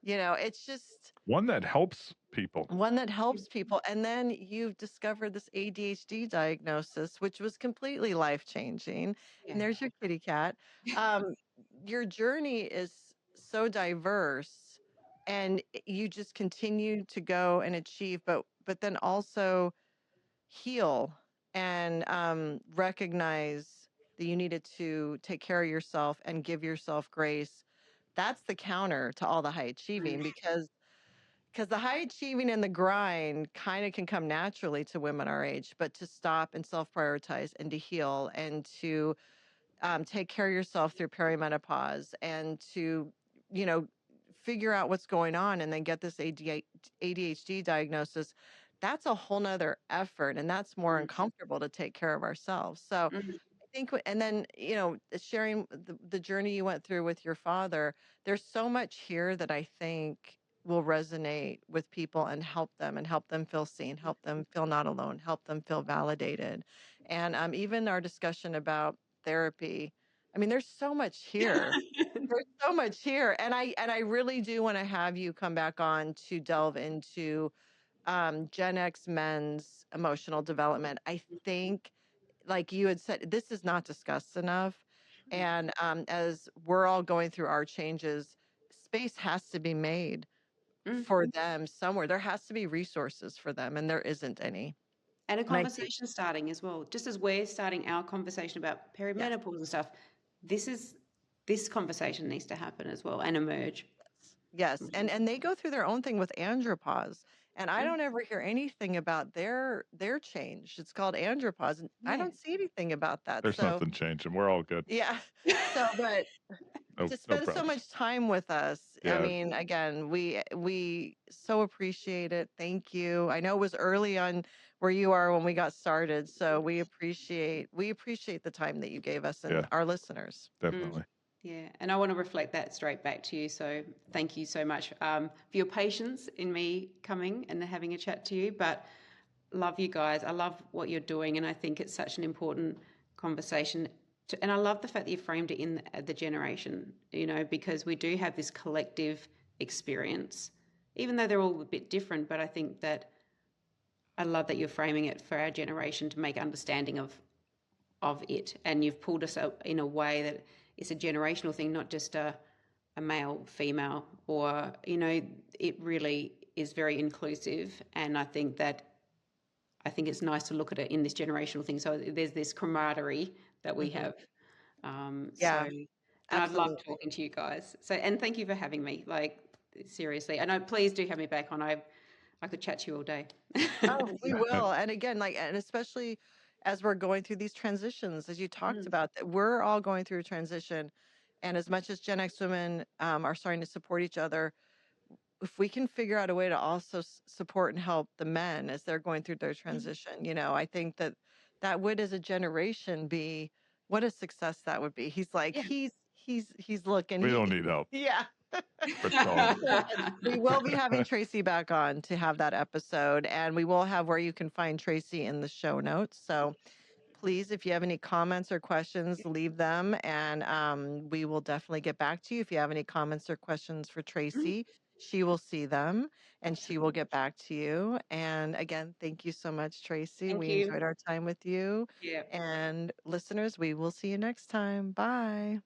It's just one that helps people. one that helps people. And then you've discovered this ADHD diagnosis, which was completely life changing. And there's your kitty cat. Um, your journey is so diverse, and you just continue to go and achieve, but then also heal and recognize that you needed to take care of yourself and give yourself grace. That's the counter to all the high achieving, because the high achieving and the grind kind of can come naturally to women our age, but to stop and self prioritize and to heal and to take care of yourself through perimenopause and to, you know, figure out what's going on and then get this ADHD diagnosis. That's a whole nother effort, and that's more uncomfortable to take care of ourselves. So I think, and then, sharing the journey you went through with your father, there's so much here that I think will resonate with people and help them feel seen, help them feel not alone, help them feel validated. And even our discussion about therapy, I mean, there's so much here. There's so much here. And I really do want to have you come back on to delve into GenX men's emotional development. I think, like you had said, this is not discussed enough. And as we're all going through our changes, space has to be made for them somewhere. There has to be resources for them, and there isn't any. And a And I think, conversation starting as well. Just as we're starting our conversation about yes, perimenopause and stuff, this conversation needs to happen as well and emerge. yes. And they go through their own thing with andropause. And I don't ever hear anything about their change. It's called andropause, and I Yeah. don't see anything about that. There's So nothing changing. We're all good. yeah. So, but No, to no spend so problems. much time with us. I Yeah. mean, again, we so appreciate it. Thank you. I know it was early on where you are when we got started, so we appreciate the time that you gave us and Yeah. our listeners. Definitely. Yeah, and I want to reflect that straight back to you. So thank you so much for your patience in me coming and having a chat to you. But love you guys. I love what you're doing, and I think it's such an important conversation. And I love the fact that you framed it in the generation, because we do have this collective experience, even though they're all a bit different. But I think that I love that you're framing it for our generation to make understanding of it, and you've pulled us up in a way that it's a generational thing, not just a male, female, or it really is very inclusive. And I think it's nice to look at it in this generational thing. So there's this camaraderie that we have. Yeah, And I've loved absolutely. talking to you guys. So, and thank you for having me. Like, seriously, and please do have me back on. I could chat to you all day. Oh, we will. And again, and especially as we're going through these transitions, as you talked about, that we're all going through a transition. And as much as Gen X women are starting to support each other, if we can figure out a way to also support and help the men as they're going through their transition, I think that would, as a generation, be what a success that would be. He's like, Yeah. he's looking. We don't need help. Yeah. But Colin, And we will be having Tracy back on to have that episode, and we will have where you can find Tracy in the show notes. So please, if you have any comments or questions, leave them, and we will definitely get back to you. If you have any comments or questions for Tracy, she will see them and she will get back to you. And again, thank you so much, Tracy. Thank We you. enjoyed our time with you. Yeah. And listeners, we will see you next time. Bye.